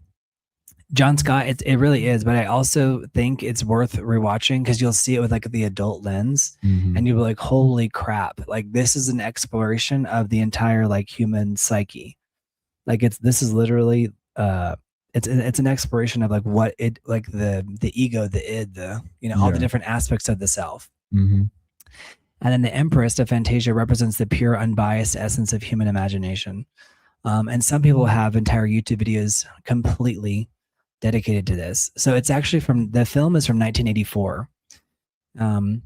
A: John Scott, it really is, but I also think it's worth rewatching because you'll see it with like the adult lens, and you'll be like, holy crap, like this is an exploration of the entire like human psyche. Like this is literally it's an exploration of like what it, like the ego, the id, all the different aspects of the self. And then the Empress of Fantasia represents the pure, unbiased essence of human imagination. And some people have entire YouTube videos completely dedicated to this. So it's actually the film is from 1984. And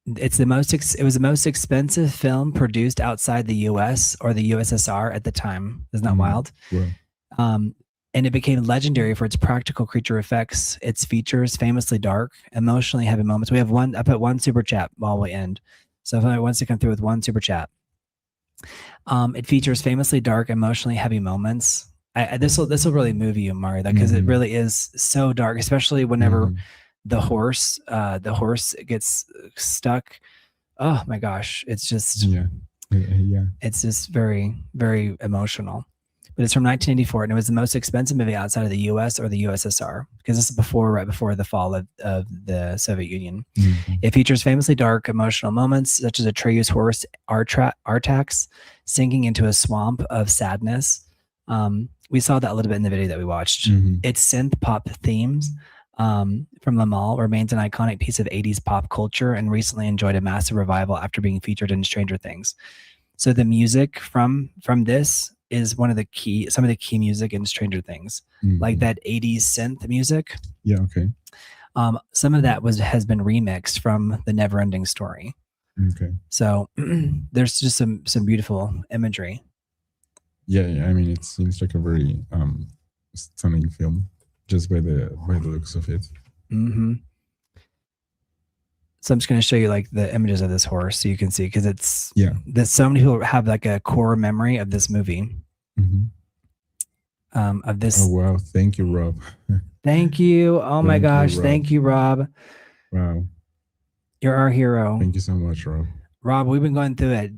A: it was the most expensive film produced outside the US or the USSR at the time. Isn't that wild?
B: Yeah.
A: And it became legendary for its practical creature effects, its features, famously dark, emotionally heavy moments. We have I put one super chat while we end. So if anyone wants to come through with one super chat. It features famously dark, emotionally heavy moments. This will really move you, Mario, because it really is so dark, especially whenever the horse gets stuck. Oh my gosh, it's just it's just very, very emotional. But it's from 1984, and it was the most expensive movie outside of the U.S. or the USSR, because this is right before the fall of the Soviet Union. It features famously dark, emotional moments, such as Atreyu's horse, Artax, sinking into a swamp of sadness. We saw that a little bit in the video that we watched. Its synth pop themes from La Mall remains an iconic piece of 80s pop culture and recently enjoyed a massive revival after being featured in Stranger Things. So the music from this is some of the key music in Stranger Things, like that 80s synth music.
B: Yeah, okay.
A: Some of that has been remixed from the Never Ending Story.
B: Okay.
A: So there's just some beautiful imagery.
B: Yeah, I mean, it seems like a very stunning film just by the looks of it.
A: Mm-hmm. So I'm just going to show you like the images of this horse so you can see, because it's that so many people have like a core memory of this movie. Of this.
B: Oh wow! Thank you, Rob.
A: Thank you. Oh my gosh! Thank you, Rob.
B: Wow.
A: You're our hero.
B: Thank you so much, Rob.
A: Rob, we've been going through it.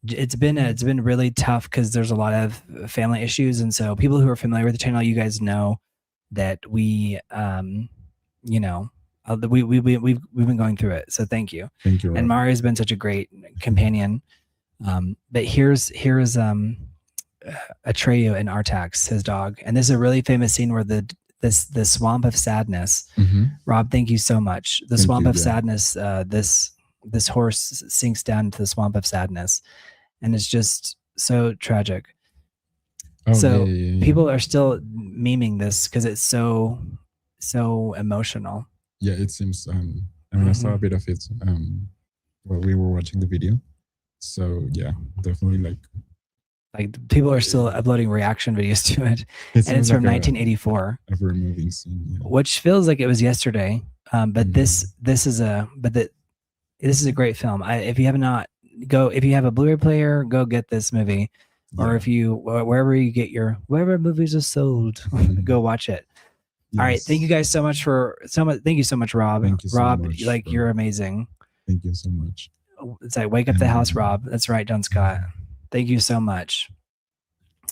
A: It's been really tough because there's a lot of family issues, and so people who are familiar with the channel, you guys know that we've been going through it. So thank you.
B: Thank you, Rob.
A: And Mario's been such a great companion. But here's Atreyu and Artax, his dog, and this is a really famous scene where the swamp of sadness. Rob, thank you so much. The swamp of sadness. This horse sinks down into the swamp of sadness, and it's just so tragic. People are still memeing this because it's so emotional.
B: Yeah, it seems. I mean, I saw a bit of it while we were watching the video. So yeah, definitely
A: like people are still uploading reaction videos to it, and it's from 1984.
B: A very moving scene,
A: which feels like it was yesterday. But this is a great film. If you have a Blu-ray player, go get this movie, or if you wherever you get wherever movies are sold, go watch it. All right, thank you guys so much thank you so much, Rob.
B: Thank you so
A: Rob,
B: much,
A: you're amazing.
B: Thank you so much.
A: It's like wake up the house, Rob. That's right, John Scott. Thank you so much.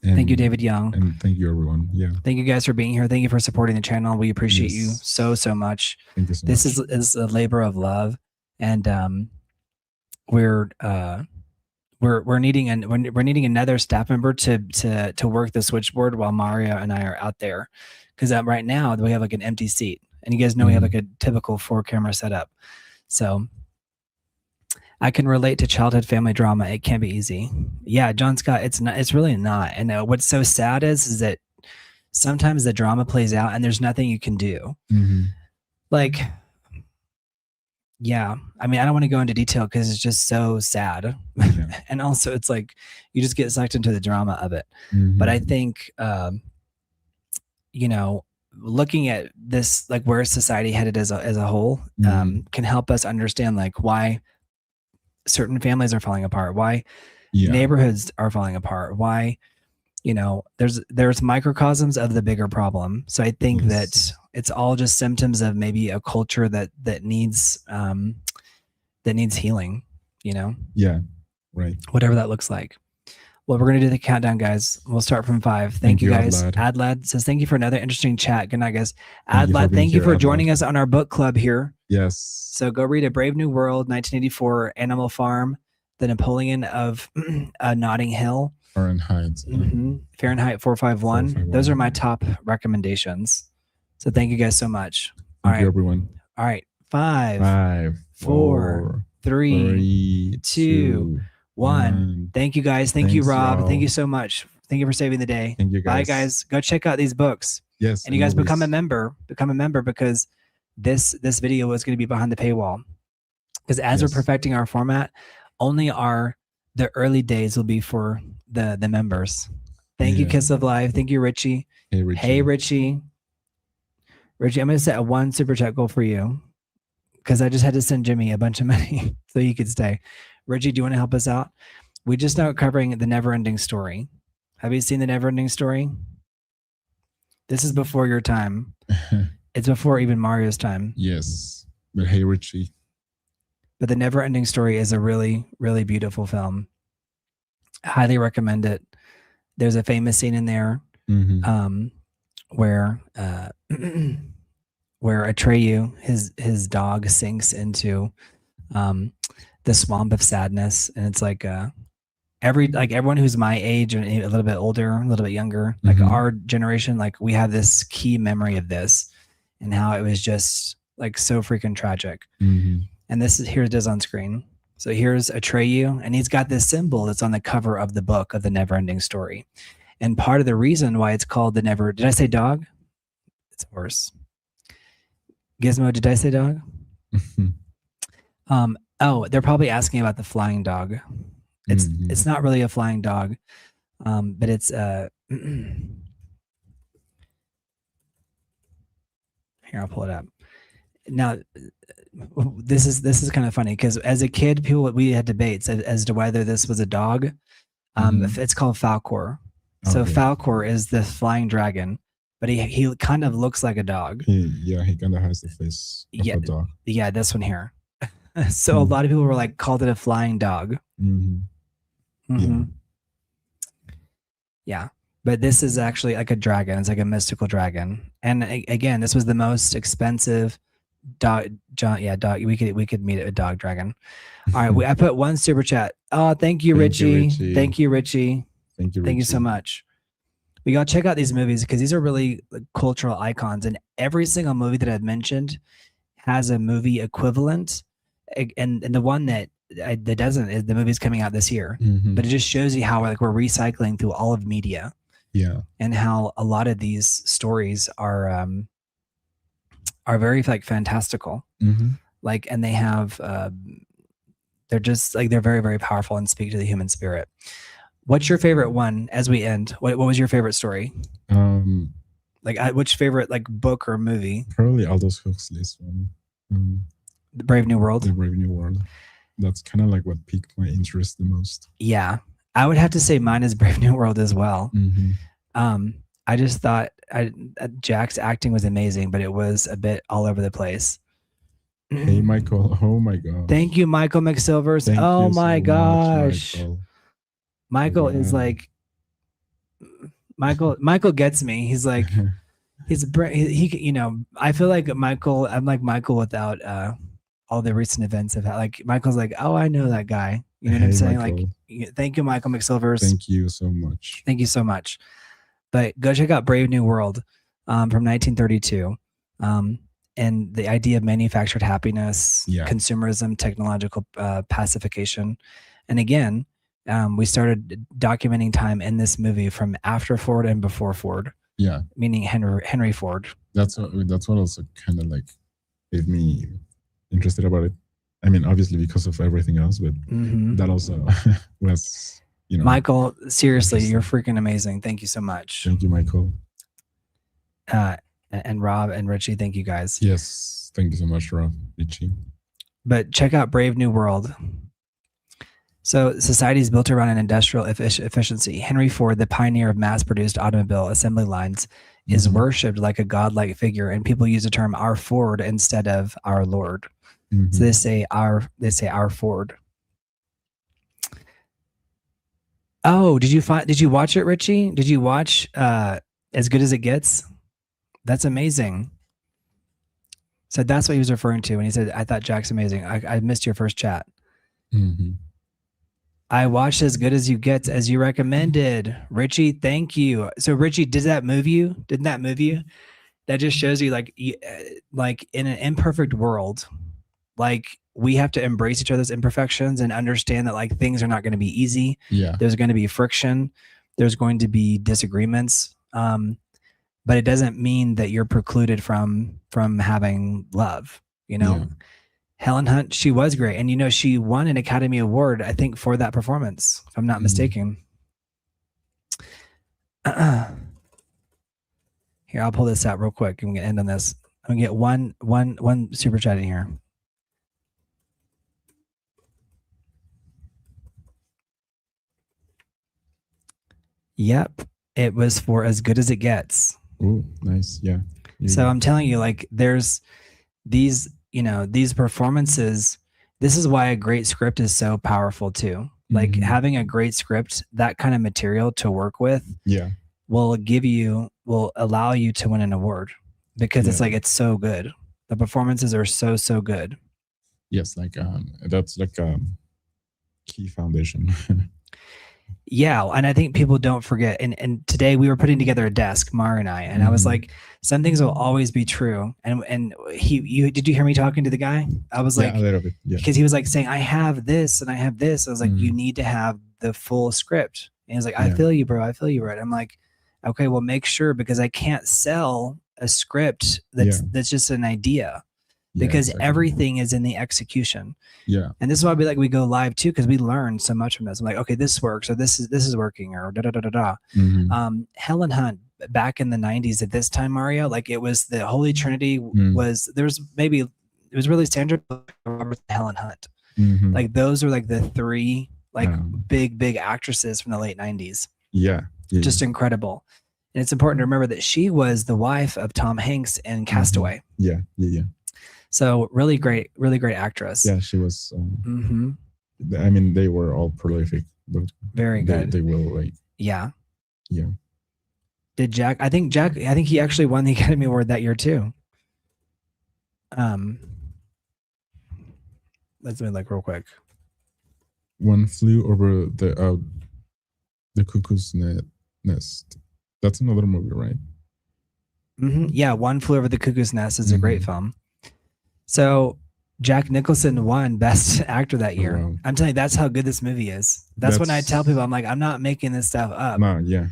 A: Thank you, David Young.
B: And thank you, everyone. Yeah.
A: Thank you guys for being here. Thank you for supporting the channel. We appreciate you so much.
B: Thank you so much.
A: This is a labor of love, and we're needing another staff member to work the switchboard while Mario and I are out there, because right now we have like an empty seat, and you guys know we have like a typical 4-camera setup. So I can relate to childhood family drama. It can't be easy. Yeah, John Scott, it's really not. And what's so sad is that sometimes the drama plays out and there's nothing you can do. Like, yeah, I mean, I don't want to go into detail because it's just so sad. And also it's like you just get sucked into the drama of it. But I think looking at this, like where society headed as a whole, can help us understand like why certain families are falling apart, why neighborhoods are falling apart, why there's microcosms of the bigger problem. So I think that it's all just symptoms of maybe a culture that needs healing,
B: Yeah, right.
A: Whatever that looks like. Well, we're going to do the countdown, guys. We'll start from 5. Thank you, guys. Adlad says, thank you for another interesting chat. Good night, guys. Adlad, thank you for joining us on our book club here.
B: Yes.
A: So go read A Brave New World, 1984, Animal Farm, The Napoleon of Notting Hill.
B: Fahrenheit.
A: Fahrenheit 451. Those are my top recommendations. So thank you guys so much.
B: Thank you, everyone.
A: All right. 5, 4, 3, 2, 1. Thank you, guys. Thank you, Rob. Thank you so much. Thank you for saving the day.
B: Thank you, guys.
A: Bye, guys. Go check out these books.
B: Yes.
A: And you guys become a member. Become a member, because this video is going to be behind the paywall. Because as we're perfecting our format, only the early days will be for the members. Thank you, Kiss of Life. Thank you, Richie.
B: Hey, Richie.
A: Hey, Richie. Richie, I'm going to set a 1 super chat goal for you, because I just had to send Jimmy a bunch of money so you could stay. Richie, do you want to help us out? We just started covering The Never Ending Story. Have you seen The Never Ending Story? This is before your time. It's before even Mario's time.
B: Yes. But hey, Richie.
A: But The Never Ending Story is a really, really beautiful film. I highly recommend it. There's a famous scene in there where Atreyu, his dog, sinks into the swamp of sadness, and it's like everyone who's my age and a little bit older, a little bit younger, like our generation, like we have this key memory of this and how it was just like so freaking tragic. And here it is on screen. So here's Atreyu, and he's got this symbol that's on the cover of the book of The Never Ending Story. And part of the reason why it's called did I say dog? It's a horse. Gizmo, did I say dog? Oh, they're probably asking about the flying dog. It's not really a flying dog, but it's here, I'll pull it up. Now, this is kind of funny because as a kid, we had debates as to whether this was a dog. It's called Falcor. So Falcor is the flying dragon, but he kind of looks like a dog.
B: He kind of has the face of a dog.
A: Yeah, this one here. So a lot of people were like, called it a flying dog. Yeah. But this is actually like a dragon. It's like a mystical dragon. And again, this was the most expensive dog. Dog. We could meet a dog dragon. All right. I put one super chat. Oh, thank you, Richie. Thank you, Richie. Thank you so much. We got to check out these movies because these are really cultural icons. And every single movie that I've mentioned has a movie equivalent. And the one that doesn't is the movie's coming out this year. But it just shows you how we're recycling through all of media.
B: Yeah.
A: And how a lot of these stories are very fantastical. Like, and they have they're just like, they're very, very powerful and speak to the human spirit. What's your favorite one as we end? What was your favorite story? Which favorite book or movie?
B: Probably Aldous Huxley's one.
A: The Brave New World.
B: The Brave New World. That's kind of like what piqued my interest the most.
A: Yeah. I would have to say mine is Brave New World as well. I just thought Jack's acting was amazing, but it was a bit all over the place.
B: Hey, Michael. Oh my God.
A: Thank you, Michael McSilvers. Oh my gosh. Michael is like, Michael gets me. He's like, I feel like Michael, I'm like Michael without all the recent events of Michael's like, oh, I know that guy. You know what I'm saying? Michael. Thank you, Michael McSilvers.
B: Thank you so much.
A: Thank you so much. But go check out Brave New World from 1932. And the idea of manufactured happiness, consumerism, technological pacification. And again, we started documenting time in this movie from after Ford and before Ford.
B: Yeah.
A: Meaning Henry Ford.
B: That's what also kind of made me interested about it. I mean, obviously because of everything else, but that also was,
A: Michael, seriously, you're freaking amazing. Thank you so much.
B: Thank you, Michael.
A: And Rob and Richie, thank you guys.
B: Yes. Thank you so much, Rob, Richie.
A: But check out Brave New World. So society is built around an industrial efficiency. Henry Ford, the pioneer of mass-produced automobile assembly lines, is worshipped like a godlike figure, and people use the term "our Ford" instead of "our Lord." So they say our Ford. Oh, did you watch it, Richie? Did you watch As Good as It Gets? That's amazing. So that's what he was referring to when he said, I thought Jack's amazing. I missed your first chat. I watched As Good as You Get, as you recommended. Richie, thank you. So Richie, didn't that move you? That just shows you like in an imperfect world, we have to embrace each other's imperfections and understand that things are not going to be easy.
B: Yeah.
A: There's going to be friction. There's going to be disagreements. But it doesn't mean that you're precluded from having love, Yeah. Helen Hunt, she was great. And, she won an Academy Award, I think, for that performance, if I'm not mistaken. Here, I'll pull this out real quick. I'm going to end on this. I'm going to get one super chat in here. Yep. It was for As Good as It Gets.
B: Ooh, nice. Yeah.
A: So I'm telling you, there's these performances. This is why a great script is so powerful too. Having a great script, that kind of material to work with, will allow you to win an award because it's so good. The performances are so good.
B: Yes, that's a key foundation.
A: Yeah, and I think people don't forget. And today we were putting together a desk, Mara and I, and I was like, some things will always be true. And did you hear me talking to the guy? I was like,
B: a little bit,
A: because he was saying, I have this and I have this. I was like, you need to have the full script. And he was like, I feel you, bro. I feel you, bro. I'm like, okay, well, make sure, because I can't sell a script that's just an idea. because everything is in the execution.
B: Yeah.
A: And this is why we go live too, because we learn so much from this. I'm like, okay, this works, or this is working, or da da da da da. Helen Hunt back in the 90s at this time, Mario, like it was the Holy Trinity was it was really Sandra Roberts and Helen Hunt. Like those are like the three like big actresses from the late 90s.
B: Yeah.
A: Just incredible. And it's important to remember that she was the wife of Tom Hanks in Castaway.
B: Yeah.
A: So really great actress.
B: Yeah, she was. I mean, they were all prolific, but
A: very good.
B: They will like.
A: Yeah.
B: Yeah.
A: Did Jack? I think he actually won the Academy Award that year too. Let's do like real quick.
B: One Flew Over the Cuckoo's Nest. That's another movie, right?
A: Yeah, One Flew Over the Cuckoo's Nest is a great film. So Jack Nicholson won Best Actor that year. Wow. I'm telling you, that's how good this movie is. That's when I tell people, I'm like, I'm not making this stuff up.
B: No, yeah.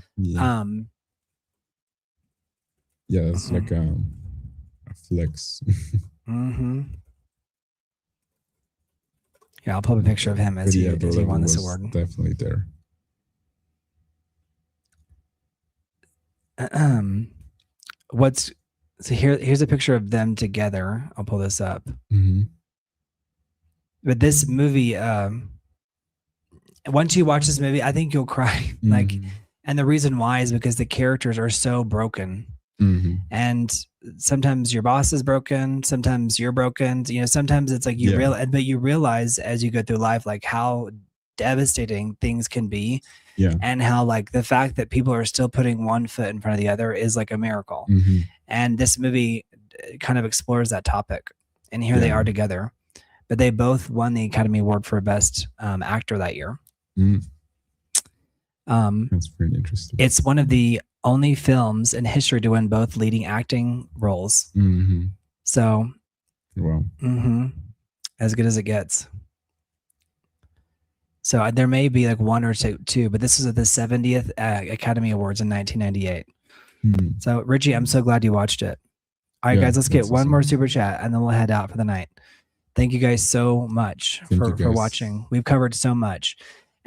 B: Yeah, it's like a flex.
A: Yeah, I'll put a picture of him as he won this award.
B: Definitely there.
A: So here's a picture of them together. I'll pull this up. But this movie, once you watch this movie, I think you'll cry. Like, and the reason why is because the characters are so broken. And sometimes your boss is broken, sometimes you're broken. You know, sometimes it's like you realize as you go through life, like how devastating things can be.
B: Yeah.
A: And how like the fact that people are still putting one foot in front of the other is like a miracle. And this movie kind of explores that topic. And here they are together. But they both won the Academy Award for Best Actor that year.
B: That's pretty interesting.
A: It's one of the only films in history to win both leading acting roles. So,
B: wow.
A: As good as it gets. So there may be like one or two, but this is at the 70th Academy Awards in 1998. So Richie, I'm so glad you watched it. All right, guys, let's get one more super chat and then we'll head out for the night. Thank you guys so much for watching. We've covered so much.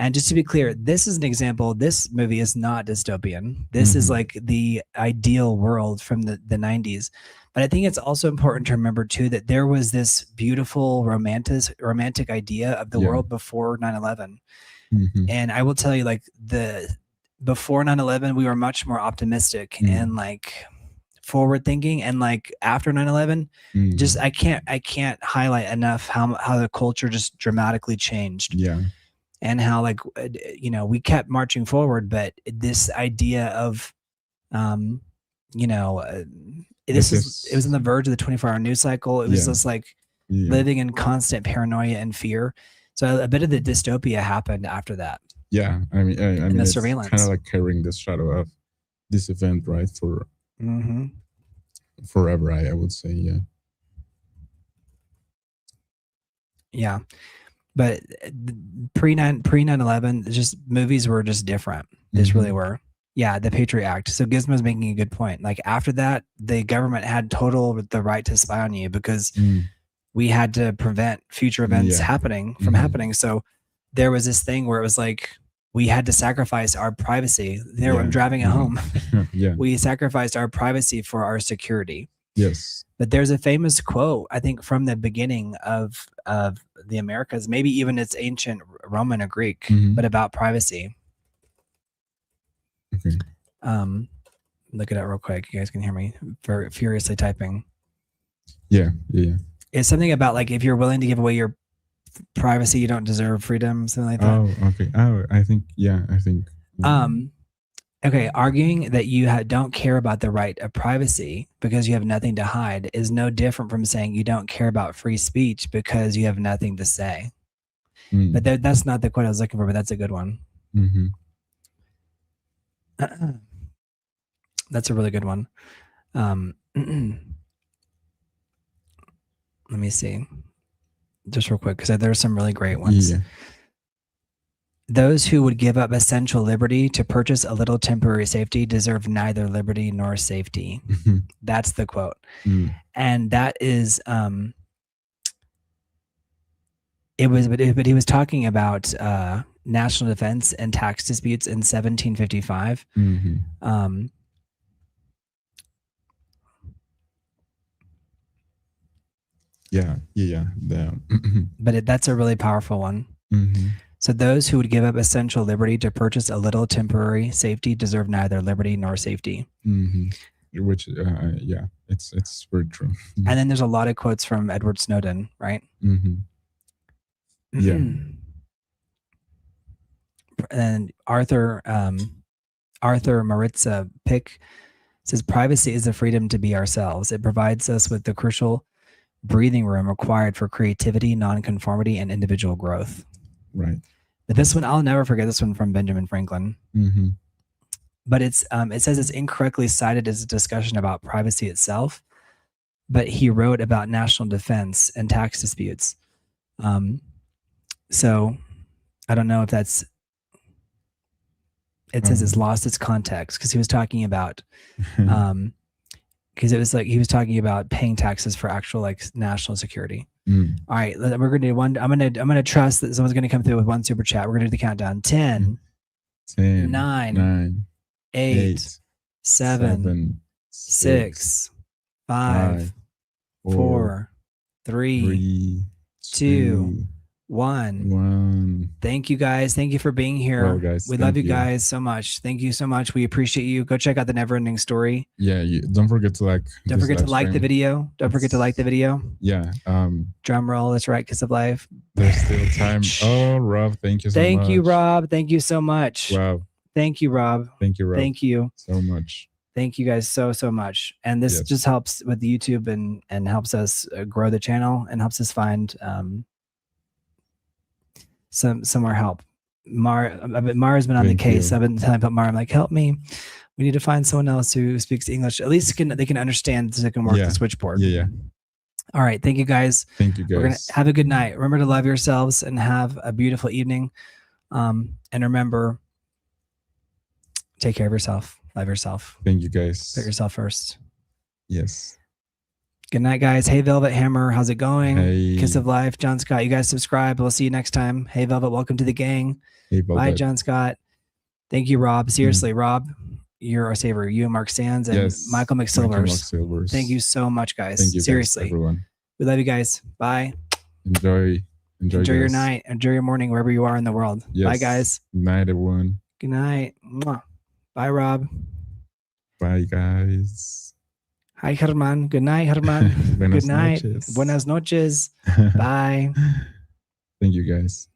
A: And just to be clear, this is an example. This movie is not dystopian. This is like the ideal world from the 90s. But I think it's also important to remember too that there was this beautiful romantic idea of the world before 9/11. And I will tell you, like before 9/11, we were much more optimistic and like forward thinking, and like after 9/11, just I can't highlight enough how the culture just dramatically changed.
B: Yeah.
A: And how like we kept marching forward, but this idea of it was on the verge of the 24-hour news cycle. It was just like living in constant paranoia and fear. So a bit of the dystopia happened after that.
B: Yeah, I mean the
A: it's surveillance,
B: kind of like carrying the shadow of this event, right? For forever, I would say, yeah.
A: Yeah, but pre 9/11, just movies were just different. They just really were. Yeah, the Patriot Act. So Gizmo's making a good point. Like after that, the government had the right to spy on you because we had to prevent future events happening from happening. So there was this thing where it was like we had to sacrifice our privacy. I'm driving it home. We sacrificed our privacy for our security.
B: Yes.
A: But there's a famous quote, I think, from the beginning of the Americas, maybe even it's ancient Roman or Greek, but about privacy.
B: Okay.
A: Look at it real quick. You guys can hear me furiously typing.
B: Yeah.
A: It's something about like if you're willing to give away your privacy, you don't deserve freedom, something like that.
B: Oh, okay. Oh, I think.
A: Okay, arguing that you don't care about the right of privacy because you have nothing to hide is no different from saying you don't care about free speech because you have nothing to say. But that's not the quote I was looking for, but that's a good one. That's a really good one. Let me see. Just real quick, because there's some really great ones. Yeah. Those who would give up essential liberty to purchase a little temporary safety deserve neither liberty nor safety. That's the quote. And that is But he was talking about national defense and tax disputes in 1755. But that's a really powerful one. So those who would give up essential liberty to purchase a little temporary safety deserve neither liberty nor safety.
B: Which, it's very true.
A: And then there's a lot of quotes from Edward Snowden, right? And Arthur Maritza Pick says, privacy is the freedom to be ourselves. It provides us with the crucial breathing room required for creativity, nonconformity, and individual growth.
B: Right.
A: But this one, I'll never forget this one from Benjamin Franklin. But it says it's incorrectly cited as a discussion about privacy itself, but he wrote about national defense and tax disputes. So I don't know if that's, it says it's lost its context because he was talking about, because it was like he was talking about paying taxes for actual like national security. All right, we're gonna do one. I'm gonna trust that someone's gonna come through with one super chat. We're gonna do the countdown. 10, 9, 8, 7, 6, 5, 4, 3, 2, 1. Thank you guys. Thank you for being here.
B: Well, guys,
A: we love you guys so much. Thank you so much. We appreciate you. Go check out the Never Ending Story.
B: Yeah, don't forget to like.
A: Don't forget to like the video. Don't forget to like the video.
B: Yeah.
A: Drum roll. That's right. Kiss of life.
B: There's still time. Oh, Rob, thank you so much.
A: Thank you, Rob. Thank you so much.
B: Wow.
A: Thank you, Rob.
B: Thank you, Rob.
A: Thank you
B: so much.
A: Thank you guys so much. And this just helps with the YouTube and helps us grow the channel and helps us find some more help. Mara's been on the case. I've been telling Mara, I'm like, help me. We need to find someone else who speaks English. At least they can understand so they can work the switchboard.
B: Yeah.
A: All right. Thank you guys.
B: Thank you guys.
A: We're gonna have a good night. Remember to love yourselves and have a beautiful evening. And remember, take care of yourself. Love yourself.
B: Thank you guys.
A: Put yourself first.
B: Yes.
A: Good night, guys. Hey, Velvet Hammer. How's it going?
B: Hey.
A: Kiss of Life. John Scott. You guys subscribe. We'll see you next time. Hey, Velvet. Welcome to the gang.
B: Hey, Velvet.
A: Bye, John Scott. Thank you, Rob. Seriously, Rob, you're our saver. You and Mark Sands and Michael McSilvers. Thank you so much, guys.
B: Thank you,
A: seriously.
B: guys, everyone.
A: We love you guys. Bye.
B: Enjoy
A: your night. Enjoy your morning wherever you are in the world.
B: Yes.
A: Bye, guys.
B: Good night, everyone.
A: Good night. Mwah. Bye, Rob.
B: Bye, guys.
A: Hi, Herman. Good night, Herman. Good night.
B: Noches.
A: Buenas noches. Bye.
B: Thank you, guys.